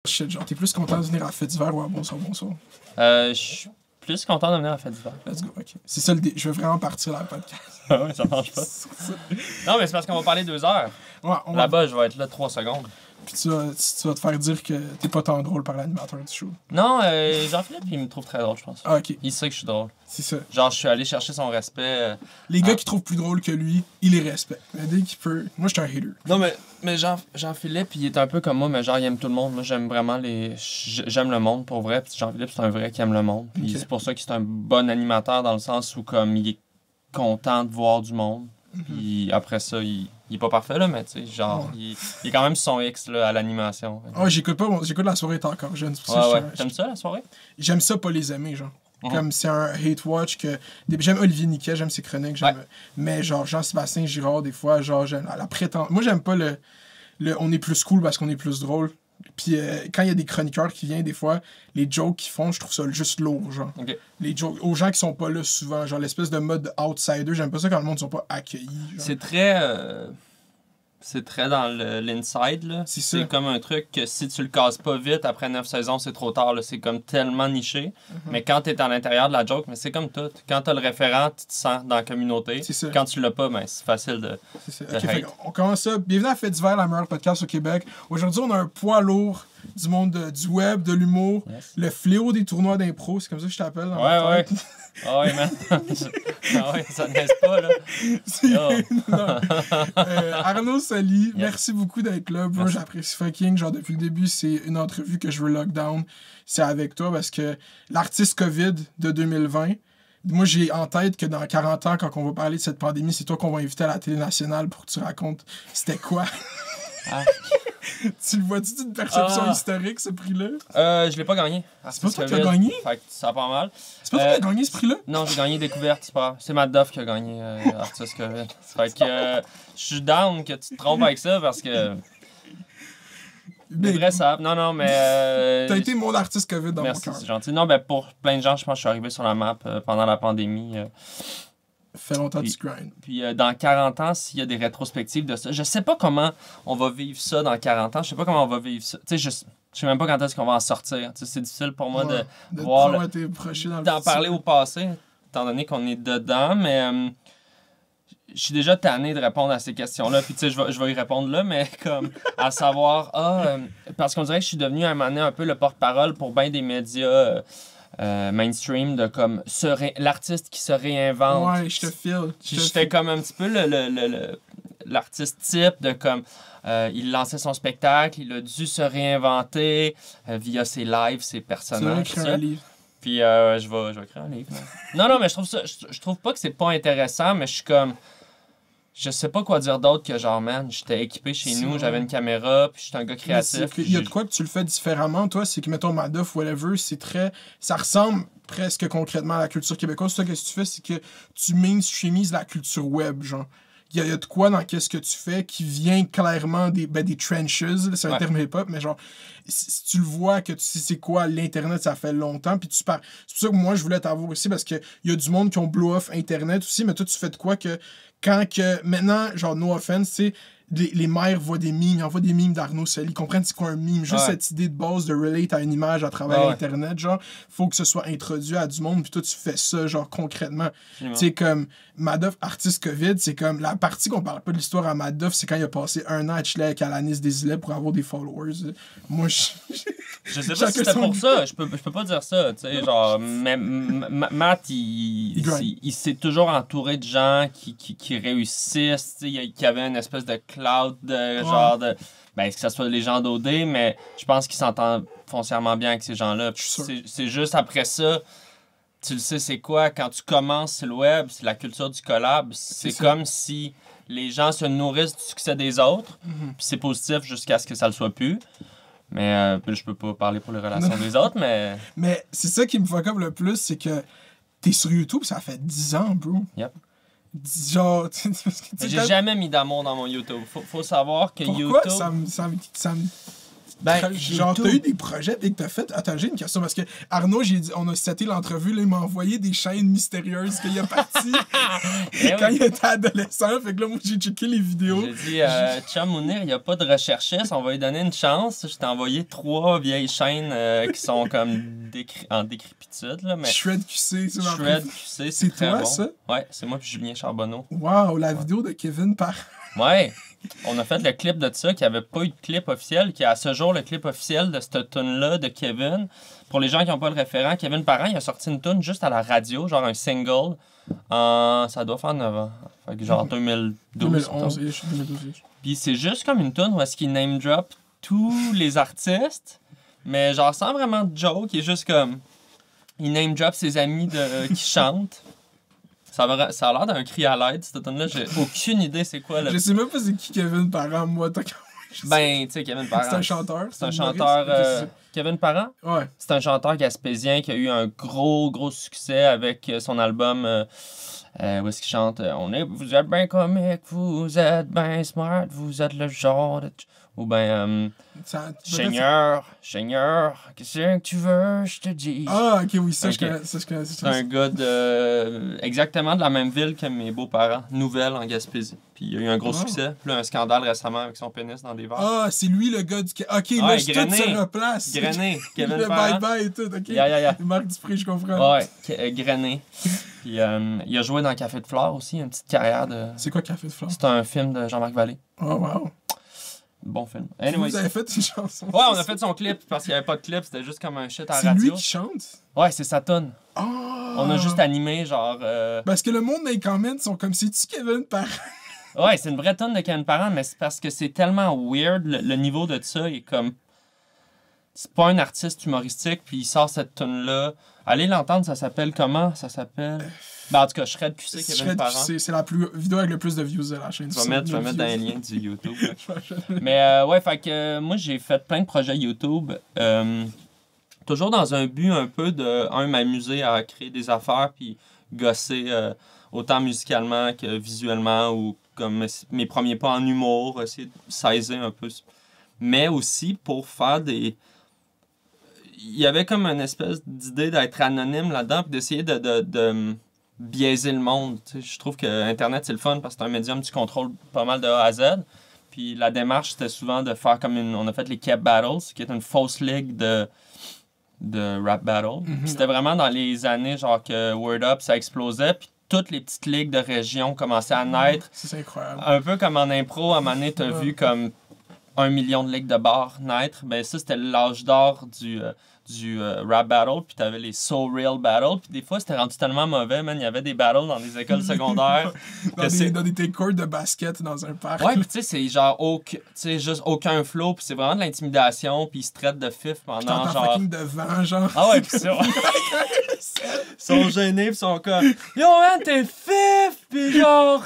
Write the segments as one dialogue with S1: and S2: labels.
S1: Shit, genre, t'es plus content de venir à Fête d'hiver ou à Bonsoir, bonsoir?
S2: Je suis plus content de venir à Fête d'hiver.
S1: Let's go, ok. C'est ça le je veux vraiment partir là, le podcast.
S2: Ah ouais, ça marche pas. Non, mais c'est parce qu'on va parler 2 heures.
S1: Ouais,
S2: Là-bas, je vais être là 3 secondes.
S1: Puis tu vas te faire dire que t'es pas tant drôle par l'animateur du show.
S2: Non, Jean-Philippe, il me trouve très drôle, je pense.
S1: Ah, ok.
S2: Il sait que je suis drôle.
S1: C'est ça.
S2: Genre, je suis allé chercher son respect.
S1: Les gars qui trouvent plus drôle que lui, il les respecte. Mais dès qu'il peut. Moi, je suis un hater.
S2: Non, mais Jean-Philippe, il est un peu comme moi, mais genre, il aime tout le monde. Moi, j'aime vraiment les. J'aime le monde pour vrai. Puis Jean-Philippe, c'est un vrai qui aime le monde. Puis
S1: Ok.
S2: c'est pour ça qu'il est un bon animateur dans le sens où, comme, il est content de voir du monde. Puis après ça, il est pas parfait, là, mais tu sais, genre, il est quand même sur son X là, à l'animation.
S1: Ah, j'écoute la soirée est encore jeune. C'est pour ça
S2: Ouais,
S1: que
S2: ouais. T'aimes ça, la soirée?
S1: j'aime ça pas les aimer, genre. Comme c'est un hate watch que. J'aime Olivier Niquet, j'aime ses chroniques, j'aime. Mais genre Jean-Sébastien Girard, des fois, genre, j'aime la prétendance. Moi, j'aime pas le on est plus cool parce qu'on est plus drôle. Puis quand il y a des chroniqueurs qui viennent, des fois, les jokes qu'ils font, je trouve ça juste lourd, genre.
S2: Ok.
S1: Les jokes, aux gens qui sont pas là souvent, genre l'espèce de mode outsider, j'aime pas ça quand le monde ne sont pas accueillis. Genre.
S2: C'est très dans l'inside, là.
S1: C'est ça.
S2: C'est comme un truc que si tu le casses pas vite, après 9 saisons, c'est trop tard, là. C'est comme tellement niché. Mais quand t'es à l'intérieur de la joke, mais c'est comme tout. Quand t'as le référent, tu te sens dans la communauté.
S1: C'est ça.
S2: Quand tu l'as pas, ben c'est facile de...
S1: C'est ça.
S2: de
S1: Ok, fait
S2: hate.
S1: on commence ça. Bienvenue à Fait d'hiver, la meilleure podcast au Québec. Aujourd'hui, on a un poids lourd du monde du web, de l'humour,
S2: Yes.
S1: le fléau des tournois d'impro, c'est comme ça que je t'appelle. dans
S2: Ouais,
S1: ma
S2: ouais.
S1: tête.
S2: Ah ouais, man. Ah ouais, ça n'est pas, là.
S1: C'est-
S2: Oh.
S1: non. Arnaud Soli, merci beaucoup d'être là, bro.
S2: Merci.
S1: J'apprécie fucking. Genre, depuis le début, c'est une entrevue que je veux lockdown. C'est avec toi parce que l'artiste COVID de 2020, moi, j'ai en tête que dans 40 ans, quand on va parler de cette pandémie, c'est toi qu'on va inviter à la télé nationale pour que tu racontes c'était quoi.
S2: Ah.
S1: Tu le vois-tu d'une perception
S2: Ah.
S1: historique, ce prix-là?
S2: Je l'ai pas gagné.
S1: C'est pas toi qui as gagné?
S2: Fait que ça va pas mal.
S1: C'est pas toi qui as gagné ce prix-là?
S2: Non, j'ai gagné Découverte, c'est pas grave. C'est Matt Duff qui a gagné Artiste COVID. Fait que je suis down que tu te trompes avec ça parce que.
S1: Mais
S2: Les vrais savent. Non, mais.
S1: t'as été mon artiste COVID dans
S2: Merci,
S1: mon cœur.
S2: c'est gentil. Non, ben pour plein de gens, je pense que je suis arrivé sur la map pendant la pandémie.
S1: Fait longtemps que
S2: Oui.
S1: tu grind.
S2: Puis dans 40 ans, s'il y a des rétrospectives de ça, je sais pas comment on va vivre ça dans 40 ans. Je sais pas comment on va vivre ça. Tu sais, je sais même pas quand est-ce qu'on va en sortir. Tu sais, c'est difficile pour moi
S1: Ouais,
S2: de voir
S1: pouvoir être projeté dans le
S2: d'en
S1: futur.
S2: parler au passé, étant donné qu'on est dedans, mais je suis déjà tanné de répondre à ces questions-là, puis tu sais, je vais y répondre là, mais comme à savoir, parce qu'on dirait que je suis devenu à un moment donné un peu le porte-parole pour bien des médias mainstream, de comme l'artiste qui se réinvente.
S1: Ouais, je te file.
S2: J'étais comme un petit peu l'artiste type de comme il lançait son spectacle, il a dû se réinventer via ses lives, ses
S1: Tu devrais
S2: personnages.
S1: écrire
S2: tout ça.
S1: un livre.
S2: Puis je vais écrire un livre. Non, mais je trouve ça. Je trouve pas que c'est pas intéressant, mais je suis comme. Je sais pas quoi dire d'autre que genre, man, j'étais équipé chez
S1: C'est
S2: nous,
S1: vrai.
S2: j'avais une caméra, puis j'étais un gars
S1: Mais
S2: créatif.
S1: c'est qu'il y a de quoi que tu le fais différemment, toi, c'est que, mettons, Madoff, whatever, c'est très... Ça ressemble presque concrètement à la culture québécoise. Ça, qu'est-ce que tu fais, c'est que tu mainstreamises la culture web, genre. Il y a de quoi dans qu'est-ce que tu fais qui vient clairement des trenches, là, c'est un
S2: Ouais.
S1: terme hip-hop, mais genre, si tu le vois, que tu sais c'est quoi l'Internet, ça fait longtemps, puis tu parles. C'est pour ça que moi, je voulais t'avoir aussi, parce qu'il y a du monde qui ont blow off Internet aussi, mais toi, tu fais de quoi que, quand que, maintenant, genre, no offense, tu sais, les mères voient des mimes, ils envoient des mimes d'Arnaud Soli, ils comprennent c'est quoi un mime, juste
S2: Ouais.
S1: cette idée de base de relate à une image à travers
S2: Ouais.
S1: Internet, genre, faut que ce soit introduit à du monde, puis toi, tu fais ça, genre, concrètement.
S2: Absolument.
S1: Tu sais, comme Madoff, artiste COVID, c'est comme la partie qu'on parle pas de l'histoire à Madoff, c'est quand il a passé 1 an à chiller avec Alanis Desilets pour avoir des followers. Moi,
S2: Je sais pas
S1: chacun
S2: si c'était
S1: son
S2: pour
S1: goût.
S2: ça, je peux pas dire ça, tu sais, genre, mais Matt,
S1: Il grind.
S2: il s'est toujours entouré de gens qui réussissent, tu sais, qui avaient une espèce de cloud, genre de, ben, que ce soit les gens d'OD, mais je pense qu'il s'entend foncièrement bien avec ces gens-là.
S1: Je suis sûr.
S2: C'est juste après ça, tu le sais, c'est quoi, quand tu commences sur le web, c'est la culture du collab, c'est
S1: ça.
S2: comme si les gens se nourrissent du succès des autres,
S1: Mhm.
S2: puis c'est positif jusqu'à ce que ça le soit plus. Mais je peux pas parler pour les relations des autres, mais...
S1: Mais c'est ça qui me fuck up le plus, c'est que t'es sur YouTube, ça fait 10 ans, bro.
S2: Yep.
S1: Genre, parce que, tu sais,
S2: J'ai jamais mis d'amour dans mon YouTube. Faut savoir que
S1: pourquoi
S2: YouTube...
S1: ça me
S2: Ben,
S1: genre, t'as eu des projets et que t'as fait. Attends, j'ai une question parce que Arnaud, on a cité l'entrevue, là, il m'a envoyé des chaînes mystérieuses qu'il a parti quand il était adolescent. Fait que là, moi, j'ai checké les vidéos.
S2: J'ai dit, Chum Mounir, il n'y a pas de recherchiste, on va lui donner une chance. Je t'ai envoyé 3 vieilles chaînes qui sont comme en décrépitude. Là, mais
S1: Shred QC, c'est ma
S2: Shred QC,
S1: c'est
S2: très
S1: toi,
S2: bon.
S1: ça?
S2: Ouais, c'est moi puis Julien Charbonneau.
S1: Wow, la vidéo de Kevin par.
S2: Ouais, on a fait le clip de ça, qui avait pas eu de clip officiel, qui est à ce jour le clip officiel de cette tune-là de Kevin. Pour les gens qui n'ont pas le référent, Kevin Parent, il a sorti une tune juste à la radio, genre un single, ça doit faire 9 ans, fait que genre 2012.
S1: 2011-ish, 2012.
S2: Puis c'est juste comme une tune où est-ce qu'il name drop tous les artistes, mais genre sans vraiment de joke, il est juste comme, il name drop ses amis qui chantent. Ça a l'air d'un cri à l'aide, cette tune-là. J'ai aucune idée c'est quoi.
S1: Je sais même pas c'est qui Kevin Parent, moi.
S2: Ben, tu sais, Kevin Parent.
S1: C'est un chanteur.
S2: C'est un chanteur. Kevin Parent?
S1: Ouais.
S2: C'est un chanteur gaspésien qui a eu un gros succès avec son album. Où est-ce qu'il chante vous êtes bien comique, vous êtes bien smart, vous êtes le genre de. Ou ben, Seigneur, qu'est-ce que tu veux, je te dis.
S1: Ah, ok, oui, ça,
S2: okay.
S1: je connais.
S2: C'est un gars exactement de la même ville que mes beaux-parents, Nouvelle en Gaspésie. Puis il a eu un gros succès. Puis là, un scandale récemment avec son pénis dans des verres.
S1: Ah, c'est lui le gars du. Ok, là, tout se replace.
S2: Grené, Kevin
S1: le
S2: Parent.
S1: bye-bye et tout, ok.
S2: Yeah.
S1: Marc Dupré, je comprends.
S2: Ouais, Grené. Puis il a joué dans Café de Flore aussi, une petite carrière de.
S1: C'est quoi Café de Flore?
S2: C'est un film de Jean-Marc Vallée.
S1: Oh, wow.
S2: Bon film. Anyways.
S1: Vous avez fait une chanson?
S2: Ouais, on a fait son clip parce qu'il n'y avait pas de clip, c'était juste comme un shit à la radio.
S1: C'est lui qui chante?
S2: Ouais, c'est sa tune.
S1: Oh.
S2: On a juste animé, genre.
S1: Parce que le monde dans les comments sont comme c'est-tu Kevin Parent?
S2: Ouais, c'est une vraie tune de Kevin Parent, mais c'est parce que c'est tellement weird, le niveau de ça est comme. C'est pas un artiste humoristique, puis il sort cette tune-là. Allez l'entendre, ça s'appelle comment? Ça s'appelle. Ben, en tout cas, Shred QC, Kevin Parent.
S1: C'est la vidéo avec le plus de views de la chaîne.
S2: Je vais mettre dans les liens du YouTube. Mais ouais, fait que moi, j'ai fait plein de projets YouTube. Toujours dans un but un peu de, m'amuser à créer des affaires, puis gosser autant musicalement que visuellement, ou comme mes premiers pas en humour, essayer de saisir un peu. Mais aussi pour faire des. Il y avait comme une espèce d'idée d'être anonyme là-dedans, puis d'essayer de biaiser le monde. T'sais, je trouve que Internet, c'est le fun parce que c'est un médium, tu contrôles pas mal de A à Z. Puis la démarche, c'était souvent de faire comme on a fait les Cap Battles, qui est une fausse ligue de rap battle. Mm-hmm. C'était vraiment dans les années genre que Word Up, ça explosait. Puis toutes les petites ligues de région commençaient à naître.
S1: C'est incroyable.
S2: Un peu comme en impro, à un moment donné, t'as vu comme 1 million de ligues de bars naître. Ben ça, c'était l'âge d'or du rap battle, puis t'avais les So Real Battle, puis des fois c'était rendu tellement mauvais, man, il y avait des battles dans des écoles secondaires.
S1: dans des courts de basket dans un parc.
S2: Ouais, puis tu sais, c'est genre juste aucun flow, puis c'est vraiment de l'intimidation, puis ils se traitent de fif pendant genre.
S1: Fucking de vent, genre.
S2: Ah ouais, pis ça. Ils sont gênés, pis sont comme Yo man, t'es fif, pis genre,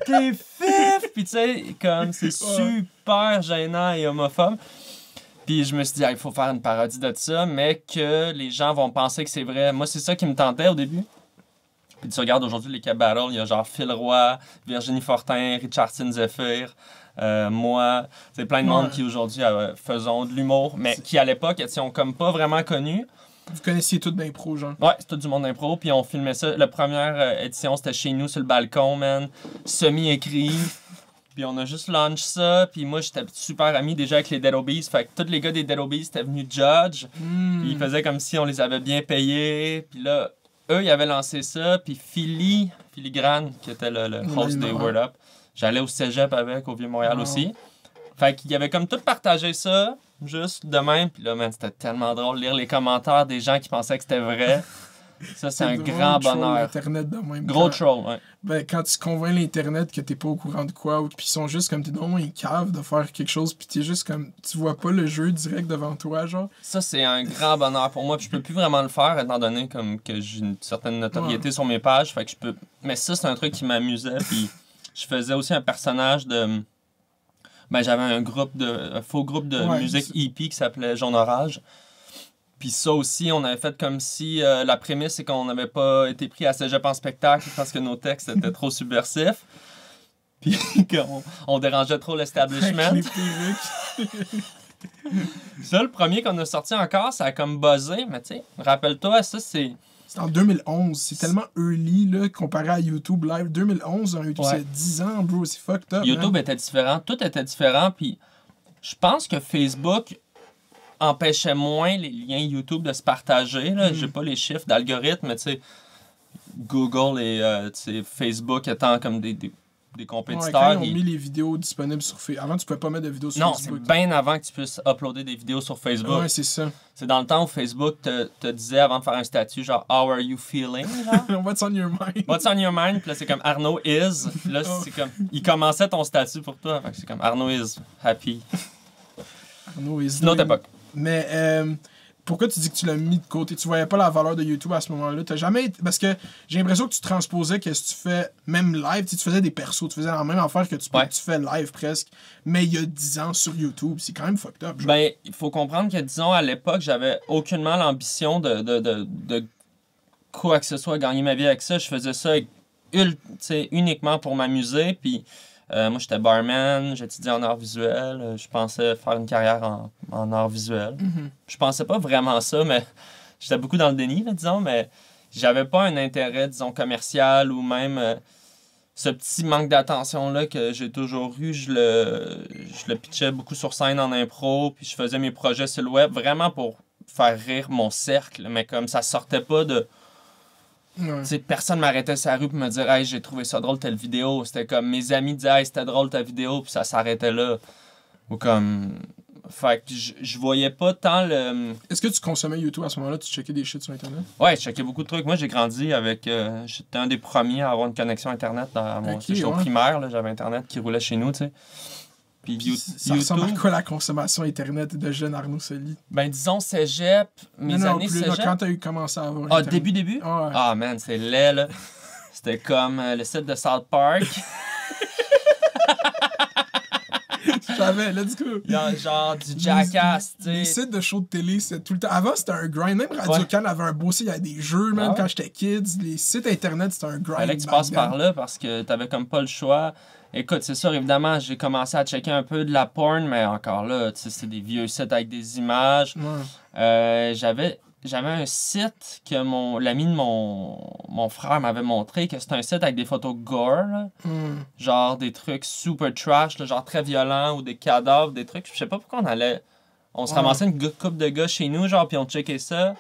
S2: t'es fif, pis tu sais, comme c'est super gênant et homophobe. Puis je me suis dit, il faut faire une parodie de ça, mais que les gens vont penser que c'est vrai. Moi, c'est ça qui me tentait au début. Puis tu regardes aujourd'hui les Cap Battles, il y a genre Phil Roy, Virginie Fortin, Richardson Zephyr, moi. C'est plein de monde qui aujourd'hui faisons de l'humour, mais qui à l'époque étions comme pas vraiment connus.
S1: Vous connaissiez tout d'impro, genre?
S2: Ouais, c'est tout du monde d'impro. Puis on filmait ça. La première édition, c'était chez nous, sur le balcon, man. Semi-écrit. Puis on a juste launch ça, puis moi j'étais super ami déjà avec les Dead Obies, fait que tous les gars des Dead Obies étaient venus judge, puis ils faisaient comme si on les avait bien payés, puis là, eux ils avaient lancé ça, puis Filigrane, qui était le host des Word Up, j'allais au cégep avec, au Vieux-Montréal aussi, fait qu'il y avait comme tout partagé ça, juste de même, puis là, man, c'était tellement drôle de lire les commentaires des gens qui pensaient que c'était vrai. Ça, c'est un grand bonheur.
S1: Internet de même
S2: gros troll, ouais.
S1: Ben, quand tu convaincs l'Internet que t'es pas au courant de quoi, puis ils sont juste comme, t'es vraiment une cave de faire quelque chose, puis t'es juste comme, tu vois pas le jeu direct devant toi, genre.
S2: Ça, c'est un grand bonheur pour moi, puis je peux plus vraiment le faire, étant donné comme que j'ai une certaine notoriété sur mes pages, fait que je peux... Mais ça, c'est un truc qui m'amusait, puis je faisais aussi un personnage de... Ben, j'avais un faux groupe de musique hippie qui s'appelait Jaune Orage. Puis ça aussi, on avait fait comme si la prémisse, c'est qu'on n'avait pas été pris à cégep en spectacle parce que nos textes étaient trop subversifs. Puis qu'on dérangeait trop l'establishment. Ça, le premier qu'on a sorti encore, ça a comme buzzé, mais tu sais, rappelle-toi, ça, c'est...
S1: C'est en 2011. C'est tellement early, là, comparé à YouTube Live. 2011, YouTube,
S2: Ouais.
S1: c'est 10 ans, bro. C'est fucked up.
S2: YouTube
S1: man.
S2: était différent, tout était différent, puis je pense que Facebook empêchait moins les liens YouTube de se partager, là. J'ai pas les chiffres d'algorithme, mais tu sais, Google et tu sais, Facebook étant comme des
S1: Ouais,
S2: compétiteurs.
S1: quand ils ont mis les vidéos disponibles sur Facebook. Avant, tu pouvais pas mettre de vidéos sur
S2: Non, c'est
S1: Facebook.
S2: bien avant que tu puisses uploader des vidéos sur Facebook.
S1: Ouais, c'est ça.
S2: C'est dans le temps où Facebook te disait avant de faire un statut genre How are you feeling? Genre?
S1: What's on your mind?
S2: What's on your mind? Puis là, c'est comme Arnaud is. Puis là, c'est comme. Il commençait ton statut pour toi. Fait que c'est comme Arnaud is happy.
S1: Arnaud is
S2: C'est une autre
S1: doing-
S2: époque.
S1: Mais pourquoi tu dis que tu l'as mis de côté? Tu voyais pas la valeur de YouTube à ce moment-là? T'as jamais été... Parce que j'ai l'impression que tu transposais que si tu fais même live, tu faisais des persos, tu faisais la même affaire que tu fais live presque, mais il y a 10 ans sur YouTube. C'est quand même fucked up. Genre.
S2: Ben, il faut comprendre que, disons, à l'époque, j'avais aucunement l'ambition de quoi que ce soit, gagner ma vie avec ça. Je faisais ça uniquement pour m'amuser. Puis moi, j'étais barman, j'étudiais en arts visuels. Je pensais faire une carrière en arts visuels. Je pensais pas vraiment ça, mais j'étais beaucoup dans le déni, là, disons. Mais j'avais pas un intérêt, disons, commercial ou même ce petit manque d'attention-là que j'ai toujours eu. Je le pitchais beaucoup sur scène en impro, puis je faisais mes projets sur le web vraiment pour faire rire mon cercle. Mais comme ça sortait pas de...
S1: Ouais.
S2: Tu sais, personne m'arrêtait sur la rue pour me dire « Hey, j'ai trouvé ça drôle, telle vidéo. » C'était comme mes amis disaient « Hey, c'était drôle, ta vidéo. » Puis ça s'arrêtait là. Ou comme... Fait que je voyais pas tant le...
S1: Est-ce que tu consommais YouTube à ce moment-là? Tu checkais des shit sur Internet?
S2: Ouais, je checkais beaucoup de trucs. Moi, j'ai grandi avec... j'étais un des premiers à avoir une connexion Internet dans mon...
S1: Ok,
S2: J'étais au
S1: ouais.
S2: primaire, là, j'avais Internet qui roulait chez nous, tu sais. Puis
S1: Ça ressemble à quoi la consommation Internet de jeune Arnaud Soli?
S2: ben disons cégep, mes
S1: non,
S2: années
S1: plus, là,
S2: cégep.
S1: quand t'as eu commencé à avoir
S2: Ah,
S1: Internet.
S2: début?
S1: Ah, ouais.
S2: Ah, man, c'est laid, là. C'était comme le site de South Park.
S1: Je savais, let's go.
S2: Il y a genre du Jackass, tu
S1: Les
S2: sais.
S1: sites de shows de télé, c'est tout le temps. Avant, c'était un grind. Même Radio-Can avait un beau site, il y avait des jeux, même
S2: Ah ouais.
S1: quand j'étais kids. Les sites Internet, c'était un grind.
S2: Fallait que tu
S1: back
S2: passes
S1: then.
S2: par là parce que t'avais comme pas le choix. Écoute, c'est sûr, évidemment, j'ai commencé à checker un peu de la porn, mais encore là, tu sais, c'est des vieux sites avec des images.
S1: Ouais.
S2: J'avais un site que l'ami de mon frère m'avait montré, que c'était un site avec des photos gore, là. Genre des trucs super trash, là, genre très violents, ou des cadavres, des trucs. Je sais pas pourquoi on se
S1: Ouais.
S2: ramassait une couple de gars chez nous, genre, puis on checkait ça.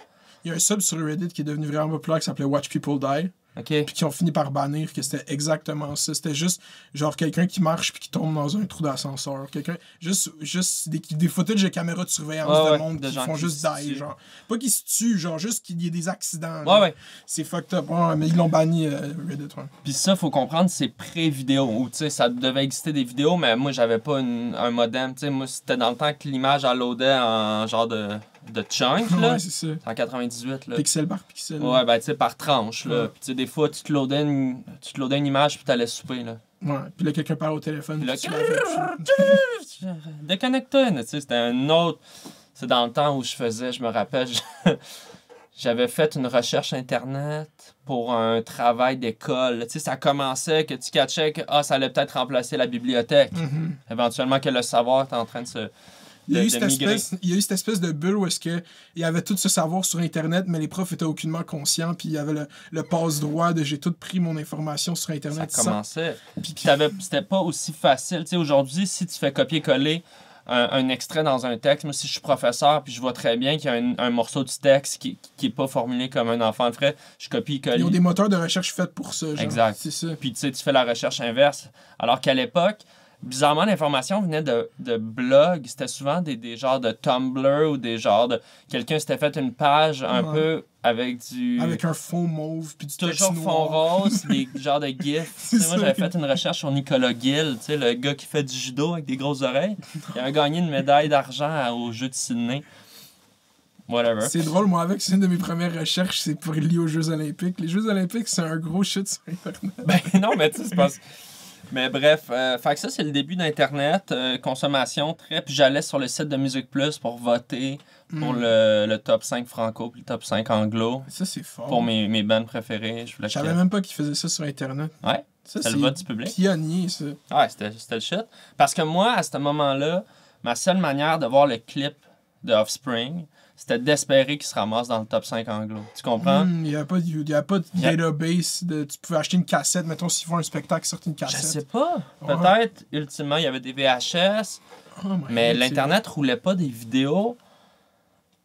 S1: Il y a un sub sur Reddit qui est devenu vraiment populaire qui s'appelait Watch People Die.
S2: OK.
S1: Puis qui ont fini par bannir que c'était exactement ça. C'était juste genre quelqu'un qui marche puis qui tombe dans un trou d'ascenseur. Quelqu'un. Juste des footages de caméras de surveillance de monde
S2: de
S1: qui
S2: gens
S1: font
S2: qui
S1: juste
S2: se
S1: die.
S2: tuent.
S1: Genre. Pas qu'ils se tuent, genre juste qu'il y ait des accidents.
S2: Ouais,
S1: là.
S2: ouais.
S1: C'est fucked up. Ouais, mais ils l'ont banni Reddit. Ouais.
S2: Puis ça, faut comprendre, c'est pré-vidéo. Ou tu sais, ça devait exister des vidéos, mais moi, j'avais pas un modem. Tu sais, moi, c'était dans le temps que l'image, elle loadait en genre de chunk, là.
S1: Ouais, c'est ça.
S2: En 98, là.
S1: Pixel par pixel.
S2: Ouais, ben, tu sais, par tranche, là.
S1: Ouais.
S2: Puis, tu sais, des fois, tu te loadais une image, puis t'allais souper, là.
S1: Ouais. Puis là, quelqu'un parle au téléphone.
S2: Puis là,
S1: puis tu l'as fait.
S2: déconnecte-toi, tu sais, c'était un autre... C'est dans le temps où je me rappelle, j'avais fait une recherche Internet pour un travail d'école. Tu sais, ça commençait que tu catchais que ça allait peut-être remplacer la bibliothèque. Éventuellement, que le savoir était en train de se...
S1: Il y a eu
S2: migrer.
S1: il y a eu cette espèce de bulle où est-ce que il y avait tout ce savoir sur Internet, mais les profs étaient aucunement conscients, puis il y avait le passe-droit de j'ai tout pris mon information sur
S2: Ça
S1: Internet.
S2: commençait. Puis c'était pas aussi facile. Tu sais, aujourd'hui, si tu fais copier-coller un extrait dans un texte, moi, si je suis professeur, puis je vois très bien qu'il y a un morceau de texte qui est pas formulé comme un enfant le ferait, je copie-colle.
S1: Ils ont des moteurs de recherche faits pour ça. Genre.
S2: Exact.
S1: C'est ça.
S2: Puis tu sais, tu fais la recherche inverse. Alors qu'à l'époque, bizarrement, l'information venait de blogs. C'était souvent des genres de Tumblr ou des genres de... Quelqu'un s'était fait une page un
S1: Ouais.
S2: peu avec du...
S1: Avec un fond mauve, puis du texte
S2: Toujours fond
S1: noir.
S2: rose, des genres de gifs. Tu sais, moi,
S1: ça.
S2: j'avais fait une recherche sur Nicolas Gill, tu sais, le gars qui fait du judo avec des grosses oreilles. Il avait gagné une médaille d'argent aux Jeux de Sydney. Whatever.
S1: C'est drôle, moi, avec, c'est une de mes premières recherches, c'est pour lier aux Jeux Olympiques. Les Jeux Olympiques, c'est un gros shit sur Internet.
S2: Ben non, mais tu sais, c'est pas... Mais bref, fait que ça, c'est le début d'Internet, consommation très... Puis j'allais sur le site de Musique Plus pour voter pour le top 5 franco puis le top 5 anglo.
S1: Ça, c'est fort.
S2: Pour mes bands préférés.
S1: Je savais même pas qu'ils faisaient ça sur Internet.
S2: Ouais,
S1: Ça,
S2: c'est le vote du public.
S1: pionnier, ça.
S2: Ouais, c'était le shit. Parce que moi, à ce moment-là, ma seule manière de voir le clip de Offspring, c'était d'espérer qu'il se ramasse dans le top 5 anglo. Tu comprends?
S1: Il n'y a pas de database. Tu pouvais acheter une cassette. Mettons, s'ils font un spectacle, sortent une cassette.
S2: Je sais pas. Peut-être, ultimement, il y avait des VHS, mais l'Internet roulait pas des vidéos.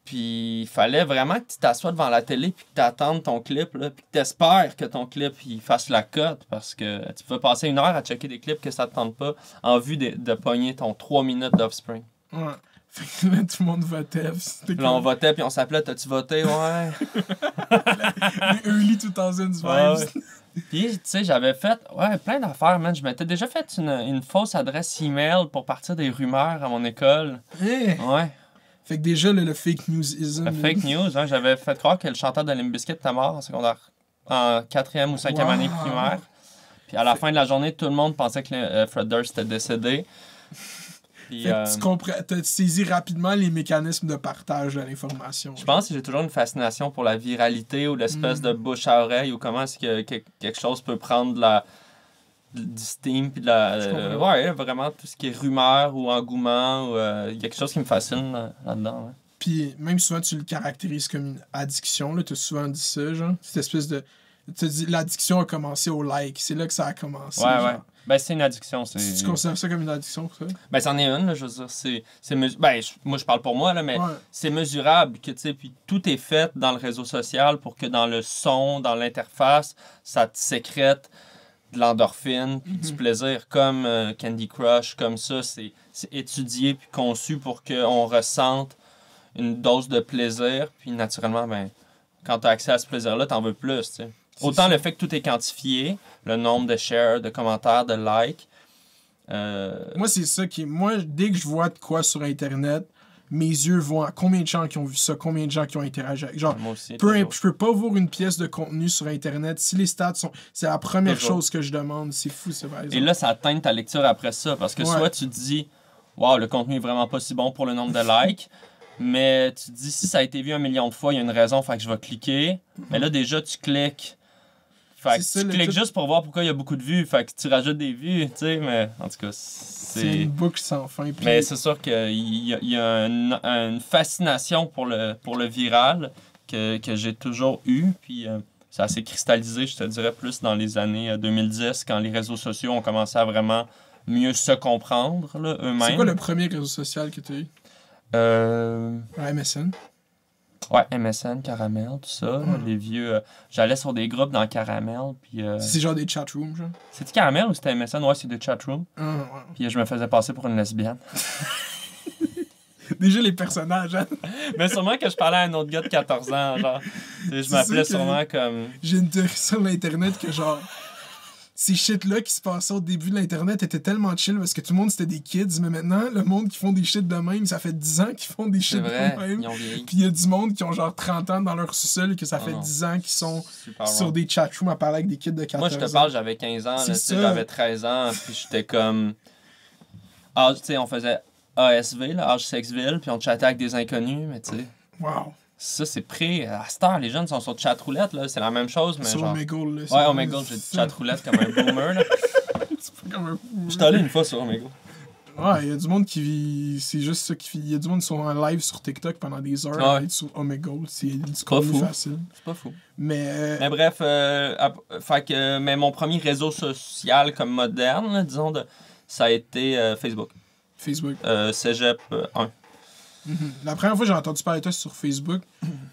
S2: Puis il fallait vraiment que tu t'assoies devant la télé puis que tu attendes ton clip, là, puis que tu espères que ton clip il fasse la cote parce que tu peux passer 1 heure à checker des clips que ça te tente pas en vue de pogner ton 3 minutes d'Offspring.
S1: Ouais. Fait que là, tout le monde votait.
S2: Puis là, on votait puis on s'appelait « T'as-tu voté? » Ouais.
S1: Les early 2000s vibes.
S2: Ouais. Puis, tu sais, j'avais fait plein d'affaires, man. Je m'étais déjà fait une fausse adresse email pour partir des rumeurs à mon école.
S1: Hey.
S2: Ouais.
S1: Fait que déjà, le fake news-ism.
S2: Le fake news, hein, j'avais fait croire que le chanteur de Limp Bizkit était mort en secondaire, en 4e ou 5e année primaire. Puis à la fin de la journée, tout le monde pensait que Fred Durst était décédé. Puis,
S1: fait que t'as saisi rapidement les mécanismes de partage de l'information.
S2: Je pense que j'ai toujours une fascination pour la viralité ou l'espèce de bouche à oreille ou comment est-ce que quelque chose peut prendre du steam puis de la ouais, vraiment tout ce qui est rumeur ou engouement ou il y a quelque chose qui me fascine là-dedans. Ouais.
S1: Puis même souvent tu le caractérises comme une addiction là, t'as souvent dit ça genre, cette espèce de tu dis l'addiction a commencé au like, c'est là que ça a commencé.
S2: Ouais
S1: genre.
S2: ouais. Ben c'est une addiction, c'est
S1: Tu considères ça comme une addiction pour toi?
S2: Ben c'en est une là, je veux dire moi je parle pour moi là mais c'est mesurable que tu sais puis tout est fait dans le réseau social pour que dans le son, dans l'interface, ça te sécrète de l'endorphine, puis du plaisir, comme Candy Crush, comme ça, c'est étudié puis conçu pour qu'on ressente une dose de plaisir, puis naturellement, ben, quand tu as accès à ce plaisir-là, t'en veux plus, tu sais. Autant le fait que tout est quantifié, le nombre de shares, de commentaires, de likes.
S1: Moi, c'est ça qui... Moi, dès que je vois de quoi sur Internet, mes yeux vont à combien de gens qui ont vu ça, combien de gens qui ont interagi avec. Genre,
S2: moi aussi,
S1: je peux pas voir une pièce de contenu sur Internet. Si les stats sont... C'est la première chose que je demande. C'est fou, ça, par exemple.
S2: Et là, ça teinte ta lecture après ça. Parce que soit tu te dis, waouh, le contenu est vraiment pas si bon pour le nombre de likes. Mais tu te dis, si ça a été vu 1 million de fois, il y a une raison, fait que je vais cliquer. Mais là, déjà, tu cliques. Fait que tu cliques juste pour voir pourquoi il y a beaucoup de vues. Fait que tu rajoutes des vues, tu sais. Mais en tout cas,
S1: c'est une boucle sans fin. Puis...
S2: Mais c'est sûr qu'il y a une fascination pour le viral que j'ai toujours eu. Puis ça s'est cristallisé, je te dirais, plus dans les années 2010, quand les réseaux sociaux ont commencé à vraiment mieux se comprendre là, eux-mêmes.
S1: C'est quoi le premier réseau social que tu as eu? MSN.
S2: Ouais, MSN, Caramel, tout ça. Là, les vieux... j'allais sur des groupes dans Caramel, puis...
S1: C'est genre des chatrooms, genre?
S2: C'était Caramel ou c'était MSN? Ouais, c'est des chatrooms.
S1: Ouais.
S2: Puis je me faisais passer pour une lesbienne.
S1: Déjà, les personnages, hein?
S2: Mais sûrement que je parlais à un autre gars de 14 ans, genre. Je m'appelais sûrement comme...
S1: J'ai une théorie sur l'Internet que, genre... Ces shit-là qui se passaient au début de l'Internet étaient tellement chill parce que tout le monde c'était des kids, mais maintenant, le monde qui font des shit de même, ça fait 10 ans qu'ils font des shit de même. Puis il y a du monde qui ont genre 30 ans dans leur sous-sol et que ça fait 10 ans qu'ils sont sur des chatrooms à parler avec des kids de 14 ans.
S2: Moi, je te parle, j'avais 15 ans, j'avais 13 ans, puis j'étais comme... Ah, tu sais, on faisait ASV, là, Âge Sexville, puis on chattait avec des inconnus, mais tu sais...
S1: Wow!
S2: Ça, c'est à cette heure, les jeunes sont sur chatroulette, là. C'est la même chose, mais
S1: sur
S2: genre...
S1: Omegle, là.
S2: Ouais, Omegle, j'ai dit chatroulette comme un boomer, là.
S1: C'est pas comme un boomer.
S2: J'étais allé une fois sur Omegle.
S1: Ouais, il y a du monde qui vit... C'est juste ça qui vit. Il y a du monde qui sont en live sur TikTok pendant des heures à être sur Omegle. C'est
S2: pas fou.
S1: Facile.
S2: C'est pas fou.
S1: Mais
S2: bref, mais mon premier réseau social comme moderne, là, disons, ça a été Facebook.
S1: Facebook.
S2: Cégep 1.
S1: La première fois que j'ai entendu parler de toi sur Facebook,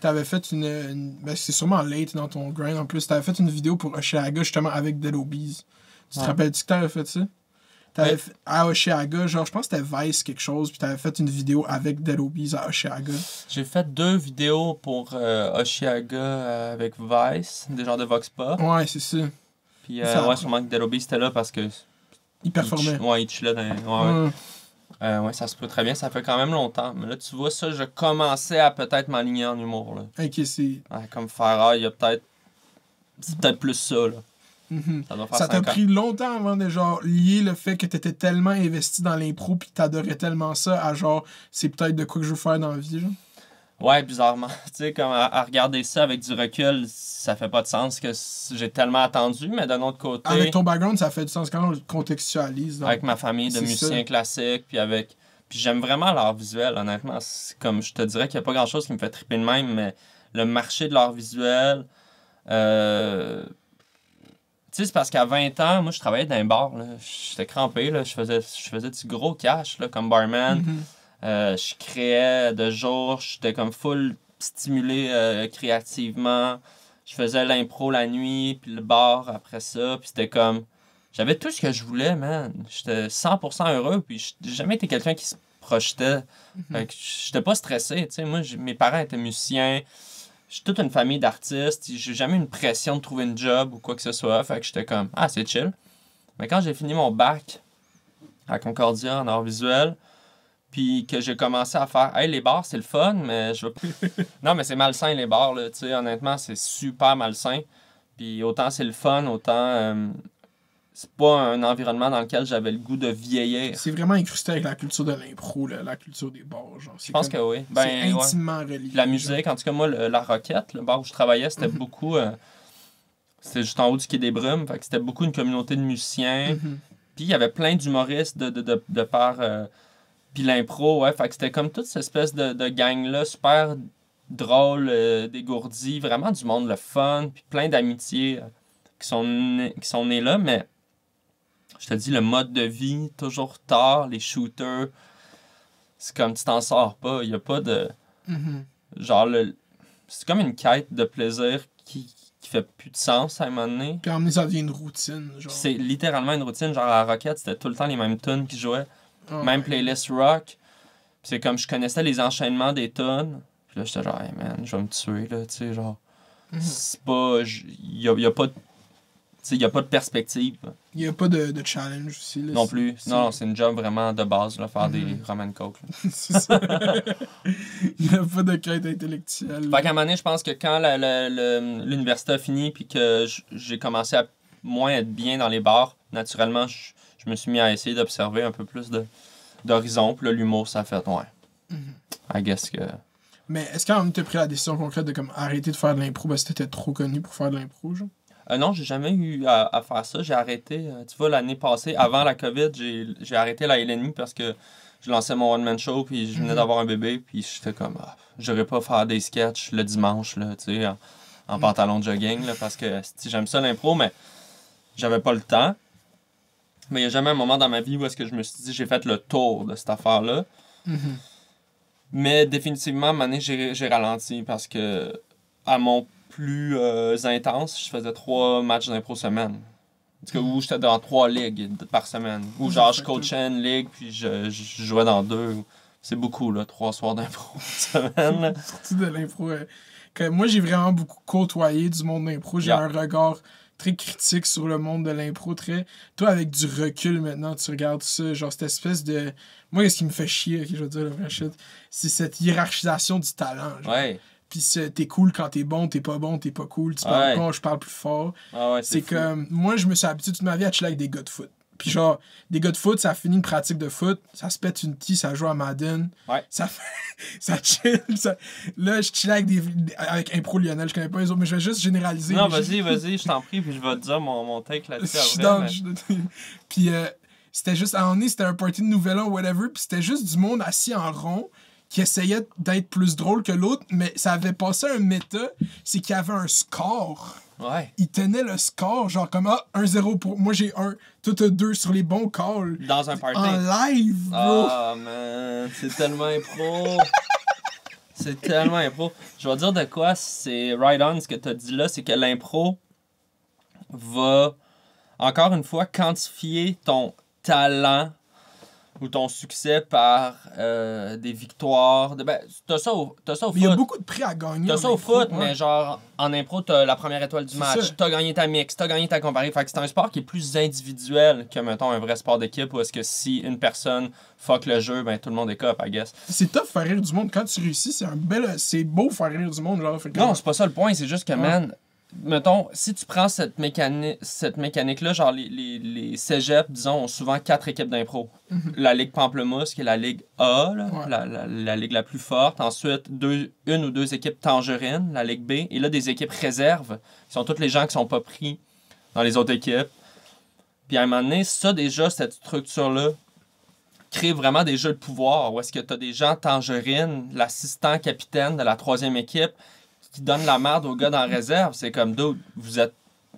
S1: t'avais fait ben c'est sûrement late dans ton grind en plus, t'avais fait une vidéo pour Oshiaga justement avec Dead Obies. Tu te rappelles-tu que t'avais fait ça? T'avais fait à Oshiaga, genre je pense que c'était Vice quelque chose, puis t'avais fait une vidéo avec Dead Obies à Oshiaga.
S2: J'ai fait 2 vidéos pour Oshiaga avec Vice, des genres de Vox Pop.
S1: Ouais, c'est ça.
S2: Puis ouais, sûrement que Dead Obies était là parce que...
S1: Il performait.
S2: Il chillait dans... Ouais, ça se peut très bien. Ça fait quand même longtemps. Mais là, tu vois, ça, je commençais à peut-être m'aligner en humour. Là.
S1: Ok, c'est...
S2: Ouais, comme faire, il y a peut-être... C'est peut-être plus ça, là. Ça doit faire
S1: ça t'a
S2: 5 ans.
S1: pris longtemps avant de, genre, lier le fait que t'étais tellement investi dans l'impro pis que t'adorais tellement ça à, genre, c'est peut-être de quoi que je veux faire dans la vie, genre?
S2: Ouais, bizarrement. Tu sais, comme à regarder ça avec du recul, ça fait pas de sens que j'ai tellement attendu, mais d'un autre côté...
S1: Avec ton background, ça fait du sens quand on le contextualise. Donc,
S2: avec ma famille de musiciens classiques, puis avec Puis j'aime vraiment l'art visuel, honnêtement. C'est comme je te dirais qu'il n'y a pas grand-chose qui me fait triper de même, mais le marché de l'art visuel... Tu sais, c'est parce qu'à 20 ans, moi, je travaillais dans un bar. J'étais crampé. Là. Je faisais du gros cash là, comme barman. Je créais de jour. J'étais comme full stimulé créativement. Je faisais l'impro la nuit, puis le bar après ça. Puis c'était comme... J'avais tout ce que je voulais, man. J'étais 100% heureux. Puis j'ai jamais été quelqu'un qui se projetait. Fait que j'étais pas stressé. Tu sais, moi, mes parents étaient musiciens. J'ai toute une famille d'artistes. J'ai jamais eu une pression de trouver une job ou quoi que ce soit. Fait que j'étais comme, ah, c'est chill. Mais quand j'ai fini mon bac à Concordia en art visuel, puis que j'ai commencé à faire, hey, les bars, c'est le fun, mais je veux plus. Non, mais c'est malsain, les bars, là. Tu sais, honnêtement, c'est super malsain. Puis autant c'est le fun, autant c'est pas un environnement dans lequel j'avais le goût de vieillir.
S1: C'est vraiment incrusté avec la culture de l'impro, la culture des bars. Genre.
S2: Je pense que oui.
S1: C'est intimement relié.
S2: La musique, en tout cas, moi, la Roquette, le bar où je travaillais, c'était beaucoup... c'était juste en haut du Quai des Brumes, fait que c'était beaucoup une communauté de musiciens. Puis il y avait plein d'humoristes de par... puis l'impro, ouais, fait que c'était comme toute cette espèce de gang-là, super drôle, dégourdi, vraiment du monde le fun, puis plein d'amitiés qui sont nées là, mais... Je te dis, le mode de vie, toujours tard, les shooters, c'est comme tu t'en sors pas. Il n'y a pas de... Genre, c'est comme une quête de plaisir qui fait plus de sens à un moment donné.
S1: Puis à un moment donné, ça devient une routine. Genre.
S2: C'est littéralement une routine. Genre, à Rocket, c'était tout le temps les mêmes tunes qui jouaient. Même playlist rock. Puis c'est comme je connaissais les enchaînements des tunes. Puis là, j'étais genre, hey man, je vais me tuer, là, tu sais, genre... C'est pas... Il y a pas de... Il n'y a pas de perspective.
S1: Il n'y a pas de challenge aussi. Là,
S2: non plus. Non, c'est une job vraiment de base, là, faire des Roman Coke.
S1: C'est ça. Il n'y a pas de quête intellectuelle.
S2: Fait qu'à un moment donné, je pense que quand l'université a fini puis que j'ai commencé à moins être bien dans les bars, naturellement, je me suis mis à essayer d'observer un peu plus d'horizon. Puis là, l'humour, ça a fait, ouais. I guess que...
S1: Mais est-ce qu'à un moment tu as pris la décision concrète de comme, arrêter de faire de l'impro parce que t'étais trop connu pour faire de l'impro, genre?
S2: Non, j'ai jamais eu à faire ça. J'ai arrêté, tu vois, l'année passée, avant la COVID, j'ai arrêté la LNI parce que je lançais mon one-man show, puis je venais d'avoir un bébé, puis j'étais comme, j'aurais pas faire des sketchs le dimanche, là, tu sais, en pantalon de jogging, là, parce que j'aime ça l'impro, mais j'avais pas le temps. Mais il y a jamais un moment dans ma vie où est-ce que je me suis dit, j'ai fait le tour de cette affaire-là. Mais définitivement, à un moment donné, j'ai ralenti parce que, à mon plus intense, je faisais 3 matchs d'impro semaine. En tout cas, où j'étais dans 3 ligues par semaine. Ou genre, je coachais une ligue, puis je jouais dans 2. C'est beaucoup, là, 3 soirs d'impro semaine.
S1: Surtout de l'impro. Moi, j'ai vraiment beaucoup côtoyé du monde d'impro. J'ai un regard très critique sur le monde de l'impro. Toi, avec du recul maintenant, tu regardes ça, genre cette espèce de... Moi, ce qui me fait chier, je veux dire, la vraie shit, c'est cette hiérarchisation du talent. Genre.
S2: Ouais.
S1: Puis t'es cool quand t'es bon, t'es pas cool, tu parles pas, je parle plus fort. C'est comme, moi, je me suis habitué toute ma vie à chiller avec des gars de foot. Puis genre, des gars de foot, ça finit une pratique de foot, ça se pète une tea, ça joue à Madden, ça chill. Là, je chill avec Impro Lionel, je connais pas les autres, mais je vais juste généraliser.
S2: Non, vas-y, je t'en prie, puis je vais te dire mon take là-dessus après.
S1: Puis c'était juste, à un moment donné, c'était un party de Nouvel An ou whatever, puis c'était juste du monde assis en rond, qui essayait d'être plus drôle que l'autre, mais ça avait passé un méta, c'est qu'il y avait un score.
S2: Ouais.
S1: Il tenait le score, genre comme 1-0 pour... Moi, j'ai 1, toi t'as 2 sur les bons calls.
S2: Dans un party.
S1: En live, bro.
S2: Ah, man, c'est tellement impro. C'est tellement impro. Je vais dire de quoi, c'est right on ce que t'as dit là, c'est que l'impro va, encore une fois, quantifier ton talent ou ton succès par des victoires. T'as ça au foot.
S1: Il y a beaucoup de prix à gagner.
S2: T'as ça au foot, mais genre, en impro, t'as la première étoile du match. T'as gagné ta mix, t'as gagné ta comparée. Fait que c'est un sport qui est plus individuel que, mettons, un vrai sport d'équipe où est-ce que si une personne fuck le jeu, ben tout le monde est cop, I guess.
S1: C'est tough faire rire du monde. Quand tu réussis, c'est beau faire rire du monde. Genre,
S2: non, c'est pas ça le point. C'est juste que, man... Mettons, si tu prends cette mécanique-là, genre les cégeps, disons, ont souvent 4 équipes d'impro. La Ligue Pamplemousse, qui est la Ligue A, là, la ligue la plus forte. Ensuite, une ou deux équipes Tangerine, la Ligue B. Et là, des équipes réserves, qui sont tous les gens qui sont pas pris dans les autres équipes. Puis à un moment donné, ça déjà, cette structure-là, créent vraiment des jeux de pouvoir où est-ce que t'as des gens tangerine, l'assistant capitaine de la 3e équipe qui donne la merde aux gars dans la réserve. C'est comme, dude,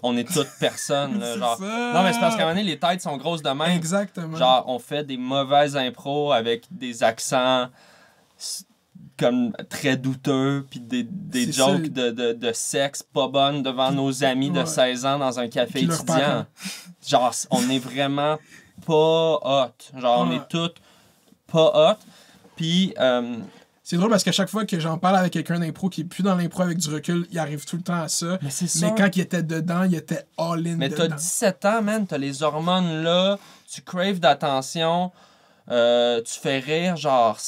S2: on est toutes personnes. Là, genre. Non, mais c'est parce qu'à un moment donné, les têtes sont grosses de même.
S1: Exactement.
S2: Genre, on fait des mauvaises impros avec des accents comme très douteux, puis des jokes de sexe pas bonnes devant nos amis de 16 ans dans un café étudiant. Genre, on est vraiment pas hot. Genre, on est toutes pas hot. Puis...
S1: c'est drôle parce qu'à chaque fois que j'en parle avec quelqu'un d'impro qui est plus dans l'impro avec du recul, il arrive tout le temps à ça. Mais quand il était dedans, il était all-in
S2: mais
S1: dedans.
S2: t'as 17 ans, man. T'as les hormones là. Tu craves d'attention. Tu fais rire, genre...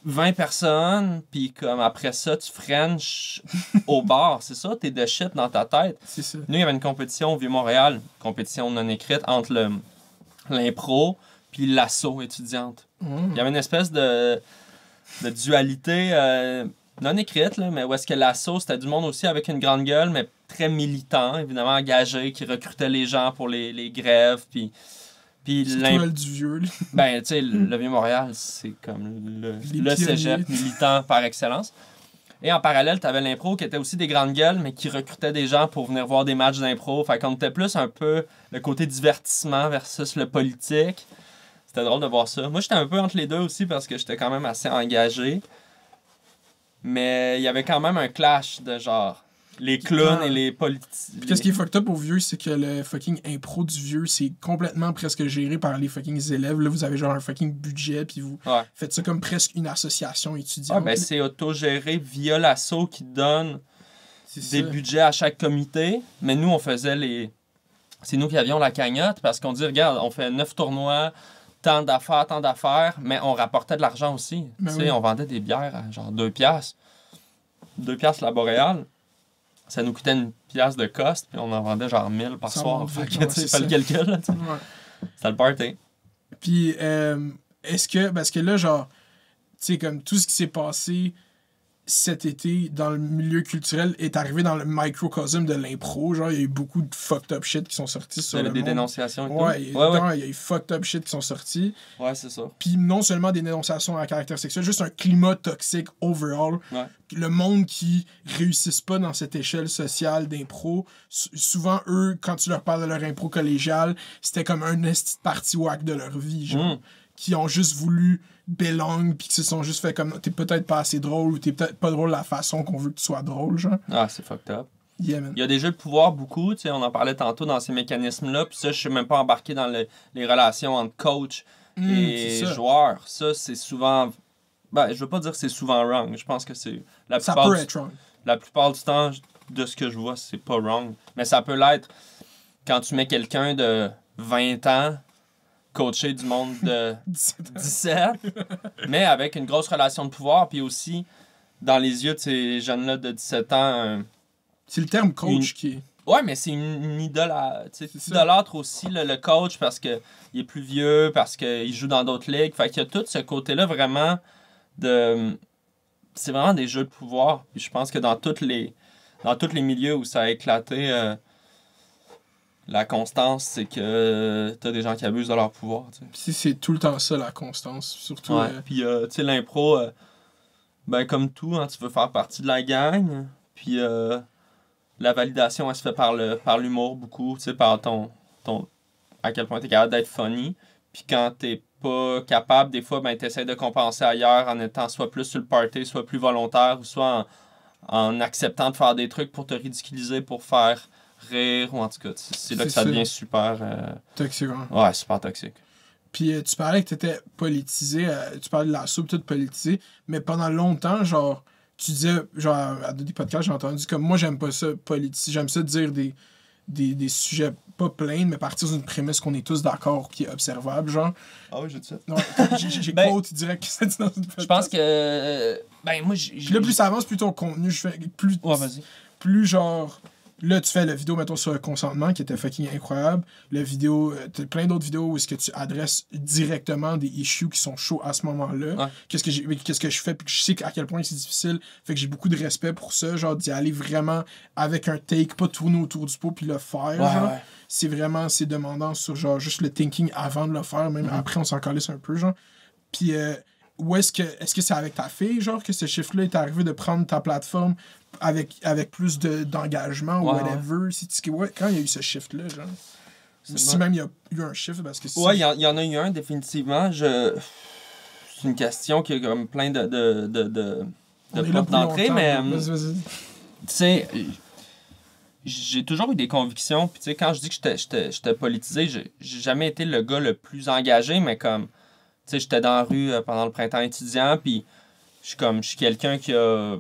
S2: 20 personnes, puis comme après ça, tu french au bar. C'est ça, t'es de shit dans ta tête.
S1: C'est ça.
S2: Nous, il y avait une compétition au Vieux-Montréal, compétition non écrite, entre l'impro puis l'assaut étudiante. Il y avait une espèce de dualité non écrite, là, mais où est-ce que l'assaut, c'était du monde aussi avec une grande gueule, mais très militant, évidemment engagé, qui recrutait les gens pour les grèves, puis
S1: l'étoile du vieux. Là.
S2: Ben, tu sais, le Vieux-Montréal, c'est comme le cégep militant par excellence. Et en parallèle, t'avais l'impro qui était aussi des grandes gueules, mais qui recrutait des gens pour venir voir des matchs d'impro. Fait qu'on était plus un peu le côté divertissement versus le politique. C'était drôle de voir ça. Moi, j'étais un peu entre les deux aussi parce que j'étais quand même assez engagé. Mais il y avait quand même un clash de genre... Les clowns et les politiciens.
S1: Puis qu'est-ce qui est fucked up au vieux, c'est que le fucking impro du vieux, c'est complètement presque géré par les fucking élèves. Là, vous avez genre un fucking budget, puis vous faites ça comme presque une association étudiante.
S2: Ah, ben c'est autogéré via l'asso qui donne des budgets à chaque comité. Mais nous, on faisait les... C'est nous qui avions la cagnotte parce qu'on dit, regarde, on fait 9 tournois, tant d'affaires, mais on rapportait de l'argent aussi. Tu sais, on vendait des bières à genre 2 piastres. 2 piastres la Boréale. Ça nous coûtait 1 piastre de cost, puis on en vendait genre 1000 par soir. Fait que, tu sais, fais le calcul, là, tu sais. C'était le party.
S1: Puis, est-ce que... Parce que là, genre, tu sais, comme tout ce qui s'est passé cet été dans le milieu culturel est arrivé dans le microcosme de l'impro. Genre, il y a eu beaucoup de fucked up shit qui sont sortis sur le monde.
S2: Des dénonciations et tout.
S1: Ouais, il y a eu fucked up shit qui sont sortis.
S2: Ouais, c'est ça.
S1: Puis non seulement des dénonciations à caractère sexuel, juste un climat toxique overall. Ouais. Le monde qui réussissent pas dans cette échelle sociale d'impro, souvent, eux, quand tu leur parles de leur impro collégiale, c'était comme un esti de party whack de leur vie, genre. Qui ont juste voulu belong, puis qui se sont juste fait comme t'es peut-être pas assez drôle ou t'es peut-être pas drôle de la façon qu'on veut que tu sois drôle, genre.
S2: Ah, c'est fucked up.
S1: Yeah, man.
S2: Il y a des jeux de pouvoir beaucoup, tu sais, on en parlait tantôt dans ces mécanismes-là, puis ça, je suis même pas embarqué dans les relations entre coach et joueur. Ça, c'est souvent... Ben, je veux pas dire que c'est souvent wrong, je pense que c'est...
S1: Ça peut être wrong.
S2: La plupart du temps, de ce que je vois, c'est pas wrong. Mais ça peut l'être quand tu mets quelqu'un de 20 ans coacher du monde de 17, mais avec une grosse relation de pouvoir, puis aussi, dans les yeux de ces jeunes-là de 17 ans...
S1: c'est le terme coach qui est...
S2: Ouais, mais c'est une idolâtre aussi, le coach, parce qu'il est plus vieux, parce qu'il joue dans d'autres ligues. Fait qu'il y a tout ce côté-là vraiment de... C'est vraiment des jeux de pouvoir. Puis je pense que dans tous les milieux où ça a éclaté... La constance, c'est que t'as des gens qui abusent de leur pouvoir.
S1: T'sais. C'est tout le temps ça, la constance. Surtout.
S2: Ouais. Puis, tu sais, l'impro, ben, comme tout, hein, tu veux faire partie de la gang. Puis, la validation, elle se fait par l'humour beaucoup. Tu sais, par ton. À quel point t'es capable d'être funny. Puis, quand t'es pas capable, des fois, ben, t'essaies de compenser ailleurs en étant soit plus sur le party, soit plus volontaire, ou soit en acceptant de faire des trucs pour te ridiculiser, pour faire rire, ou en tout cas, c'est là que ça devient super...
S1: toxique, hein?
S2: Ouais, super toxique.
S1: Puis tu parlais que t'étais politisé, tu parlais de la soupe toute politisée, mais pendant longtemps, genre, tu disais, genre, à des podcasts, j'ai entendu comme, moi, j'aime pas ça politiser, j'aime ça dire des sujets pas pleins, mais partir d'une prémisse qu'on est tous d'accord, qui est observable, genre.
S2: Ah oui, j'ai dit ça.
S1: Non, j'ai quote direct que ça dit dans une podcast.
S2: Je pense que... ben, moi,
S1: Puis là, plus ça avance, plus ton contenu, je fais plus...
S2: Ouais, vas-y.
S1: Plus, genre... là, tu fais la vidéo, mettons, sur le consentement, qui était fucking incroyable. La vidéo, t'as plein d'autres vidéos où est-ce que tu adresses directement des issues qui sont chauds à ce moment-là.
S2: Ouais.
S1: Qu'est-ce que je fais, puis que je sais à quel point c'est difficile. Fait que j'ai beaucoup de respect pour ça, genre, d'y aller vraiment avec un take, pas tourner autour du pot, puis le faire, genre.
S2: Ouais.
S1: C'est vraiment, c'est demandant sur, genre, juste le thinking avant de le faire, même après, on s'en calisse un peu, genre. Puis, où est-ce que c'est avec ta fille, genre, que ce chiffre-là est arrivé de prendre ta plateforme avec plus d'engagement ou whatever? Quand il y a eu ce shift-là, genre? Si même il y a eu un shift, parce que...
S2: Ouais, il y en a eu un, définitivement. C'est une question qui a comme plein de portes d'entrée, mais...
S1: Vas-y.
S2: Tu sais, j'ai toujours eu des convictions, puis tu sais, quand je dis que j'étais politisé, j'ai jamais été le gars le plus engagé, mais comme... Tu sais, j'étais dans la rue pendant le printemps étudiant, puis je suis quelqu'un qui a,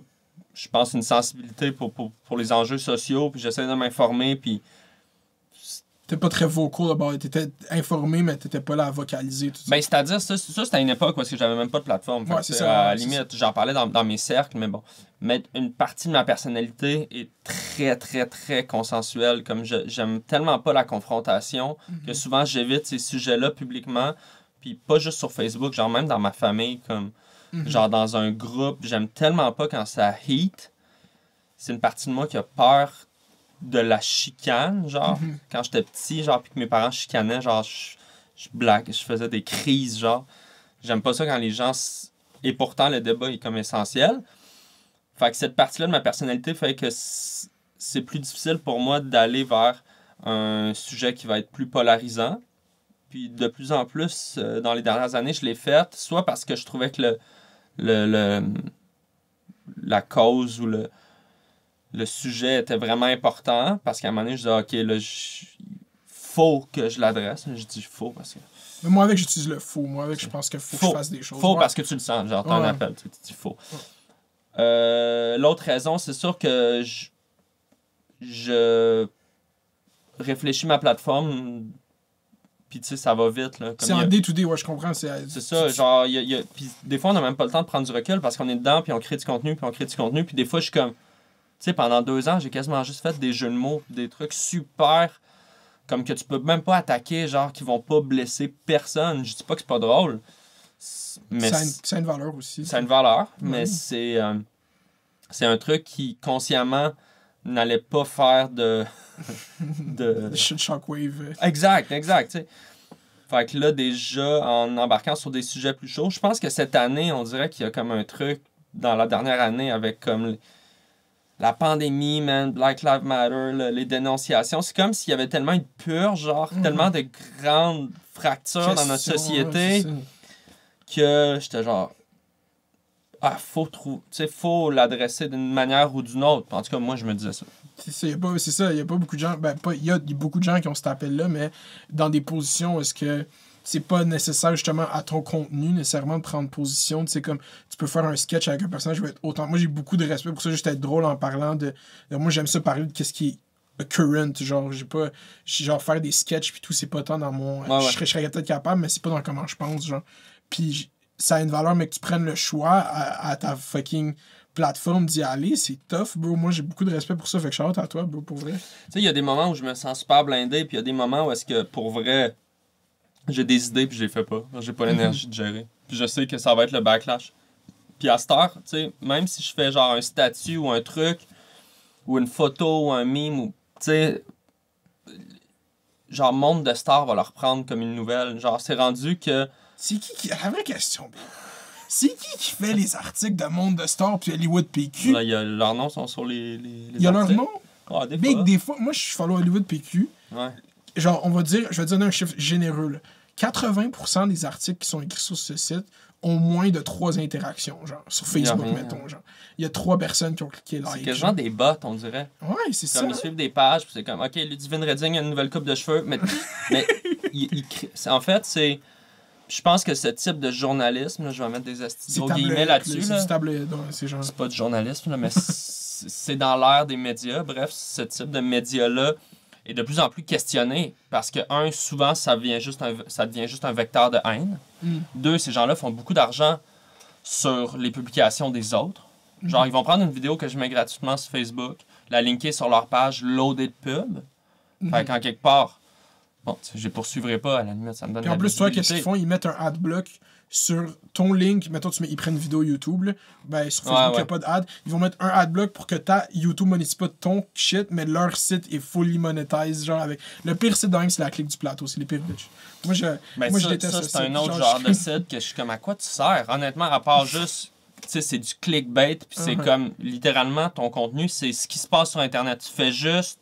S2: je pense, une sensibilité pour les enjeux sociaux, puis j'essaie de m'informer, puis...
S1: T'es pas très vocal, d'abord. T'étais informé, mais t'étais pas là à vocaliser, tout ça.
S2: Ben, c'est-à-dire, ça c'était à une époque parce que j'avais même pas de plateforme.
S1: Ouais, c'est ça.
S2: À la limite, j'en parlais dans mes cercles, mais bon. Mais une partie de ma personnalité est très, très, très consensuelle. Comme j'aime tellement pas la confrontation que souvent j'évite ces sujets-là publiquement. Puis pas juste sur Facebook, genre même dans ma famille, comme genre dans un groupe. J'aime tellement pas quand ça heat. C'est une partie de moi qui a peur de la chicane, genre. Quand j'étais petit, genre, puis que mes parents chicanaient, genre, je faisais des crises, genre. J'aime pas ça quand les gens... Et pourtant, le débat est comme essentiel. Fait que cette partie-là de ma personnalité fait que c'est plus difficile pour moi d'aller vers un sujet qui va être plus polarisant. Puis de plus en plus, dans les dernières années, je l'ai fait, soit parce que je trouvais que la cause ou le sujet était vraiment important, parce qu'à un moment donné, je disais, OK, là, faut que je l'adresse. Je dis faux parce que...
S1: Mais moi, avec, j'utilise le faux. Moi, avec, je pense qu'il faut que je fasse des choses.
S2: Faux parce que tu le sens, genre, t'en appelles, tu dis faux. L'autre raison, c'est sûr que je réfléchis ma plateforme. Puis, tu sais, ça va vite. Là,
S1: c'est en day-to-day, ouais, je comprends. C'est
S2: ça, genre, puis des fois, on n'a même pas le temps de prendre du recul parce qu'on est dedans, puis on crée du contenu, puis des fois, je suis comme... Tu sais, pendant 2 ans, j'ai quasiment juste fait des jeux de mots, des trucs super... Comme que tu peux même pas attaquer, genre, qui vont pas blesser personne. Je dis pas que c'est pas drôle. Mais
S1: ça a une valeur aussi.
S2: Ça a une valeur, mais c'est un truc qui, consciemment, n'allait pas faire de
S1: shockwave.
S2: Exact, tu sais. Fait que là, déjà, en embarquant sur des sujets plus chauds, je pense que cette année, on dirait qu'il y a comme un truc, dans la dernière année, avec comme la pandémie, man, Black Lives Matter, les dénonciations. C'est comme s'il y avait tellement une purge, genre, tellement de grandes fractures dans notre société que j'étais genre... faut l'adresser d'une manière ou d'une autre. En tout cas, moi, je me disais ça.
S1: C'est ça, il y a pas beaucoup de gens... il y a beaucoup de gens qui ont cet appel-là, mais dans des positions où est-ce que c'est pas nécessaire, justement, à ton contenu, nécessairement, de prendre position. Tu sais, comme, tu peux faire un sketch avec un personnage qui va être autant... Moi, j'ai beaucoup de respect pour ça, juste être drôle en parlant de moi, j'aime ça parler de qu'est-ce qui est current, genre, genre, faire des sketchs puis tout, c'est pas tant dans mon... Je serais peut-être capable, mais c'est pas dans comment je pense, genre. Puis ça a une valeur, mais que tu prennes le choix à ta fucking plateforme d'y aller, c'est tough, bro. Moi, j'ai beaucoup de respect pour ça, fait que shout-out à toi, bro, pour vrai.
S2: Tu sais, il y a des moments où je me sens super blindé, puis il y a des moments où est-ce que, pour vrai, j'ai des idées puis je les fais pas. J'ai pas l'énergie de gérer. Puis je sais que ça va être le backlash. Puis à cette heure, tu sais, même si je fais genre un statut ou un truc, ou une photo ou un meme, ou, tu sais, genre, Monde de Star va le reprendre comme une nouvelle. Genre, c'est rendu que...
S1: C'est qui... La vraie question, bro. C'est qui fait les articles de Monde de Star puis Hollywood PQ?
S2: Là, leurs noms sont sur les
S1: il y a leurs noms?
S2: Ah,
S1: des fois, moi, je follow Hollywood PQ.
S2: Ouais.
S1: Genre, je vais donner un chiffre généreux, là. 80% des articles qui sont écrits sur ce site ont moins de 3 interactions, genre, sur Facebook, mettons, genre. Il y a 3 personnes qui ont cliqué like.
S2: C'est quasiment des bots, on dirait.
S1: Ouais, c'est ça.
S2: Comme ils suivent des pages, puis c'est comme, OK, Ludivine Redding a une nouvelle coupe de cheveux, mais en fait, c'est... Je pense que ce type de journalisme, là, je vais mettre des gros guillemets là-dessus. C'est pas du journalisme, là, mais c'est dans l'ère des médias. Bref, ce type de médias-là est de plus en plus questionné parce que, souvent, ça devient juste un vecteur de haine. 2, ces gens-là font beaucoup d'argent sur les publications des autres. Genre, ils vont prendre une vidéo que je mets gratuitement sur Facebook, la linker sur leur page loaded pub. Fait qu'en quelque part, bon, je les poursuivrai pas, à la limite, ça me donne
S1: Puis en plus, toi, qu'est-ce qu'ils font? Ils mettent un adblock sur ton link. Mettons, ils prennent une vidéo YouTube. Là. Ben, sur Facebook, il n'y a pas d'ad. Ils vont mettre un adblock pour que ta YouTube monétise pas ton shit, mais leur site est fully monetized. Genre avec... Le pire site de même, c'est la clique du plateau. C'est les pires bitches. Moi, je déteste ça.
S2: C'est un autre genre de site que je suis comme, à quoi tu sers? Honnêtement, à part juste, tu sais, c'est du clickbait. Puis c'est comme, littéralement, ton contenu, c'est ce qui se passe sur Internet. Tu fais juste,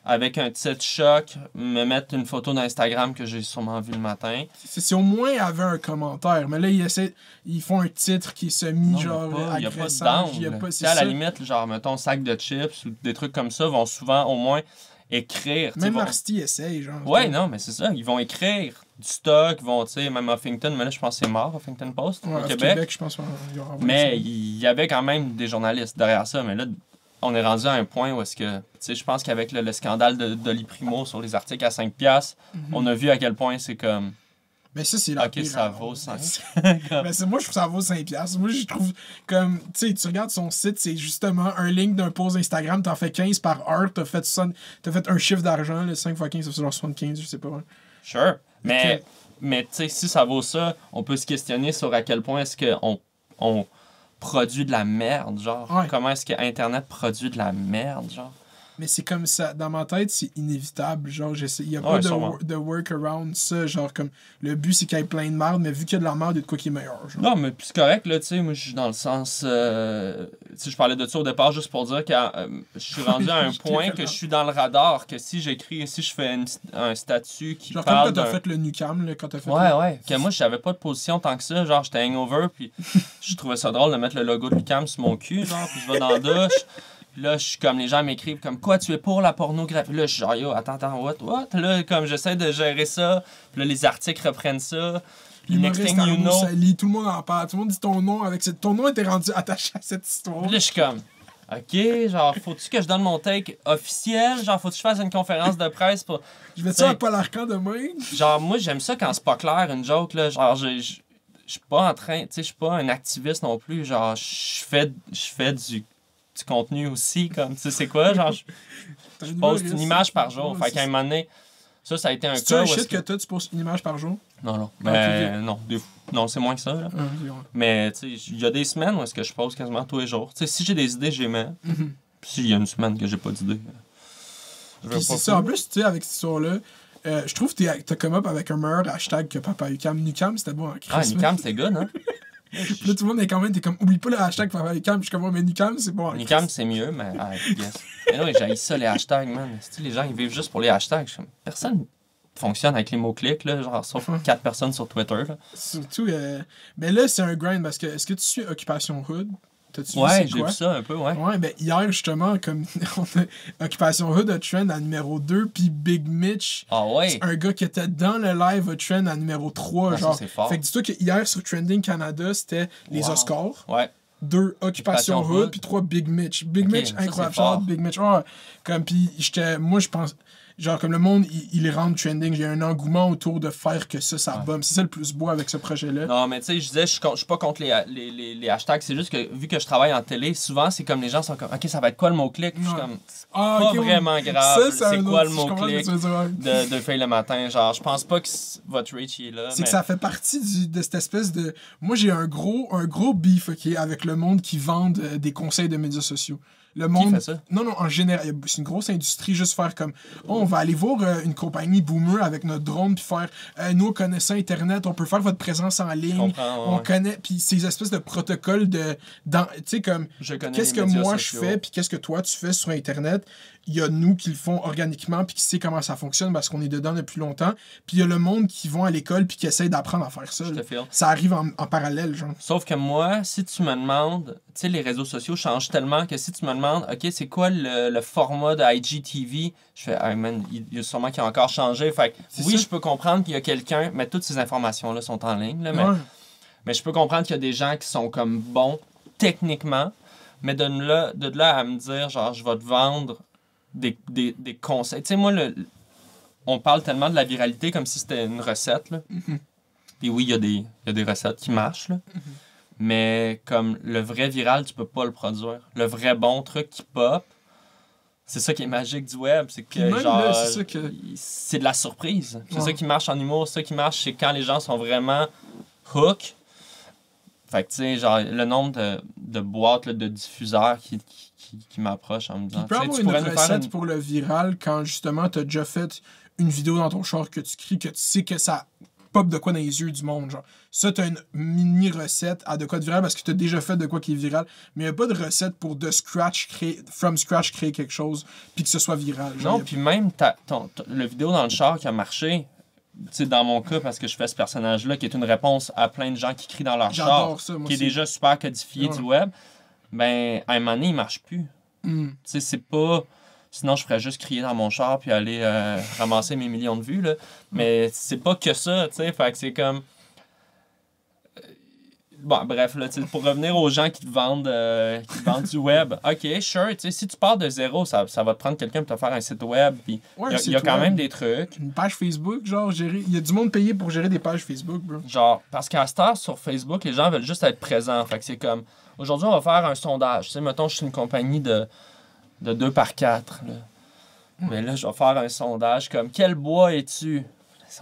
S2: avec un titre choc, me mettre une photo d'Instagram que j'ai sûrement vu le matin.
S1: Si au moins il y avait un commentaire. Mais là, ils font un titre qui est semi, genre, agressant.
S2: Il n'y a pas de down. À la limite, genre, mettons, sac de chips ou des trucs comme ça vont souvent, au moins, écrire.
S1: Même Marty essaye, genre.
S2: Ouais, non, mais c'est ça. Ils vont écrire du stock, vont, tu sais, même Huffington, mais là, je pense que c'est mort, Huffington Post, au Québec.
S1: Je pense
S2: mais il y avait quand même des journalistes derrière ça. Mais là, on est rendu à un point où est-ce que, tu sais, je pense qu'avec le scandale d'Oli Primo sur les articles à 5$, on a vu à quel point c'est comme...
S1: Mais ça, c'est la pire.
S2: Ça vaut 5.
S1: Mais moi, je trouve que ça vaut 5$. Moi, je trouve comme, tu sais, tu regardes son site, c'est justement un link d'un post Instagram, t'en fais 15 par heure, t'as fait un chiffre d'argent, 5 x 15, ça fait genre 75, je sais pas.
S2: Sure. Mais tu sais, si ça vaut ça, on peut se questionner sur à quel point est-ce qu'on produit de la merde, genre. Ouais. Comment est-ce que Internet produit de la merde, genre.
S1: Mais c'est comme ça, dans ma tête, c'est inévitable. Genre, il n'y a pas de workaround, ça. Genre, comme, le but, c'est qu'il y ait plein de merde, mais vu qu'il y a de la merde, il y a de quoi qui est meilleur. Genre.
S2: Non, mais puis c'est correct, là, tu sais, moi, je suis dans le sens... tu sais, je parlais de ça au départ juste pour dire que je suis rendu à un point que je suis dans le radar, que si j'écris, si je fais un statut qui
S1: genre,
S2: parle
S1: comme quand t'as fait le Nucam, là, quand t'as fait...
S2: Ouais, que moi, j'avais pas de position tant que ça. Genre, j'étais hangover, puis je trouvais ça drôle de mettre le logo de Nucam sur mon cul, genre, puis je vais dans la douche... Là, je suis comme, les gens m'écrivent comme, quoi, tu es pour la pornographie? Là, je suis genre, yo, attends, what? Là, comme, j'essaie de gérer ça. Puis là, les articles reprennent ça. Puis
S1: next thing you know... tout le monde en parle. Tout le monde dit ton nom avec ton nom était rendu attaché à cette histoire.
S2: Puis là, je suis comme, OK, genre, faut-tu que je donne mon take officiel? Genre, faut-tu que je fasse une conférence de presse pour...
S1: Je vais-tu à Paul Arcand demain?
S2: Genre, moi, j'aime ça quand c'est pas clair, une joke, là. Genre, je suis pas en train... Tu sais, je suis pas un activiste non plus. Genre, je fais du contenu aussi, comme, tu sais, c'est quoi, genre, je poste une image par jour, fait qu'à un moment donné, ça a été un cas...
S1: C'est un shit que toi, tu postes une image par jour?
S2: Non, non, c'est moins que ça, là. Mais, tu sais, il y a des semaines où est-ce que je poste quasiment tous les jours. Tu sais, si j'ai des idées, je les mets. Puis s'il y a une semaine que j'ai pas d'idées,
S1: puis c'est ça, en plus, tu sais, avec cette histoire-là, je trouve que t'as come up avec un meilleur hashtag que Papa Ucam. Nucam, c'était bon en Christmas.
S2: Ah, Nucam, c'est good, hein?
S1: Là, tout le monde est quand même, t'es comme, oublie pas le hashtag Papa Ucam. Je suis comme, mais Nucam, c'est bon.
S2: Nucam, c'est mieux, mais yes. Mais non, j'ai ça, les hashtags, man. Les gens, ils vivent juste pour les hashtags. Personne fonctionne avec les mots-clics, là, genre, sauf 4 personnes sur Twitter. Là.
S1: Surtout, mais là, c'est un grind parce que, est-ce que tu suis Occupation Hood?
S2: Ouais, j'ai vu ça un peu, ouais.
S1: Ouais, ben hier, justement, comme Occupation Hood a trend à numéro 2, puis Big Mitch, c'est un gars qui était dans le live a trend à numéro 3. Genre.
S2: Ça, c'est fort.
S1: Fait que dis-toi que hier, sur Trending Canada, c'était les Oscars.
S2: Ouais.
S1: 2 Occupation Hood, puis 3 Big Mitch. Big Mitch, incroyable. Big Mitch. Oh, comme, puis moi, je pense... Genre, comme le monde, il rentre trending. Il y a un engouement autour de faire que ça bombe. C'est ça le plus beau avec ce projet-là.
S2: Non, mais tu sais, je disais, je suis pas contre les hashtags. C'est juste que, vu que je travaille en télé, souvent, c'est comme les gens sont comme, OK, ça va être quoi le mot-clic? Je suis comme, pas vraiment grave. C'est quoi le mot-clic de Feuille le matin? Genre, je pense pas que votre reach est là.
S1: C'est que ça fait partie de cette espèce de... Moi, j'ai un gros beef, OK, avec le monde qui vend des conseils de médias sociaux. Le monde...
S2: Qui fait ça?
S1: Non, en général, c'est une grosse industrie, juste faire comme, on va aller voir une compagnie boomer avec notre drone, puis faire, nous, connaissant Internet, on peut faire votre présence en ligne, on connaît, puis ces espèces de protocoles tu sais, comme, qu'est-ce que moi je fais, puis qu'est-ce que toi tu fais sur Internet, il y a nous qui le font organiquement, puis qui sait comment ça fonctionne, parce qu'on est dedans depuis longtemps, puis il y a le monde qui vont à l'école, puis qui essaie d'apprendre à faire ça. Ça arrive en parallèle, genre.
S2: Sauf que moi, si tu me demandes, tu sais, les réseaux sociaux changent tellement que si tu me demandes, OK, c'est quoi le format de IGTV, je fais, hey man, il y a sûrement qui a encore changé. Fait que, oui, je peux comprendre qu'il y a quelqu'un, mais toutes ces informations-là sont en ligne, là, mais je peux comprendre qu'il y a des gens qui sont comme bons techniquement, mais de là à me dire, genre, je vais te vendre des conseils. Tu sais, moi, on parle tellement de la viralité comme si c'était une recette, là. Puis oui, il y a des recettes qui marchent, là. Mais comme le vrai viral, tu peux pas le produire. Le vrai bon truc qui pop, c'est ça qui est magique du web. C'est que
S1: même
S2: genre,
S1: là, c'est ça que...
S2: c'est de la surprise. C'est
S1: Ouais.
S2: ça qui marche en humour. C'est ça qui marche, c'est quand les gens sont vraiment hook. Fait que tu sais, genre, le nombre de boîtes, là, de diffuseurs qui m'approchent en me disant...
S1: Tu peux
S2: tu sais,
S1: avoir
S2: tu
S1: une
S2: pourrais nous faire
S1: recette
S2: une-
S1: pour le viral quand justement t'as déjà fait une vidéo dans ton char que tu cries, que tu sais que ça pop de quoi dans les yeux du monde. Genre. Ça, t'as une mini recette à de quoi de viral parce que t'as déjà fait de quoi qui est viral. Mais il n'y a pas de recette pour from scratch créer quelque chose puis que ce soit viral. Genre,
S2: Non, puis même le vidéo dans le char qui a marché, tu sais, dans mon cas, parce que je fais ce personnage-là, qui est une réponse à plein de gens qui crient dans leur char,
S1: j'adore ça, moi
S2: qui est
S1: aussi.
S2: déjà super codifié
S1: Ouais.
S2: du web, ben, à un moment donné, il marche plus.
S1: Mm.
S2: Tu sais, c'est pas... Sinon, je ferais juste crier dans mon char puis aller ramasser mes millions de vues, là. Mais c'est pas que ça, tu sais. Fait que c'est comme... Bon, bref, là, tu sais, pour revenir aux gens qui te vendent du web, OK, sure, tu sais, si tu pars de zéro, ça va te prendre quelqu'un pour te faire un site web, puis
S1: Ouais,
S2: il y a
S1: c'est
S2: quand
S1: toi.
S2: même des trucs.
S1: Une page Facebook, genre, gérer. Il y a du monde payé pour gérer des pages Facebook, bro.
S2: Genre, parce qu'à cette heure, sur Facebook, les gens veulent juste être présents. Fait que c'est comme, aujourd'hui, on va faire un sondage. Tu sais, mettons, je suis une compagnie de 2 par 4. Là. Mais là, je vais faire un sondage comme, quel bois es-tu?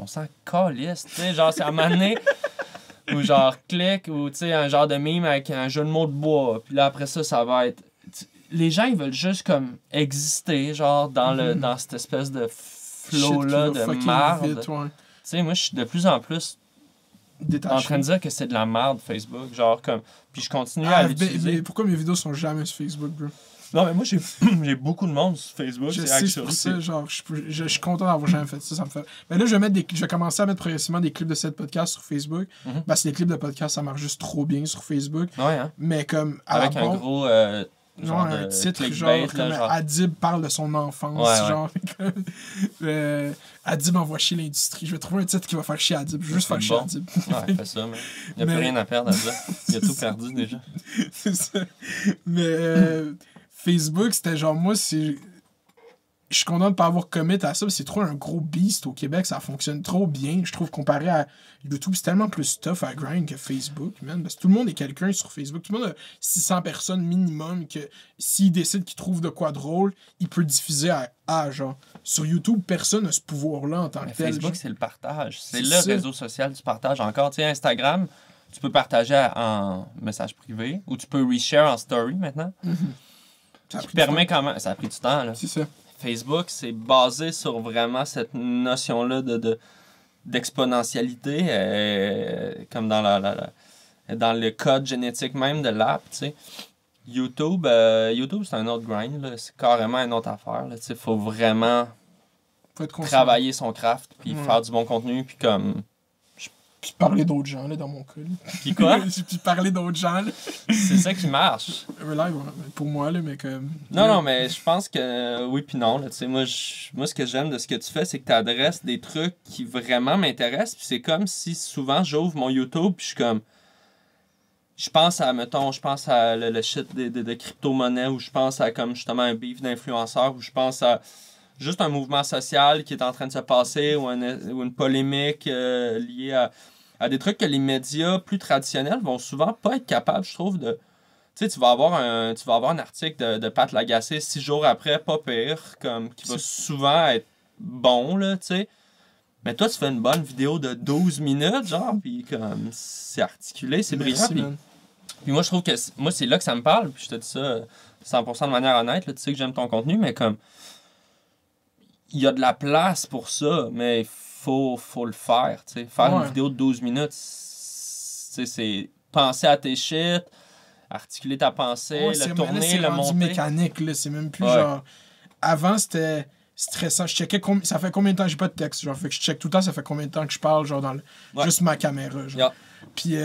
S2: On s'en calisse, tu sais, genre, c'est à un moment donné, ou genre, clic, ou tu sais, un genre de meme avec un jeu de mots de bois. Puis là, après ça, ça va être... Les gens, ils veulent juste comme exister, genre, dans cette espèce de flow-là de marde. Tu sais, moi, je suis de plus en plus
S1: Détaché.
S2: en train de dire que c'est de la merde, Facebook. Genre, comme. Puis je continue à l'utiliser.
S1: Mais pourquoi mes vidéos sont jamais sur Facebook, bro?
S2: Non, mais moi, j'ai beaucoup de monde sur Facebook.
S1: Je
S2: c'est
S1: sais, c'est pour ça, genre, je suis content d'avoir jamais fait ça, ça me fait... Mais là, je vais commencer à mettre progressivement des clips de cette podcast sur Facebook, parce que les clips de podcast, ça marche juste trop bien sur Facebook.
S2: Ouais, hein?
S1: Mais comme, à
S2: Avec
S1: la
S2: un
S1: base,
S2: gros... genre
S1: un
S2: de
S1: titre,
S2: clickbait,
S1: genre,
S2: là,
S1: comme
S2: genre.
S1: Adib parle de son enfance,
S2: Ouais, ouais.
S1: genre, Adib envoie chier l'industrie. Je vais trouver un titre qui va faire chier Adib, je vais juste
S2: C'est
S1: faire chier
S2: bon.
S1: Adib.
S2: Ouais, fais ça, mais il n'y a
S1: Mais-
S2: plus rien à perdre à ça. Il a tout perdu déjà.
S1: C'est ça. Mais Facebook, c'était genre, moi, c'est... Je suis content de pas avoir commit à ça, c'est trop un gros beast au Québec, ça fonctionne trop bien, je trouve, comparé à YouTube, c'est tellement plus tough à grind que Facebook, man, parce que tout le monde est quelqu'un sur Facebook, tout le monde a 600 personnes minimum, que s'il décide qu'il trouve de quoi drôle, il peut diffuser à genre. Sur YouTube, personne n'a ce pouvoir-là en tant
S2: Mais
S1: que tel.
S2: Facebook,
S1: genre.
S2: c'est le partage. C'est
S1: C'est
S2: le
S1: ça.
S2: réseau social du partage. Encore, tu sais, Instagram, tu peux partager en message privé ou tu peux reshare en story maintenant.
S1: Ça a
S2: Qui
S1: pris du
S2: permet quand même... Ça a pris du temps, là.
S1: temps. C'est ça.
S2: Facebook, c'est basé sur vraiment cette notion-là d'exponentialité, comme dans dans le code génétique même de l'app, tu sais. YouTube, c'est un autre grind, là. C'est carrément une autre affaire, là. Tu sais, faut vraiment
S1: Faut être conscient.
S2: travailler son craft, puis
S1: Ouais.
S2: faire du bon contenu, puis comme...
S1: Puis parler d'autres gens, là, dans mon cas. Là.
S2: Puis quoi?
S1: Puis parler d'autres gens, là.
S2: C'est ça qui marche.
S1: Live, ouais, pour moi, là, mais comme...
S2: Non, mais je pense que oui puis non. Là, tu sais, moi, ce que j'aime de ce que tu fais, c'est que tu adresses des trucs qui vraiment m'intéressent. Puis c'est comme si souvent j'ouvre mon YouTube puis je suis comme... Je pense à le shit de crypto-monnaie ou je pense à comme justement un beef d'influenceurs ou je pense à juste un mouvement social qui est en train de se passer ou une polémique liée à des trucs que les médias plus traditionnels vont souvent pas être capables, je trouve, de... Tu sais, tu vas avoir un article de Pat Lagacé 6 jours après, pas pire, comme qui va souvent être bon, là, tu sais. Mais toi, tu fais une bonne vidéo de 12 minutes, genre, puis comme c'est articulé, c'est brillant. Puis moi, je trouve que moi, c'est là que ça me parle, puis je te dis ça 100% de manière honnête, là, tu sais que j'aime ton contenu, mais comme il y a de la place pour ça, mais il faut le faire, tu sais. Faire une vidéo de 12 minutes, c'est penser à tes shit, articuler ta pensée, le tourner, le monter.
S1: C'est mécanique, là. C'est même plus genre... Avant, c'était stressant. Je checkais ça fait combien de temps que j'ai pas de texte, genre. Fait que je check tout le temps, ça fait combien de temps que je parle, genre, dans juste ma caméra, genre. Puis,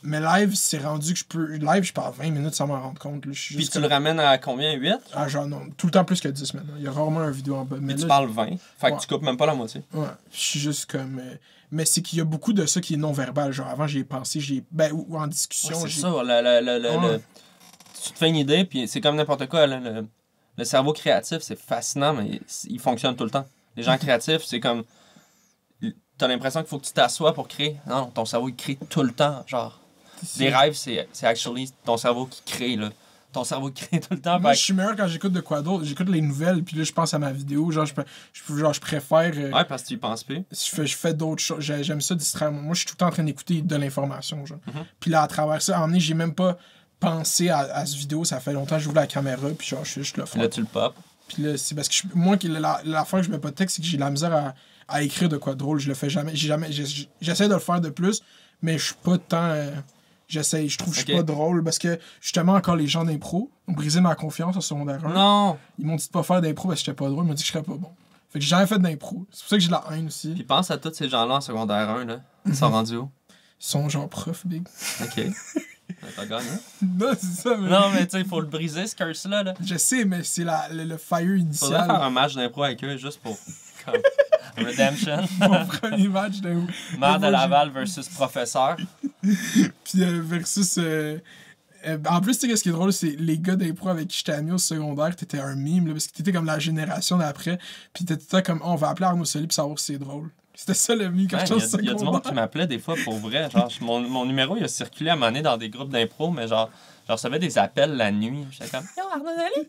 S1: mais live, c'est rendu que je peux... Live, je parle 20 minutes sans m'en rendre compte, là.
S2: Puis tu le ramènes à combien, 8?
S1: Ah, genre, non. Tout le temps plus que 10, maintenant. Il y a rarement une vidéo en bas.
S2: Mais tu parles 20. Fait que tu coupes même pas la moitié.
S1: Ouais. Je suis juste comme... Mais c'est qu'il y a beaucoup de ça qui est non-verbal. Genre, avant, j'y ai pensé, ou en discussion.
S2: Ouais, c'est ça, tu te fais une idée, puis c'est comme n'importe quoi. Le cerveau créatif, c'est fascinant, mais il fonctionne tout le temps. Les gens créatifs, c'est comme... T'as l'impression qu'il faut que tu t'assoies pour créer. Non, ton cerveau, il crée tout le temps, genre. Des rêves, c'est actually ton cerveau qui crée, là. Ton cerveau crée tout le temps.
S1: Moi, je suis meilleur quand j'écoute de quoi d'autre. J'écoute les nouvelles, puis là, je pense à ma vidéo. Genre, je préfère...
S2: Ouais, parce que tu y penses plus.
S1: Je fais d'autres choses. J'aime ça distraire. Moi, je suis tout le temps en train d'écouter de l'information, genre.
S2: Mm-hmm.
S1: Puis là, à travers ça, à un moment donné, j'ai même pas pensé à cette vidéo. Ça fait longtemps que j'ouvre la caméra, puis genre, je suis juste là.
S2: Là, tu le pop.
S1: Puis là, c'est parce que moi, l'affaire que je mets pas de texte, c'est que j'ai de la misère à écrire de quoi de drôle. Je le fais jamais. J'essaie de le faire de plus, mais je suis pas tant... J'essaie, je trouve que je suis pas drôle parce que justement encore les gens d'impro ont brisé ma confiance au secondaire 1.
S2: Non!
S1: Ils m'ont dit de pas faire d'impro parce que j'étais pas drôle, ils m'ont dit que je serais pas bon. Fait que j'ai jamais fait d'impro. C'est pour ça que j'ai de la haine aussi.
S2: Puis pense à tous ces gens-là en secondaire 1, là. Ils sont rendus où?
S1: Ils sont genre profs, big.
S2: Ok. T'as gagné?
S1: Non, c'est ça, mais...
S2: Non, mais tu sais, il faut le briser, ce curse-là, là.
S1: Je sais, mais c'est le fire initial.
S2: Faudrait faire un match d'impro avec eux juste pour... Comme... Redemption.
S1: Mon premier match d'impro.
S2: Mère de Laval versus professeur.
S1: Puis versus... en plus, tu sais, ce qui est drôle, c'est les gars d'impro avec qui j'étais ami au secondaire, t'étais un meme, là, parce que t'étais comme la génération d'après. Puis t'étais comme, on va appeler Arnaud Soli pour savoir si c'est drôle. C'était ça le meme quand j'étais au secondaire.
S2: Il y a du monde qui m'appelait des fois pour vrai. Genre, mon numéro, il a circulé à un moment donné dans des groupes d'impro, mais genre, je recevais des appels la nuit. J'étais comme, yo, Arnaud Soli!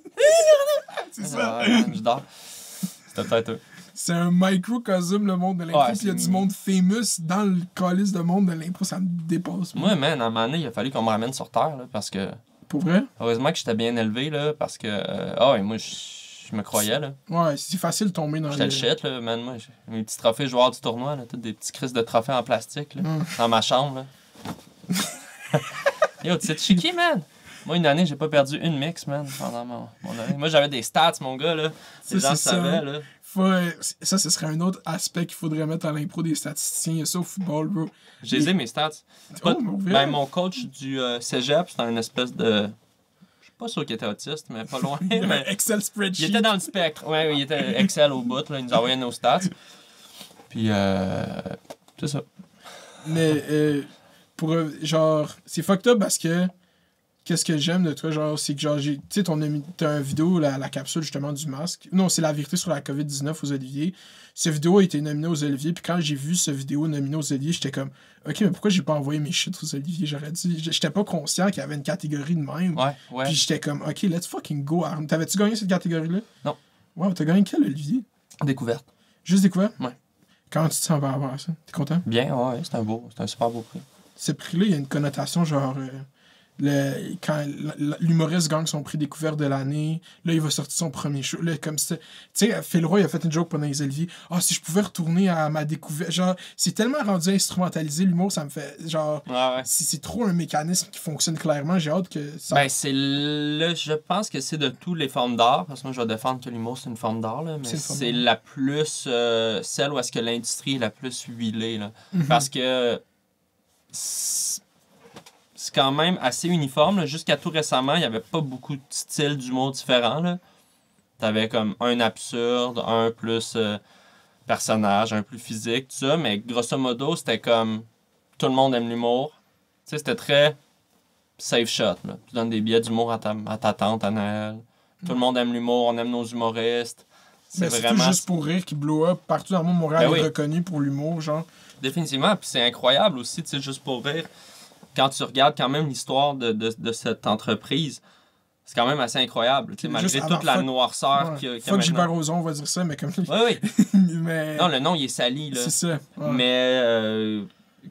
S1: C'est ça.
S2: Je dors. C'était peut-être eux.
S1: C'est un microcosme, le monde de l'impro. Puis il y a du monde famous dans le calice de monde de l'impro. Ça me dépasse.
S2: Moi, man, à un moment donné, il a fallu qu'on me ramène sur Terre, là, parce que...
S1: Pour vrai?
S2: Heureusement que j'étais bien élevé, là, parce que... et moi, je me croyais, là.
S1: Ouais, c'est facile de tomber dans
S2: J'étais le shit, là, man. Moi, j'ai mes petits trophées joueurs du tournoi, là, tous des petits crises de trophées en plastique, là, dans ma chambre, là. Yo, tu sais, tu qui, man? Moi, une année, j'ai pas perdu une mix, man, pendant mon année. Moi, j'avais des stats, mon gars, là. Les gens savaient, là.
S1: Ça, ce serait un autre aspect qu'il faudrait mettre à l'impro des statisticiens. Il y a ça au football, bro.
S2: J'ai les mes stats. Mon coach du cégep, c'était une espèce de... Je suis pas sûr qu'il était autiste, mais pas loin.
S1: Il y
S2: mais...
S1: un Excel spreadsheet.
S2: Il était dans le spectre. Ouais, il était Excel au bout, là. Il nous envoyait nos stats. Puis, c'est ça.
S1: Mais, genre, c'est fucked up parce que... Qu'est-ce que j'aime de toi, genre, c'est que, genre, tu sais, t'as une vidéo, la capsule, justement, du masque. Non, c'est la vérité sur la COVID-19 aux Oliviers. Cette vidéo a été nominée aux Oliviers, puis quand j'ai vu cette vidéo nominée aux Oliviers, j'étais comme, OK, mais pourquoi j'ai pas envoyé mes shit aux Oliviers? J'aurais dit, j'étais pas conscient qu'il y avait une catégorie de même.
S2: Ouais.
S1: Puis j'étais comme, OK, let's fucking go. T'avais-tu gagné cette catégorie-là?
S2: Non.
S1: Wow, t'as gagné quel, Olivier?
S2: Découverte.
S1: Juste découvert?
S2: Ouais.
S1: Comment tu te sens par rapport à ça? T'es content?
S2: Bien, ouais, c'est un super beau prix.
S1: Ce prix-là, il y a une connotation, genre... quand l'humoriste gagne son prix découvert de l'année, là, il va sortir son premier show. Là, comme ça. Tu sais, Phil Roy a fait une joke pendant les Oliviers. Ah, si je pouvais retourner à ma découverte. Genre, c'est tellement rendu instrumentalisé, l'humour, ça me fait. Genre, c'est trop un mécanisme qui fonctionne clairement. J'ai hâte que ça.
S2: Ben, je pense que c'est de toutes les formes d'art. Parce que moi, je vais défendre que l'humour, c'est une forme d'art, là. Mais c'est la plus. Celle où est-ce que l'industrie est la plus huilée, là. Mm-hmm. Parce que. C'est quand même assez uniforme. Là. Jusqu'à tout récemment, il n'y avait pas beaucoup de styles d'humour différents. Là. T'avais comme un absurde, un plus personnage, un plus physique, tout ça. Mais grosso modo, c'était comme tout le monde aime l'humour. Tu sais, c'était très safe shot. Là. Tu donnes des billets d'humour à ta tante à Noël. Tout le monde aime l'humour, on aime nos humoristes.
S1: C'est vraiment... tout juste pour rire qui blow up. Partout dans le monde, Montréal est reconnu pour l'humour, genre.
S2: Définitivement. Puis c'est incroyable aussi, tu sais, juste pour rire. Quand tu regardes quand même l'histoire de cette entreprise, c'est quand même assez incroyable. Malgré toute la noirceur qu'il y a.
S1: Faut que Gilbert Rozon, on va dire ça, mais comme...
S2: Oui.
S1: mais...
S2: Non, le nom, il est sali. Là.
S1: C'est ça. Ouais.
S2: Mais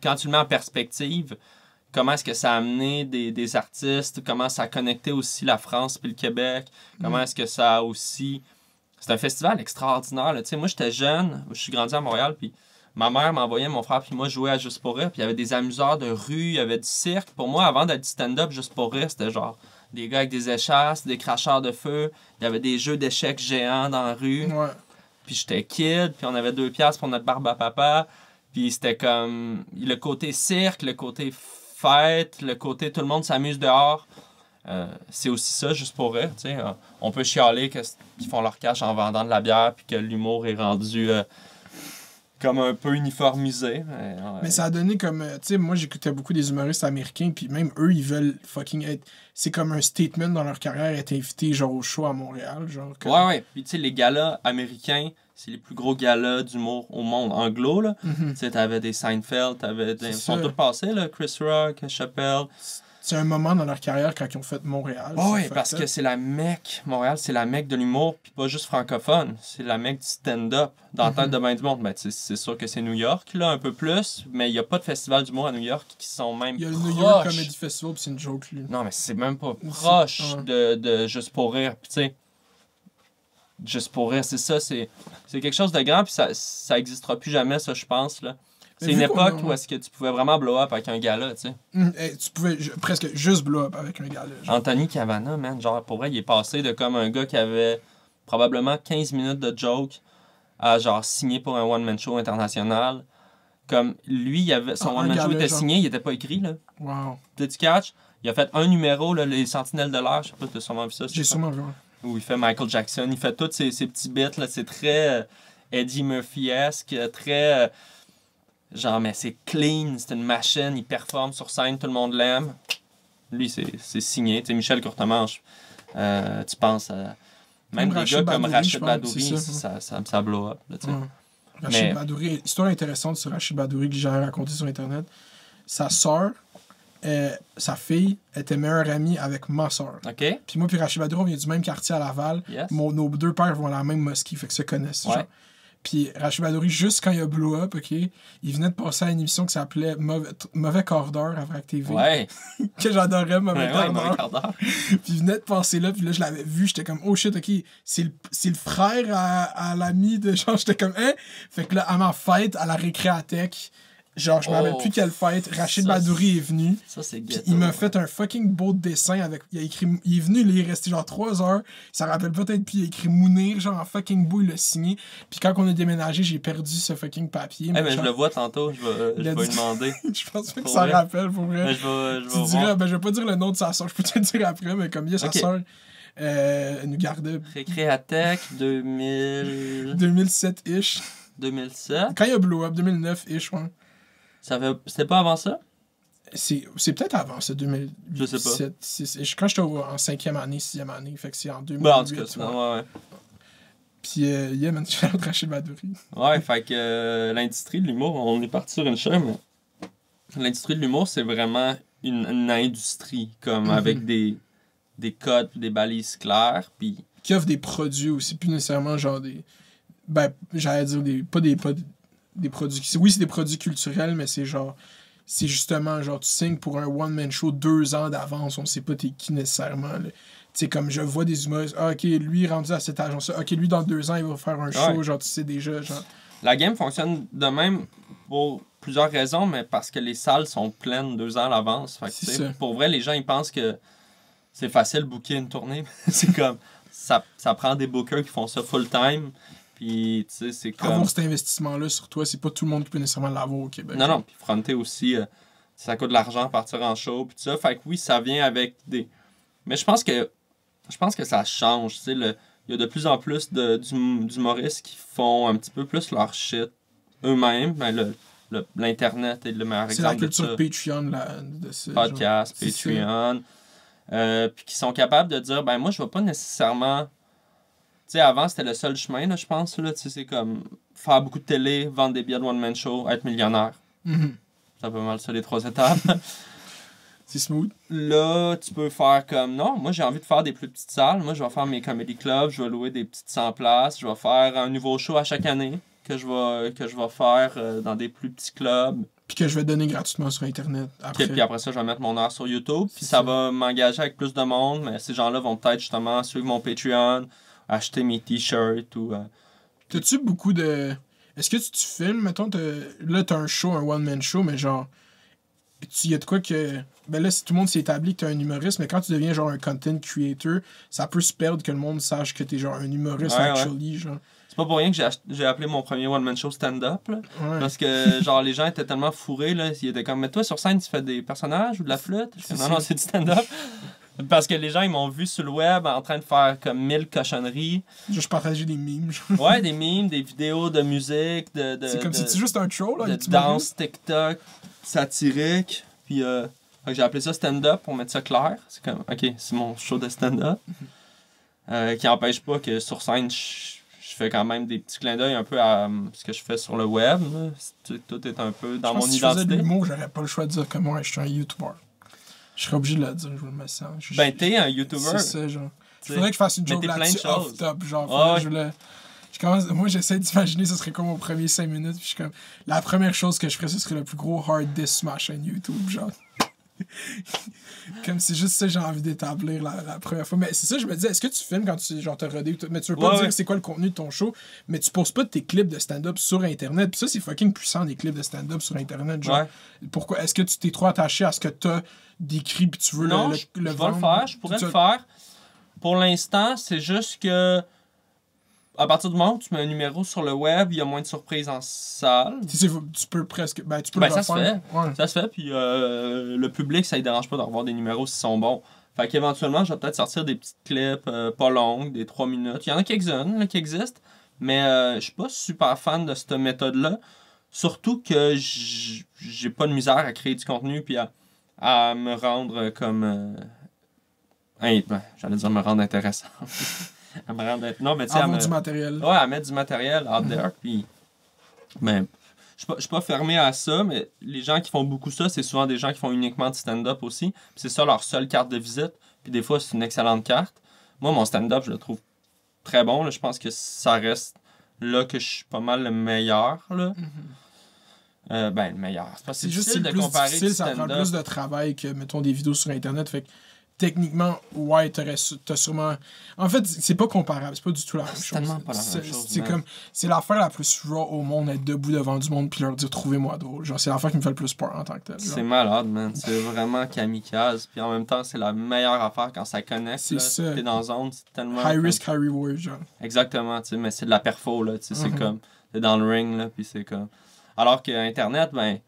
S2: quand tu le mets en perspective, comment est-ce que ça a amené des artistes, comment ça a connecté aussi la France puis le Québec, comment est-ce que ça a aussi... C'est un festival extraordinaire. Là. Moi, j'étais jeune, je suis grandi à Montréal, puis... Ma mère m'envoyait mon frère puis moi jouer à Juste pour rire. Puis il y avait des amuseurs de rue, il y avait du cirque. Pour moi, avant d'être du stand-up, Juste pour rire, c'était genre des gars avec des échasses, des cracheurs de feu. Il y avait des jeux d'échecs géants dans la rue.
S1: Ouais.
S2: Puis j'étais kid, puis on avait 2 piastres pour notre barbe à papa. Puis c'était comme le côté cirque, le côté fête, le côté tout le monde s'amuse dehors. C'est aussi ça, Juste pour rire. T'sais. On peut chialer qu'ils font leur cash en vendant de la bière puis que l'humour est rendu... comme un peu uniformisé.
S1: Mais ça a donné comme... tu sais, moi, j'écoutais beaucoup des humoristes américains, puis même eux, ils veulent fucking être... C'est comme un statement dans leur carrière, être invités, genre, au show à Montréal, genre...
S2: Ouais. Puis, tu sais, les galas américains, c'est les plus gros galas d'humour au monde, anglo, là.
S1: Mhm.
S2: Tu sais, t'avais des Seinfeld, t'avais des...
S1: C'est
S2: Ils sont
S1: ça.
S2: tous passés, là, Chris Rock, Chappelle.
S1: C'est un moment dans leur carrière quand ils ont fait Montréal.
S2: Oh,
S1: c'est
S2: oui, parce
S1: fucked
S2: que
S1: up.
S2: c'est la Mecque. Montréal, c'est la Mecque de l'humour, puis pas juste francophone. C'est la Mecque du stand-up. Dans la tête de ben du monde, ben, c'est sûr que c'est New York, là, un peu plus, mais il n'y a pas de festival d'humour à New York qui sont même
S1: Il y a le
S2: proches.
S1: New York Comedy Festival, puis c'est une joke, lui.
S2: Non, mais c'est même pas proche
S1: Ouais.
S2: de Juste pour rire. Puis tu sais, Juste pour rire, c'est ça, c'est quelque chose de grand, puis ça existera plus jamais, ça, je pense, là.
S1: Mais
S2: C'est une
S1: vu qu'on
S2: époque
S1: a-
S2: où est-ce que tu pouvais vraiment blow up avec un gars-là, tu sais.
S1: Tu pouvais presque juste blow up avec un gars là. Genre.
S2: Anthony Cavana, man, genre, pour vrai, il est passé de comme un gars qui avait probablement 15 minutes de joke à genre signer pour un one-man show international. Comme lui, il avait, son
S1: Ah, un
S2: one-man show
S1: gars-là,
S2: était
S1: genre.
S2: signé, il était pas écrit, là.
S1: Wow.
S2: Tu catch? Il a fait un numéro, là, les Sentinelles de l'air, je sais pas si t'as sûrement vu ça.
S1: J'ai sûrement vu. Ouais.
S2: Où il fait Michael Jackson, il fait tous ces petits bits, là, c'est très Eddie Murphy-esque, très... genre, mais c'est clean, c'est une machine, il performe sur scène, tout le monde l'aime. Lui, c'est signé. Tu sais, Michel Courtemanche, tu penses à... Même des
S1: Rachid
S2: gars comme
S1: Badouri,
S2: Rachid
S1: je pense,
S2: Badouri,
S1: c'est
S2: ça blow up, là, tu sais.
S1: Ouais. Rachid
S2: Mais-
S1: Badouri, histoire intéressante sur Rachid Badouri que j'ai raconté sur Internet. Sa sœur, sa fille, était meilleure amie avec ma sœur.
S2: OK?
S1: Puis moi puis Rachid Badouri, on vient du même quartier à Laval.
S2: Yes.
S1: Nos deux pères vont à la même mosquée, fait que se connaissent.
S2: Ouais.
S1: Genre. Puis Rachid Badouri, juste quand il a blow up, OK, il venait de passer à une émission qui s'appelait Mauvais quart d'heure à Vrac TV.
S2: Ouais.
S1: Que j'adorais, Mauvais
S2: Ouais,
S1: quart
S2: mauvais
S1: d'heure.
S2: quart d'heure.
S1: Puis il venait de passer là, puis là, je l'avais vu, j'étais comme, oh shit, OK, c'est le frère à l'ami de genre, j'étais comme, hein? Fait que là, à ma fête, à la récréatech, genre, je me rappelle
S2: Oh,
S1: plus quelle fête, Rachid
S2: ça,
S1: Badouri est venu.
S2: Ça, c'est
S1: Puis
S2: ghetto.
S1: il m'a fait un fucking beau dessin avec. Il a écrit. Il est venu, il est resté genre 3 heures. Ça rappelle peut-être, puis il a écrit Mounir, genre en fucking beau, il l'a signé. Puis quand on a déménagé, j'ai perdu ce fucking papier.
S2: Eh, mais je
S1: genre,
S2: le vois tantôt, je
S1: Il
S2: vais
S1: a
S2: lui
S1: dit-
S2: demander.
S1: je pense pas que
S2: Pour
S1: ça
S2: vrai?
S1: rappelle, pour vrai.
S2: Mais je vais
S1: Tu dirais,
S2: voir.
S1: ben je vais pas dire le nom de sa soeur, je peux te le dire après, mais comme il y a sa
S2: Ok.
S1: soeur, elle nous gardait
S2: Récréatech 2000...
S1: 2007-ish.
S2: 2007.
S1: Quand il y a Blow Up, 2009-ish, ouais.
S2: C'était pas avant ça?
S1: C'est peut-être avant ça, 2007,
S2: Je sais pas.
S1: 6-ish. Quand j'étais en 5e année, 6e année, fait que c'est en 2008.
S2: Ben, en tout cas,
S1: ouais.
S2: sinon, ouais.
S1: Puis, yeah, man, je suis Rachid Badouri.
S2: Ouais, fait que l'industrie de l'humour, on est parti sur une chaîne, mais l'industrie de l'humour, c'est vraiment une industrie, comme avec des codes, des balises claires, puis
S1: Qui offre des produits aussi, plus nécessairement genre des. Ben, j'allais dire des. Pas des produits. Oui, c'est des produits culturels, mais c'est genre. C'est justement genre, tu signes pour un one-man show 2 ans d'avance, on sait pas t'es qui nécessairement. Tu sais, comme je vois des humoristes, ah, ok, lui rendu à cet âge-là, ok, lui dans 2 ans, il va faire un show,
S2: Ouais.
S1: genre, tu sais déjà, genre.
S2: la game fonctionne de même pour plusieurs raisons, mais parce que les salles sont pleines 2 ans à l'avance. Fait que,
S1: C'est
S2: tu sais,
S1: ça.
S2: pour vrai, les gens, ils pensent que c'est facile de booker une tournée. C'est comme, ça prend des bookers qui font ça full-time, puis tu sais, c'est comme...
S1: Avoir cet investissement-là sur toi, c'est pas tout le monde qui peut nécessairement l'avoir au Québec.
S2: Non, non, puis fronter aussi, ça coûte de l'argent partir en show, puis tout ça. Fait que oui, ça vient avec des... Mais je pense que ça change, tu sais. Il y a de plus en plus d'humoristes qui font un petit peu plus leur shit eux-mêmes. Ben, l'Internet est le meilleur
S1: C'est la
S2: exemple de ça.
S1: culture Patreon là, de ce
S2: Podcast,
S1: C'est ça.
S2: Patreon. Puis qui sont capables de dire, ben moi, je vais pas nécessairement... Tu sais, avant, c'était le seul chemin, là, je pense. Là, tu sais, c'est comme faire beaucoup de télé, vendre des billets de one-man show, être millionnaire.
S1: Mhm.
S2: C'est un peu mal ça, les 3 étapes.
S1: C'est smooth.
S2: Là, tu peux faire comme, non, moi j'ai envie de faire des plus petites salles. Moi, je vais faire mes comedy clubs, je vais louer des petites 100 places, je vais faire un nouveau show à chaque année que je vais faire dans des plus petits clubs.
S1: Puis que je vais donner gratuitement sur Internet après.
S2: Puis après ça, je vais mettre mon heure sur YouTube. Puis
S1: C'est
S2: ça
S1: ça.
S2: va m'engager avec plus de monde, mais ces gens-là vont peut-être justement suivre mon Patreon, acheter mes t-shirts ou...
S1: T'as-tu beaucoup de. Est-ce que tu filmes, mettons, là, t'as un show, un one-man show, mais genre. Y a de quoi que. Ben là, si tout le monde s'est établi que t'es un humoriste, mais quand tu deviens genre un content creator, ça peut se perdre que le monde sache que t'es genre un humoriste,
S2: Ouais,
S1: actually, genre.
S2: C'est pas pour rien que j'ai appelé mon premier one-man show stand-up, là.
S1: Ouais.
S2: Parce que, genre, les gens étaient tellement fourrés, là. Ils étaient comme, mais toi, sur scène, tu fais des personnages ou de la flûte? Je fais,
S1: C'est
S2: non,
S1: ça.
S2: non, c'est du stand-up. Parce que les gens, ils m'ont vu sur le web en train de faire comme 1000 cochonneries.
S1: Juste partager des memes, genre.
S2: Ouais, des memes, des vidéos de musique,
S1: C'est comme si tu juste un troll, là.
S2: de
S1: tu
S2: danse TikTok, satirique. Puis, fait que j'ai appelé ça stand-up pour mettre ça clair. C'est comme, ok, c'est mon show de stand-up. Qui empêche pas que sur scène, je je fais quand même des petits clins d'œil un peu à ce que je fais sur le web. Là. Tout est un peu dans mon
S1: si
S2: identité.
S1: Je faisais de l'humour, j'aurais pas le choix de dire que moi, je suis un YouTuber. Je serais obligé de le dire, je me sens.
S2: Ben, t'es un YouTuber.
S1: C'est ça, genre. Il faudrait que je fasse une joke là-dessus off-top, genre. Moi, j'essaie d'imaginer ce serait comme au premier 5 minutes, puis je suis comme... La première chose que je ferais, ce serait le plus gros hard diss sur ma chaîne YouTube, genre. Comme c'est juste ça que j'ai envie d'établir la première fois. Mais c'est ça, je me disais, est-ce que tu filmes quand tu genre, t'as rodé? Mais tu veux pas dire c'est quoi le contenu de ton show, mais tu poses pas tes clips de stand-up sur Internet. Puis ça, c'est fucking puissant, des clips de stand-up sur Internet. Genre, pourquoi? Est-ce que tu t'es trop attaché à ce que t'as décrit puis tu veux
S2: non,
S1: le
S2: je vais le
S1: vendre?
S2: faire, je pourrais le faire. Pour l'instant, c'est juste que à partir du moment où tu mets un numéro sur le web, il y a moins de surprises en salle.
S1: Tu peux presque... Ben, tu peux le
S2: ça se fait.
S1: Ouais.
S2: Ça se fait, puis le public, ça ne dérange pas de revoir des numéros s'ils sont bons. Fait qu'éventuellement, je vais peut-être sortir des petites clips pas longues, des 3 minutes. Il y en a quelques-unes là, qui existent, mais je suis pas super fan de cette méthode-là. Surtout que j'ai pas de misère à créer du contenu puis à me rendre comme... j'allais dire me rendre intéressant. À me rendre... Non, mais tu sais,
S1: à du matériel.
S2: Ouais, à mettre du matériel out there. Puis... Mais je suis pas fermé à ça, mais les gens qui font beaucoup ça, c'est souvent des gens qui font uniquement du stand-up aussi. Puis c'est ça leur seule carte de visite. Puis des fois, c'est une excellente carte. Moi, mon stand-up, je le trouve très bon. Là. Je pense que ça reste là que je suis pas mal le meilleur. Là. Le meilleur. C'est
S1: juste
S2: difficile de comparer
S1: difficile, ça prend plus de travail que, mettons, des vidéos sur Internet. Fait que techniquement, ouais, t'as sûrement... En fait, c'est pas comparable, c'est pas du tout la même chose.
S2: C'est tellement pas la même chose.
S1: C'est l'affaire la plus raw au monde, être debout devant du monde puis leur dire « Trouvez-moi drôle ». Genre, c'est l'affaire qui me fait le plus peur en tant que tel.
S2: C'est malade, man. C'est vraiment kamikaze. Puis en même temps, c'est la meilleure affaire quand ça connecte. C'est ça. T'es dans la zone, c'est tellement...
S1: High risk, high reward, genre.
S2: Exactement, tu sais, mais c'est de la perfo, là. Tu sais, c'est comme... T'es dans le ring, là, puis c'est comme... Alors que Internet, ben...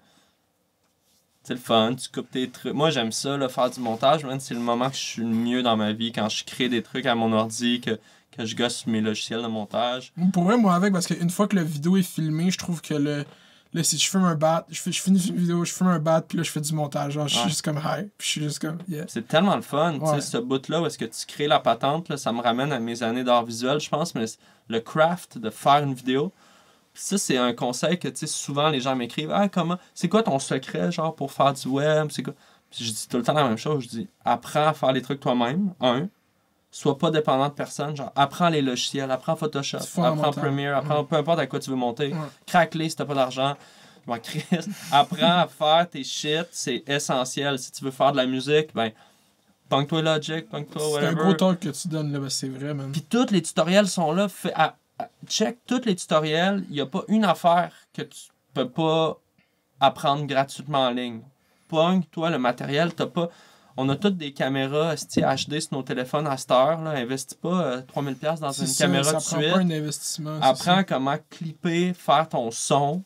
S2: C'est le fun, tu coupes tes trucs. Moi, j'aime ça, là, faire du montage. C'est le moment que je suis le mieux dans ma vie, quand je crée des trucs à mon ordi, que je gosse mes logiciels de montage.
S1: Pour vrai, moi, parce qu'une fois que la vidéo est filmée, je trouve que là, si je filme un bat, je finis une vidéo, je filme un bat, puis là, je fais du montage. Genre, je suis juste comme high, puis je suis juste comme, yeah.
S2: C'est tellement le fun, tu sais, ce bout-là, où est-ce que tu crées la patente, là, ça me ramène à mes années d'art visuel, je pense, mais le craft de faire une vidéo. Ça, c'est un conseil que, tu sais, souvent les gens m'écrivent. Ah, comment? C'est quoi ton secret, genre, pour faire du web? C'est quoi? Puis je dis tout le temps la même chose. Je dis, apprends à faire les trucs toi-même. Sois pas dépendant de personne. Genre, apprends les logiciels, apprends Photoshop, apprends Premiere, apprends peu importe à quoi tu veux monter. Craque-les si t'as pas d'argent. Apprends à faire tes shit. C'est essentiel. Si tu veux faire de la musique, ben, punk-toi Logic, punk-toi whatever.
S1: C'est un gros talk que tu donnes, là, c'est vrai, man.
S2: Puis tous les tutoriels sont là. Check tous les tutoriels. Il n'y a pas une affaire que tu peux pas apprendre gratuitement en ligne. Punk, toi, le matériel, t'as pas... On a toutes des caméras HD sur nos téléphones à cette heure. Là. Investis pas 3000$ dans une caméra tout de suite.
S1: Pas un investissement.
S2: Apprends comment clipper, faire ton son.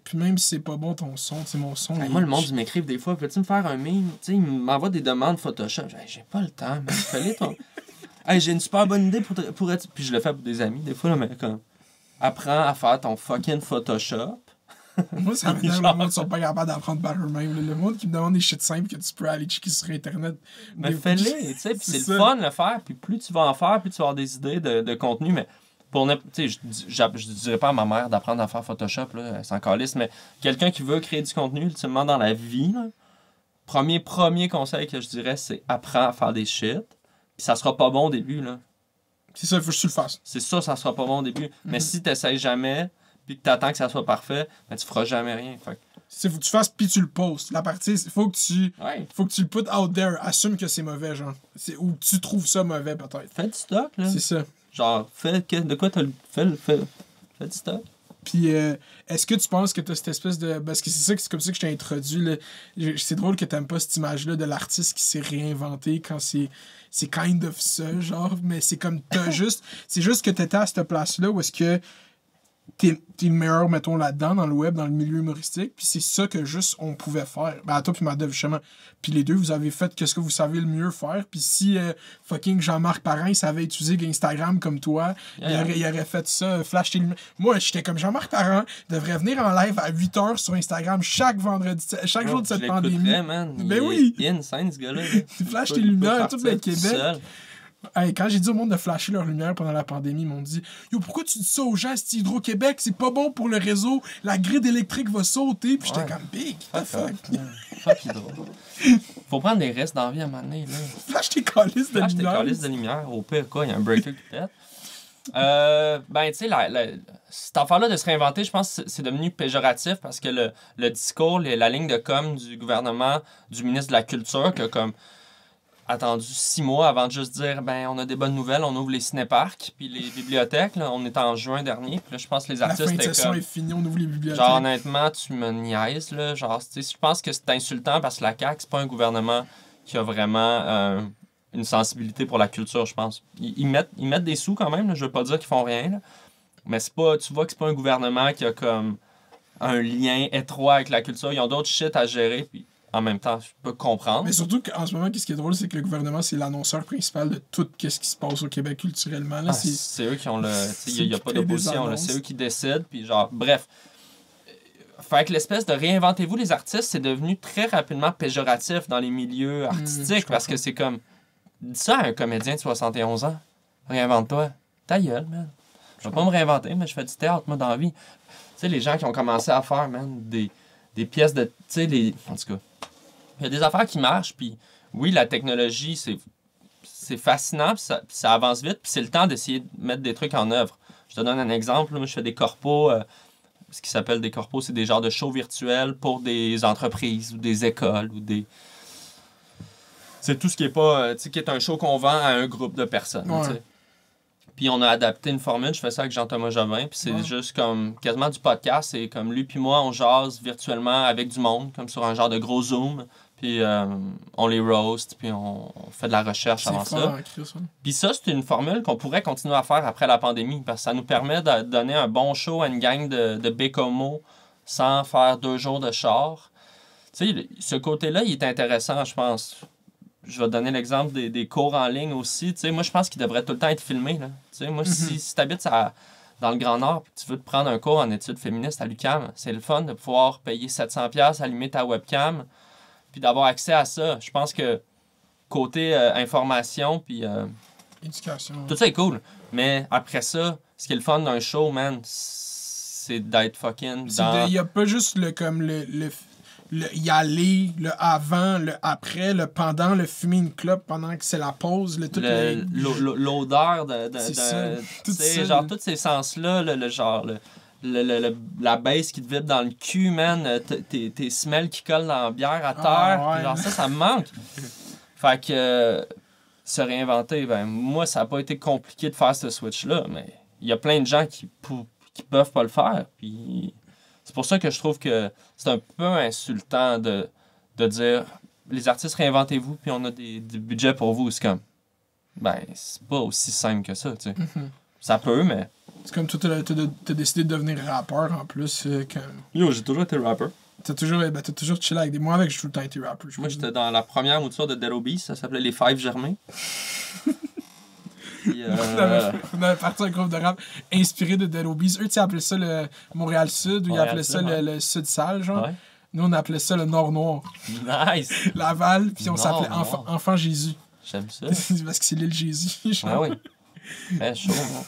S1: Puis même si c'est pas bon ton son, c'est mon son.
S2: Moi, le monde, ils m'écrivent des fois, peux-tu me faire un meme? T'sais, ils m'envoient des demandes Photoshop. J'ai pas le temps, mais fais-les ton... Hey, j'ai une super bonne idée pour être... Puis je le fais pour des amis, des fois, là, mais comme... Apprends à faire ton fucking Photoshop.
S1: Moi, ça m'énerve, le monde ne sont pas capables d'apprendre par eux-mêmes. Le monde qui me demande des shit simples que tu peux aller checker sur Internet.
S2: Mais fais-les, tu sais, puis c'est le fun de le faire, puis plus tu vas en faire, plus tu vas avoir des idées de contenu, mais pour tu sais, je dirais pas à ma mère d'apprendre à faire Photoshop, là, elle s'en calisse, mais quelqu'un qui veut créer du contenu, ultimement, dans la vie, là, premier conseil que je dirais, c'est apprends à faire des shit. Puis ça sera pas bon au début, là.
S1: C'est ça, il faut que tu le fasses.
S2: C'est ça, ça sera pas bon au début. Mais si t'essayes jamais, puis que t'attends que ça soit parfait, ben tu feras jamais rien. Fait.
S1: Faut que tu fasses, puis tu le postes. La partie, faut que tu le put out there. Assume que c'est mauvais, genre. Ou tu trouves ça mauvais, peut-être.
S2: Fais du stock, là.
S1: C'est ça.
S2: Genre, de quoi t'as le... Fais du stock.
S1: Puis, est-ce que tu penses que t'as cette espèce de... Parce que c'est comme ça que je t'ai introduit, là. C'est drôle que t'aimes pas cette image-là de l'artiste qui s'est réinventé quand c'est kind of ça, genre. Mais c'est comme, c'est juste que t'étais à cette place-là où est-ce que t'es le meilleur, mettons, là-dedans, dans le web, dans le milieu humoristique. Puis c'est ça que juste on pouvait faire. Ben, à toi puis Madev, justement. Puis les deux, vous avez fait qu'est-ce que vous savez le mieux faire. Puis si fucking Jean-Marc Parent, il savait utiliser Instagram comme toi, il aurait fait ça, flash tes lumières. Moi, j'étais comme Jean-Marc Parent, devrait venir en live à 8h sur Instagram chaque vendredi, chaque jour de cette pandémie.
S2: Man.
S1: Ben oui!
S2: Il est insane, ce gars-là.
S1: Tu flashes tes lumières, tout le Québec. Hey, quand j'ai dit au monde de flasher leur lumière pendant la pandémie, ils m'ont dit « Yo, pourquoi tu dis ça aux gens? C'est Hydro-Québec, c'est pas bon pour le réseau, la grille électrique va sauter. » Puis j'étais comme « Big, what the fuck? »
S2: Fuck Hydro. Faut prendre des risques dans la vie à un moment donné, là.
S1: Flash tes calices de
S2: Flash tes
S1: lumière.
S2: calices de lumière. Au pire, quoi, il y a un breaker qui pète. Ben, tu sais, cette affaire-là de se réinventer, je pense que c'est devenu péjoratif parce que le discours, la ligne de com du gouvernement, du ministre de la Culture, qui a comme attendu 6 mois avant de juste dire ben on a des bonnes nouvelles, on ouvre les cinéparcs puis les bibliothèques, là, on est en juin dernier, puis là je pense que les artistes
S1: La fin de
S2: étaient
S1: session
S2: comme...
S1: est finie, on ouvre les bibliothèques.
S2: Genre honnêtement, tu me niaises là, genre tu sais, je pense que c'est insultant parce que la CAQ, c'est pas un gouvernement qui a vraiment une sensibilité pour la culture, je pense. Ils mettent des sous quand même, là, je veux pas dire qu'ils font rien, là, mais c'est pas, tu vois que c'est pas un gouvernement qui a comme un lien étroit avec la culture, ils ont d'autres shit à gérer, puis en même temps, je peux comprendre.
S1: Mais surtout qu'en ce moment, ce qui est drôle, c'est que le gouvernement, c'est l'annonceur principal de tout ce qui se passe au Québec culturellement. Là,
S2: c'est eux qui ont le... Il n'y a pas d'opposition, c'est eux qui décident, puis genre, bref. Fait que l'espèce de réinventez-vous les artistes, c'est devenu très rapidement péjoratif dans les milieux artistiques, parce que c'est comme... Dis ça à un comédien de 71 ans. Réinvente-toi. Ta gueule, man. Je vais pas me réinventer, mais je fais du théâtre, moi, dans la vie. Tu sais, les gens qui ont commencé à faire, man, des pièces de... Tu sais, en tout cas... Il y a des affaires qui marchent, puis oui, la technologie, c'est fascinant, puis ça avance vite, puis c'est le temps d'essayer de mettre des trucs en œuvre. Je te donne un exemple, là, moi je fais des corpos, ce qui s'appelle des corpos, c'est des genres de shows virtuels pour des entreprises ou des écoles ou des... C'est tout ce qui est pas, tu sais, qui est un show qu'on vend à un groupe de personnes, tu sais. Puis on a adapté une formule, je fais ça avec Jean-Thomas Jobin, puis c'est juste comme quasiment du podcast, c'est comme lui puis moi, on jase virtuellement avec du monde, comme sur un genre de gros Zoom. Puis on les roast, puis on fait de la recherche avant ça. Puis ça, c'est une formule qu'on pourrait continuer à faire après la pandémie, parce que ça nous permet de donner un bon show à une gang de bécomo sans faire 2 jours de char. Tu sais, ce côté-là, il est intéressant, je pense. Je vais te donner l'exemple des cours en ligne aussi. Tu sais, moi, je pense qu'ils devraient tout le temps être filmés. Là. Tu sais, moi, si tu habites dans le Grand Nord et que tu veux te prendre un cours en études féministes à l'UQAM, c'est le fun de pouvoir payer 700$, allumer ta webcam, puis d'avoir accès à ça. Je pense que côté information, puis...
S1: éducation.
S2: Tout ça est cool. Mais après ça, ce qui est le fun d'un show, man, c'est d'être fucking dans...
S1: Il n'y a pas juste le y aller, le avant, le après, le pendant, le fumer une clope pendant que c'est la pause,
S2: l'odeur de
S1: tout ça,
S2: genre tous ces sens-là, la baisse qui te vibre dans le cul, man, tes semelles qui collent dans la bière à terre, genre ça me manque. Fait que se réinventer, ben moi ça a pas été compliqué de faire ce switch-là, mais il y a plein de gens qui peuvent pas le faire, puis c'est pour ça que je trouve que c'est un peu insultant de dire les artistes réinventez-vous puis on a du budget pour vous. C'est comme ben c'est pas aussi simple que ça, tu sais. Ça peut, mais
S1: c'est comme toi t'as décidé de devenir rappeur en plus comme...
S2: Yo, j'ai toujours été rappeur.
S1: T'as toujours chillé avec des... Moi avec j'ai tout le temps été rappeur.
S2: Moi j'étais dans la première mouture de Dead Obies, ça s'appelait les Five Germains. Puis,
S1: on avait parti un groupe de rap inspiré de Dead Obies. Eux, tu appelaient ça le Montréal-Sud, ou ils appelaient ça le Sud-Sale, genre. Ouais. Nous, on appelait ça le Nord-Noir.
S2: Nice!
S1: Laval, puis on s'appelait Enfant Jésus.
S2: J'aime ça.
S1: Parce que c'est l'île Jésus, genre.
S2: Ah oui. Ben, chaud, non?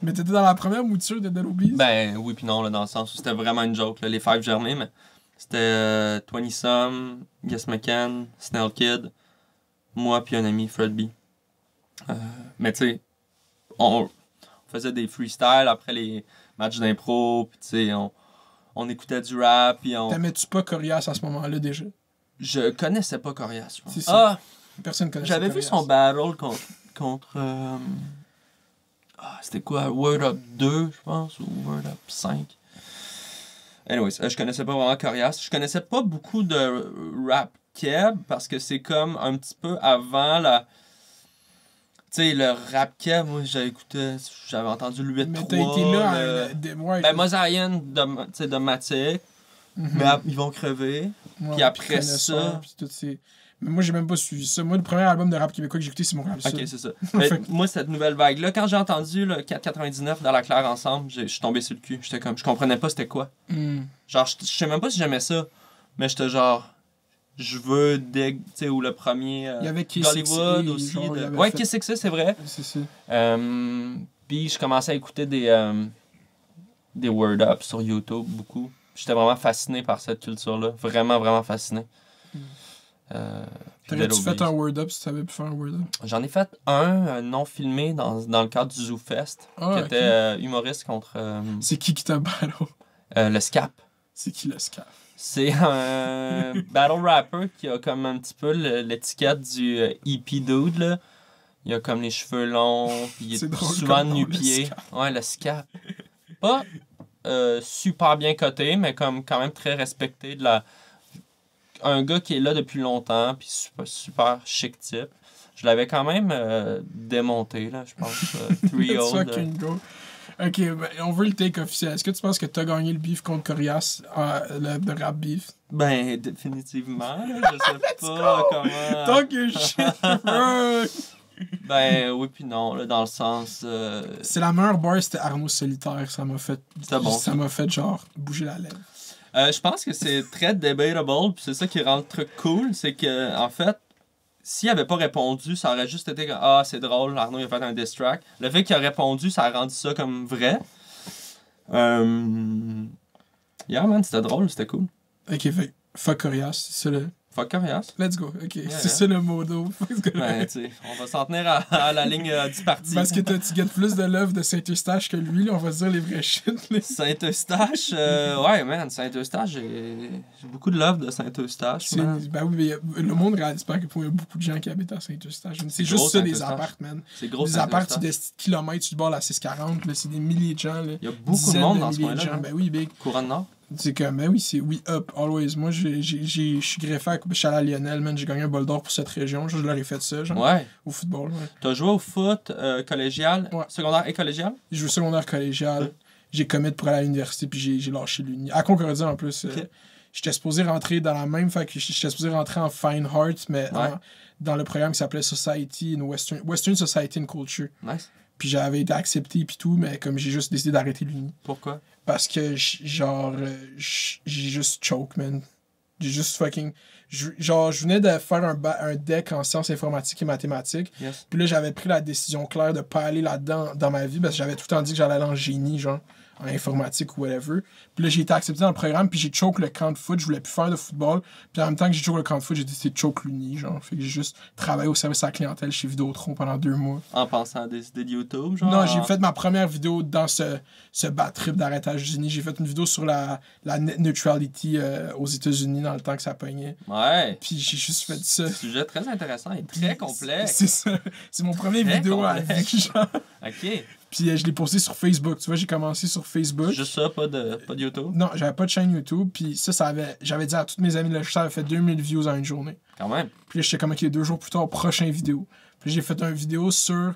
S1: Mais t'étais dans la première mouture de Dead Obies?
S2: Ben, oui, puis non, là, dans le sens où c'était vraiment une joke, là, les Five Germains, mais c'était 20 Some, Guess McCann, Snell Kid, moi, puis un ami, Fred B. Mais tu sais, on faisait des freestyles après les matchs d'impro, puis tu sais, on écoutait du rap, puis on...
S1: T'aimais-tu pas Corias à ce moment-là déjà?
S2: Je connaissais pas Corias, je pense.
S1: C'est ça. Personne connaissait
S2: J'avais vu son battle contre c'était quoi? Word Up 2, je pense, ou Word Up 5. Anyways, je connaissais pas vraiment Corias. Je connaissais pas beaucoup de rap keb, parce que c'est comme un petit peu avant la... Tu sais, le rap keb, moi, j'avais entendu le 8-3.
S1: Mais t'as été là
S2: ben, Mosaïen de Matic. Mais ils vont crever. Puis après ça...
S1: Mais moi, j'ai même pas suivi ça. Moi, le premier album de rap québécois que j'ai écouté, c'est Montréal-Sud.
S2: Ok, c'est ça. Moi, cette nouvelle vague-là, quand j'ai entendu le 4,99 dans la Claire ensemble, je suis tombé sur le cul. J'étais comme, je comprenais pas c'était quoi. Genre, je sais même pas si j'aimais ça. Mais j'étais genre... Je veux Dig, tu sais, ou le premier
S1: Il y avait
S2: Hollywood
S1: Kiss
S2: aussi.
S1: genre, il avait
S2: Ouais,
S1: fait-
S2: Kiss XA, c'est vrai.
S1: C'est ça.
S2: Puis je commençais à écouter des Word Up sur YouTube beaucoup. J'étais vraiment fasciné par cette culture-là. Vraiment, vraiment fasciné. Puis
S1: T'aurais-tu
S2: Little
S1: fait
S2: Beast.
S1: un Word Up si t'avais pu faire un Word Up?
S2: J'en ai fait un non filmé dans le cadre du Zoo Fest,
S1: Ah,
S2: qui
S1: ok.
S2: était humoriste contre
S1: C'est qui t'a battle?
S2: le Scap.
S1: C'est qui le Scap?
S2: C'est un battle rapper qui a comme un petit peu l'étiquette du hippie dude, là. Il a comme les cheveux longs, puis il
S1: C'est
S2: est
S1: drôle
S2: souvent
S1: comme nom, le
S2: nu-pied.
S1: Scap.
S2: Ouais, le Scap. Pas super bien coté, mais comme quand même très respecté de la... Un gars qui est là depuis longtemps, puis super chic type. Je l'avais quand même démonté, là, je pense.
S1: Let's
S2: 3-0.
S1: fucking go. Ok, ben, on veut le take officiel. Est-ce que tu penses que t'as gagné le beef contre Corias, le rap beef?
S2: Ben, définitivement. Là, je sais pas comment...
S1: Talk your shit, bro!
S2: Ben, oui puis non, là, dans le sens...
S1: C'est la meilleure bar, c'était Arnaud Solitaire. Ça m'a fait...
S2: C'était bon.
S1: Ça m'a fait, genre, bouger la lèvre.
S2: je pense que c'est très debatable, puis c'est ça qui rend le truc cool, c'est que, en fait, s'il avait pas répondu, ça aurait juste été comme « Ah, c'est drôle, Arnaud il a fait un diss track ». Le fait qu'il a répondu, ça a rendu ça comme vrai. Yeah, man, c'était drôle, c'était cool.
S1: Ok, fait fuck Corias, c'est ça le...
S2: Fuck Corias.
S1: Let's go, ok.
S2: Yeah,
S1: c'est ça le modo.
S2: Ben, tu sais, on va s'en tenir à la ligne du parti.
S1: Parce que tu gagnes plus de love de Saint-Eustache que lui, là, on va se dire les vrais shit. Là.
S2: Saint-Eustache, ouais, man, Saint-Eustache, j'ai beaucoup de love de Saint-Eustache, man.
S1: Ben oui, mais le monde réalise pas à quel point il y a beaucoup de gens qui habitent à Saint-Eustache. C'est juste
S2: gros,
S1: ça, les
S2: Saint-Eustache.
S1: apparts, man.
S2: C'est gros,
S1: Les apparts, tu
S2: Saint-Eustache.
S1: des kilomètres, tu te barres à 640, là, c'est des milliers de gens. Là.
S2: Il y a beaucoup de
S1: Dizaines
S2: monde dans ce
S1: milliers de
S2: coin-là.
S1: gens. Ben oui, big.
S2: Couronne Nord.
S1: C'est comme, ben oui, c'est we up, always. Moi, je suis greffé à je suis allé à Lionel, man. J'ai gagné un bol d'or pour cette région. Je leur ai fait ça, genre,
S2: Ouais.
S1: au football. Ouais.
S2: T'as joué au foot collégial,
S1: Ouais.
S2: secondaire et collégial?
S1: J'ai joué secondaire collégial.
S2: Ouais.
S1: J'ai commit pour aller à l'université, puis j'ai lâché l'uni. À Concordia, en plus.
S2: Ok.
S1: J'étais supposé rentrer dans la même fac que j'étais supposé rentrer en Fine Art, mais
S2: Ouais.
S1: dans le programme qui s'appelait Society in Western Society and Culture.
S2: Nice.
S1: Puis j'avais été accepté, puis tout, mais comme j'ai juste décidé d'arrêter l'uni.
S2: Pourquoi?
S1: Parce que, j'ai juste choke, man. J'ai juste fucking... Je venais de faire un deck en sciences informatiques et mathématiques.
S2: Yes.
S1: Puis là, j'avais pris la décision claire de pas aller là-dedans dans ma vie parce que j'avais tout le temps dit que j'allais aller en génie, genre, en informatique ou whatever. Puis là, j'ai été accepté dans le programme, puis j'ai choke le camp de foot. Je voulais plus faire de football. Puis en même temps que j'ai choke le camp de foot, j'ai décidé de choke l'uni, genre. Fait que j'ai juste travaillé au service à la clientèle chez Vidéotron pendant 2 mois.
S2: En pensant à des idées de YouTube, genre?
S1: Non, j'ai fait ma première vidéo dans ce bad trip d'arrêtage d'uni. J'ai fait une vidéo sur la net neutrality aux États-Unis dans le temps que ça pognait.
S2: Ouais.
S1: Puis j'ai juste fait ça.
S2: Sujet très intéressant et très complexe.
S1: C'est ça. C'est mon premier
S2: Très
S1: vidéo à
S2: complexe.
S1: vie, genre.
S2: OK.
S1: Puis je l'ai posté sur Facebook. Tu vois, j'ai commencé sur Facebook.
S2: Juste ça, pas de YouTube?
S1: Non, j'avais pas de chaîne YouTube. Puis j'avais dit à tous mes amis, là, ça avait fait 2000 views en une journée.
S2: Quand même.
S1: Puis là, j'étais comme, OK, 2 jours plus tard, prochaine vidéo. Puis j'ai fait une vidéo sur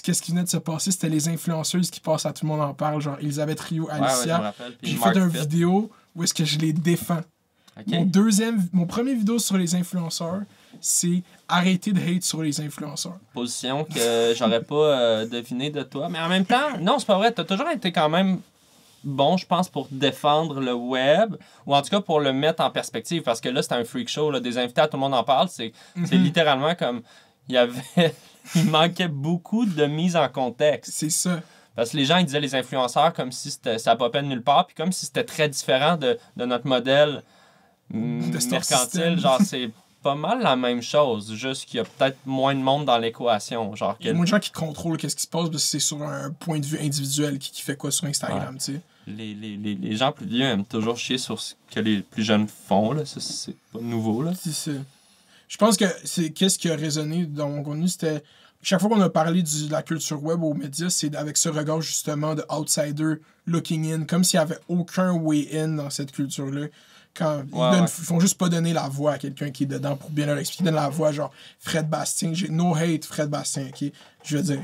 S1: qu'est-ce qui venait de se passer. C'était les influenceuses qui passent à Tout le monde en parle, genre Elisabeth Rio,
S2: Ouais, je me
S1: Alicia.
S2: rappelle.
S1: Puis j'ai
S2: Mark
S1: fait une
S2: Pitt.
S1: vidéo où est-ce que je les défends.
S2: OK.
S1: Mon premier vidéo sur les influenceurs, c'est arrêter de hate sur les influenceurs.
S2: Position que j'aurais pas deviné de toi. Mais en même temps, non, c'est pas vrai. T'as toujours été quand même bon, je pense, pour défendre le web, ou en tout cas pour le mettre en perspective, parce que là, c'était un freak show, là, des invités à Tout le monde en parle, c'est littéralement comme, il manquait beaucoup de mise en contexte.
S1: C'est ça.
S2: Parce que les gens, ils disaient les influenceurs comme si ça popait de nulle part, puis comme si c'était très différent de notre modèle mercantile. Genre, c'est pas mal la même chose, juste qu'il y a peut-être moins de monde dans l'équation. Genre
S1: Il y a moins de gens qui contrôlent qu'est-ce qui se passe parce que c'est sur un point de vue individuel qui fait quoi sur Instagram,
S2: Ouais.
S1: tu sais.
S2: Les gens plus vieux aiment toujours chier sur ce que les plus jeunes font, là. Ça, c'est pas nouveau, là.
S1: C'est ça. Je pense que qu'est-ce qui a résonné dans mon contenu, c'était chaque fois qu'on a parlé de la culture web aux médias, c'est avec ce regard justement de outsider looking in, comme s'il n'y avait aucun way in dans cette culture-là. Quand ils font juste pas donner la voix à quelqu'un qui est dedans pour bien leur expliquer. Ils donnent la voix, genre Fred Bastien. J'ai no hate, Fred Bastien, ok? Je veux dire,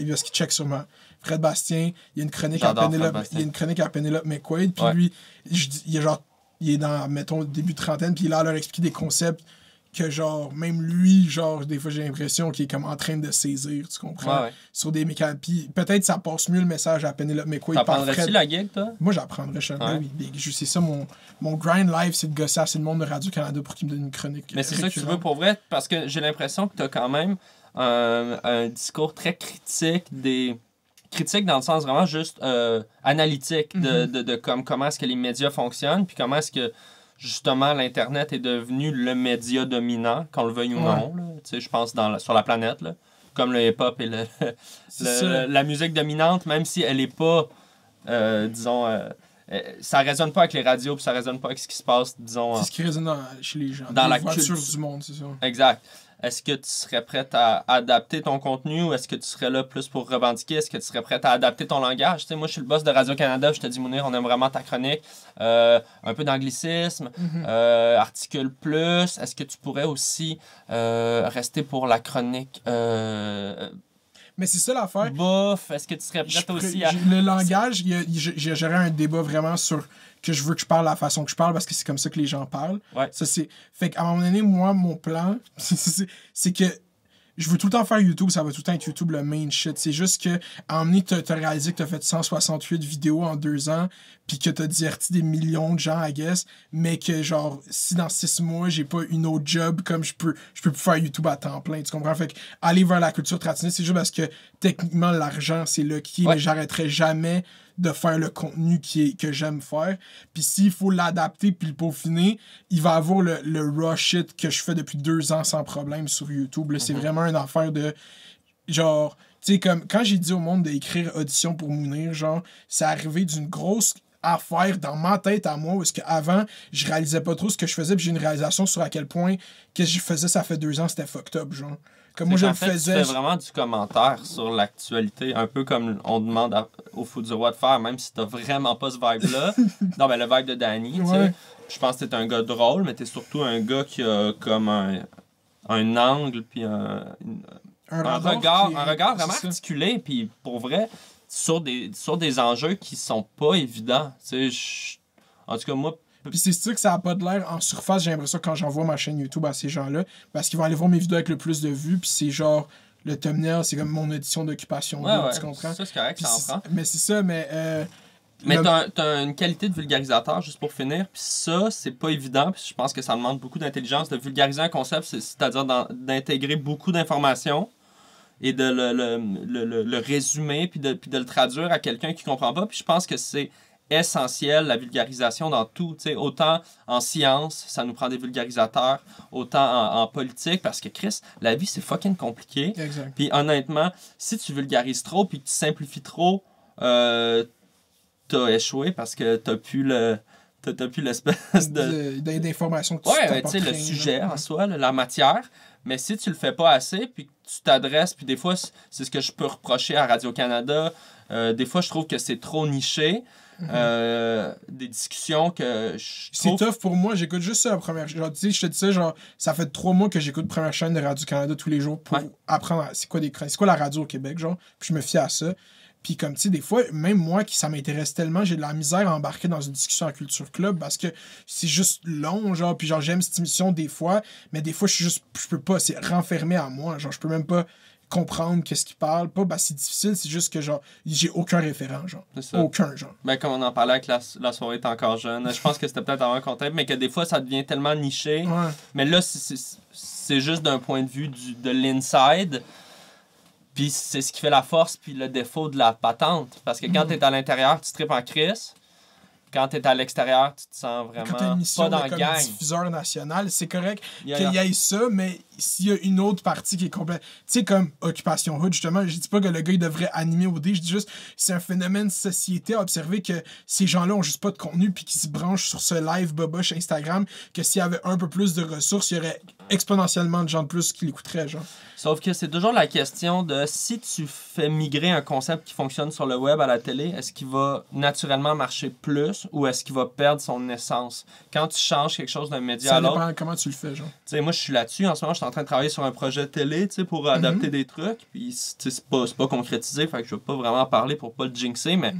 S1: parce qu'il check sur moi. Fred Bastien, il y a une chronique à Penelope McQuaid, puis lui, il est dans, mettons, début de trentaine, puis il a à leur expliquer des concepts que genre, même lui, genre, des fois j'ai l'impression qu'il est comme en train de saisir, tu comprends?
S2: Ouais.
S1: Sur des mécaniques. Puis peut-être ça passe mieux le message à Penelope McQuaid.
S2: T'apprendrais-tu la gig, toi?
S1: Moi, j'apprendrais jamais, oui. C'est ça, mon grind live, c'est de gosser assez le monde de Radio-Canada pour qu'il me donne une chronique.
S2: Mais c'est ça que tu veux pour vrai, parce que j'ai l'impression que t'as quand même un discours très critique critique dans le sens vraiment juste analytique de comme, comment est-ce que les médias fonctionnent, puis comment est-ce que justement l'Internet est devenu le média dominant, qu'on le veuille ou non, je pense sur la planète, là, comme le hip-hop et la musique dominante, même si elle n'est pas, disons, ça résonne pas avec les radios, puis ça résonne pas avec ce qui se passe, disons...
S1: C'est ce qui résonne chez les gens.
S2: Dans la
S1: culture du monde, c'est ça.
S2: Exact. Est-ce que tu serais prête à adapter ton contenu ou est-ce que tu serais là plus pour revendiquer? Est-ce que tu serais prête à adapter ton langage? Tu sais, moi, je suis le boss de Radio-Canada. Je te dis, Mounir, on aime vraiment ta chronique. Un peu d'anglicisme. Articule plus. Est-ce que tu pourrais aussi rester pour la chronique
S1: mais c'est ça l'affaire.
S2: Bof, est-ce que tu serais prête aussi à...
S1: Le langage, j'aurais un débat vraiment sur que je veux que je parle la façon que je parle parce que c'est comme ça que les gens parlent.
S2: Ouais.
S1: Ça, fait qu'à un moment donné, moi, mon plan, c'est que je veux tout le temps faire YouTube, ça va tout le temps être YouTube le main shit. C'est juste que, à un moment donné, t'as réalisé que t'as fait 168 vidéos en 2 ans, puis que t'as diverti des millions de gens, I guess, mais que, genre, si dans 6 mois, j'ai pas une autre job, comme je peux plus faire YouTube à temps plein, tu comprends? Fait que, aller vers la culture traditionnelle, c'est juste parce que, techniquement, l'argent, c'est là qui est, mais j'arrêterai jamais de faire le contenu que j'aime faire. Puis s'il faut l'adapter puis le peaufiner, il va avoir le raw shit que je fais depuis 2 ans sans problème sur YouTube. Là, c'est vraiment une affaire de... Genre, tu sais, comme quand j'ai dit au monde d'écrire audition pour Mounir, genre, c'est arrivé d'une grosse affaire dans ma tête à moi, parce qu'avant, je réalisais pas trop ce que je faisais, puis j'ai une réalisation sur à quel point qu'est-ce que je faisais ça fait 2 ans, c'était fucked up, genre. Comme moi, je le faisais.
S2: Tu fais vraiment du commentaire sur l'actualité, un peu comme on demande au Fou du Roi de faire, même si t'as vraiment pas ce vibe-là. Non, ben le vibe de Danny, tu sais. Je pense que t'es un gars drôle, mais t'es surtout un gars qui a comme un angle, puis un regard vraiment articulé, puis pour vrai, sur des enjeux qui sont pas évidents. Tu sais, en tout cas, moi...
S1: Puis c'est sûr que ça a pas de l'air en surface, j'ai l'impression, quand j'envoie ma chaîne YouTube à ces gens-là, parce qu'ils vont aller voir mes vidéos avec le plus de vues, puis c'est genre, le thumbnail, c'est comme mon audition d'occupation. Tu comprends?
S2: Ça, c'est correct, ça en prend.
S1: Mais c'est ça, mais...
S2: mais t'as une qualité de vulgarisateur, juste pour finir, puis ça, c'est pas évident, puis je pense que ça demande beaucoup d'intelligence de vulgariser un concept, c'est-à-dire d'intégrer beaucoup d'informations et de le résumer, puis de le traduire à quelqu'un qui comprend pas, puis je pense que c'est essentiel, la vulgarisation dans tout, tu sais, autant en sciences, ça nous prend des vulgarisateurs, autant en politique, parce que Chris, la vie, c'est fucking compliqué.
S1: Exact.
S2: Puis honnêtement, si tu vulgarises trop, puis que tu simplifies trop, t'as échoué parce que t'as plus l'espèce
S1: d'informations que tu
S2: tu sais, le sujet en soi, la matière. Mais si tu le fais pas assez, puis que tu t'adresses, puis des fois, c'est ce que je peux reprocher à Radio-Canada, des fois, je trouve que c'est trop niché. Des discussions que je trouve...
S1: C'est tough pour moi, j'écoute juste ça la première... Genre, tu sais, je te dis ça, genre, ça fait 3 mois que j'écoute première chaîne de Radio-Canada tous les jours pour apprendre c'est quoi la radio au Québec, genre, puis je me fie à ça. Puis comme, tu sais, des fois, même moi, ça m'intéresse tellement, j'ai de la misère à embarquer dans une discussion à Culture Club parce que c'est juste long, genre, puis genre, j'aime cette émission des fois, mais des fois, je peux pas, c'est renfermé à moi, genre, je peux même pas comprendre qu'est-ce qu'il parle, pas, c'est difficile, c'est juste que, genre, j'ai aucun référent, genre, aucun, genre.
S2: Ben, comme on en parlait avec la soirée est encore jeune, je pense que c'était peut-être avant un contexte, mais que des fois, ça devient tellement niché, mais là, c'est juste d'un point de vue de l'inside. Puis c'est ce qui fait la force puis le défaut de la patente. Parce que quand t'es à l'intérieur, tu tripes en crise. Quand t'es à l'extérieur, tu te sens vraiment pas dans la gang.
S1: Diffuseur national, c'est correct qu'il y ait ça, mais s'il y a une autre partie qui est complète... Tu sais, comme Occupation Hood, justement, je dis pas que le gars, il devrait animer au dé, je dis juste, c'est un phénomène de société à observer que ces gens-là ont juste pas de contenu puis qu'ils se branchent sur ce live boboche Instagram, que s'il y avait un peu plus de ressources, il y aurait exponentiellement de gens de plus qui l'écouteraient, genre.
S2: Sauf que c'est toujours la question de si tu fais migrer un concept qui fonctionne sur le web à la télé, est-ce qu'il va naturellement marcher plus ou est-ce qu'il va perdre son essence? Quand tu changes quelque chose d'un média à l'autre...
S1: Ça dépend comment tu le fais, genre.
S2: Tu sais, moi, je suis là-dessus. En ce moment, je suis en train de travailler sur un projet télé, tu sais, pour adapter des trucs. Puis, c'est pas concrétisé, fait que je vais pas vraiment en parler pour pas le jinxer, mais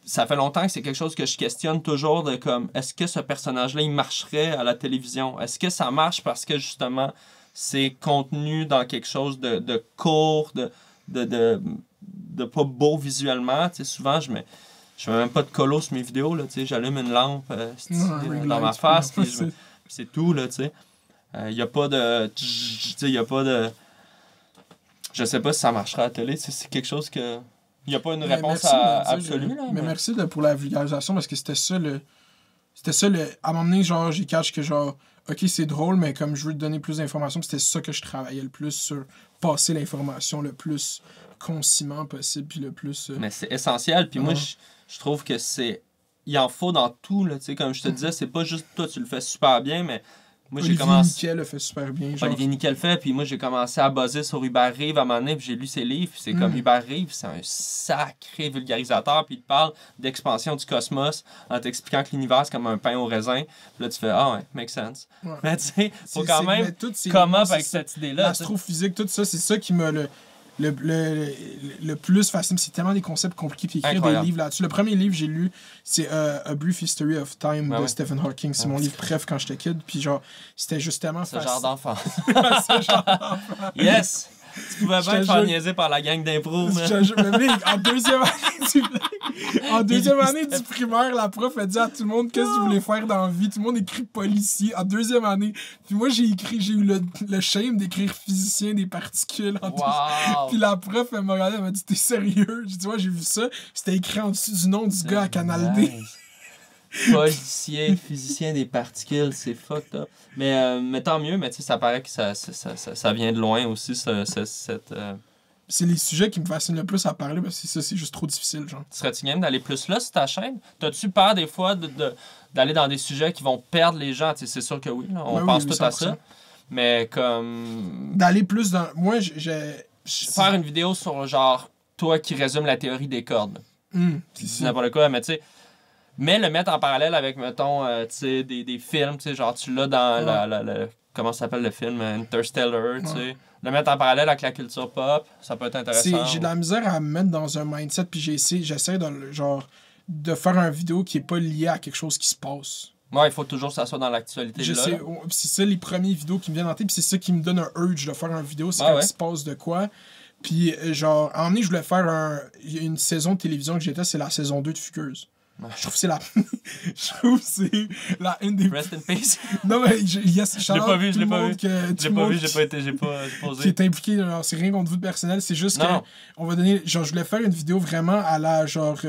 S2: ça fait longtemps que c'est quelque chose que je questionne toujours de comme, est-ce que ce personnage-là, il marcherait à la télévision? Est-ce que ça marche parce que, justement, c'est contenu dans quelque chose de court, de pas beau visuellement? Tu sais, souvent, je mets même pas de colo sur mes vidéos, là, tu sais, j'allume une lampe dans ma face, puis c'est tout, là, tu sais. Il y a pas de... Tu sais, il y a pas de... Je sais pas si ça marchera à la télé, c'est quelque chose que... Il n'y a pas une réponse absolue. Là,
S1: mais merci pour la vulgarisation, parce que c'était ça le... À un moment donné, genre, j'ai catch que genre, ok, c'est drôle, mais comme je veux te donner plus d'informations, c'était ça que je travaillais le plus sur passer l'information le plus concisement possible, puis le plus...
S2: Mais c'est essentiel, puis moi, je trouve que c'est... Il en faut dans tout, là, tu sais, comme je te disais, c'est pas juste toi, tu le fais super bien, mais... Moi,
S1: Olivier Nickel le fait super bien. Genre.
S2: Olivier Nickel le fait, puis moi, j'ai commencé à buzzer sur Hubert Reeves à un moment donné, puis j'ai lu ses livres, puis c'est comme Hubert Reeves, c'est un sacré vulgarisateur, puis il te parle d'expansion du cosmos en t'expliquant que l'univers, c'est comme un pain au raisin. Puis là, tu fais, ah ouais, make sense. Ouais. Mais tu sais, faut quand même come up avec cette idée-là.
S1: L'astrophysique, tout ça, c'est ça qui m'a le plus fascinant. C'est tellement des concepts compliqués, puis écrire des livres là-dessus. Le premier livre que j'ai lu, c'est A Brief History of Time de Stephen Hawking. C'est mon livre préf quand j'étais kid, puis genre, c'était justement
S2: ce genre d'enfant.
S1: Ce genre d'enfant.
S2: Yes! Tu pouvais bien te faire niaiser par la gang d'impro.
S1: En deuxième année du primaire, la prof a dit à tout le monde qu'est-ce que vous voulez faire dans la vie. Tout le monde écrit policier en deuxième année. Puis moi, j'ai eu le shame d'écrire physicien des particules. Puis la prof, elle m'a regardé, elle m'a dit t'es sérieux? J'ai dit ouais, j'ai vu ça. C'était écrit en dessous du nom du gars à Canal D.
S2: Policier, physicien des particules, c'est fucked up. Mais tant mieux, mais tu sais, ça paraît que ça vient de loin aussi, cette...
S1: C'est les sujets qui me fascinent le plus à parler, parce que ça, c'est juste trop difficile, genre.
S2: Serais-tu game d'aller plus là sur ta chaîne? T'as-tu peur des fois d'aller dans des sujets qui vont perdre les gens? T'sais, c'est sûr que oui, là, on pense tout à ça. Mais comme...
S1: D'aller plus dans... Moi,
S2: faire une vidéo sur, genre, toi qui résume la théorie des cordes. C'est n'importe quoi, mais tu sais... Mais le mettre en parallèle avec, mettons, tu sais, des films, tu sais, genre, tu l'as dans comment ça s'appelle le film? Interstellar, tu sais. Le mettre en parallèle avec la culture pop, ça peut être intéressant.
S1: J'ai de la misère à me mettre dans un mindset, puis j'essaie de faire une vidéo qui est pas liée à quelque chose qui se passe.
S2: Ouais, il faut toujours que ça soit dans l'actualité.
S1: C'est ça les premières vidéos qui me viennent en tête, puis c'est ça qui me donne un urge de faire une vidéo, c'est quand il se passe de quoi. Puis genre, à un moment donné, je voulais faire une saison de télévision que j'étais, c'est la saison 2 de Fugueuse. Je trouve que c'est une des...
S2: Rest in peace.
S1: Non, mais
S2: je l'ai pas vu, j'ai pas posé.
S1: Qui est impliqué, genre, c'est rien contre vous de personnel, c'est juste que on va donner, genre, je voulais faire une vidéo vraiment à la, genre,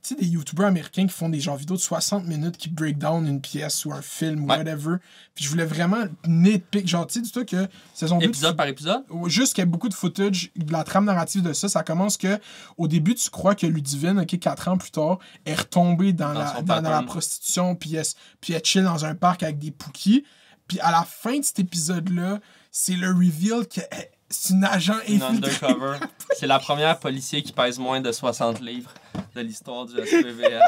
S1: tu sais, des youtubeurs américains qui font des genre vidéos de 60 minutes qui break down une pièce ou un film ou whatever. Puis je voulais vraiment nitpick, genre, tu sais, dis-toi que saison 2...
S2: Épisode par épisode?
S1: Juste qu'il y a beaucoup de footage, de la trame narrative de ça. Ça commence que, au début, tu crois que Ludivine, 4 ans plus tard, est retombée dans la prostitution, puis elle chill dans un parc avec des pookies. Puis à la fin de cet épisode-là, c'est le reveal que c'est une agent infiltrée.
S2: Undercover. C'est la première policier qui pèse moins de 60 livres de l'histoire du SPVL.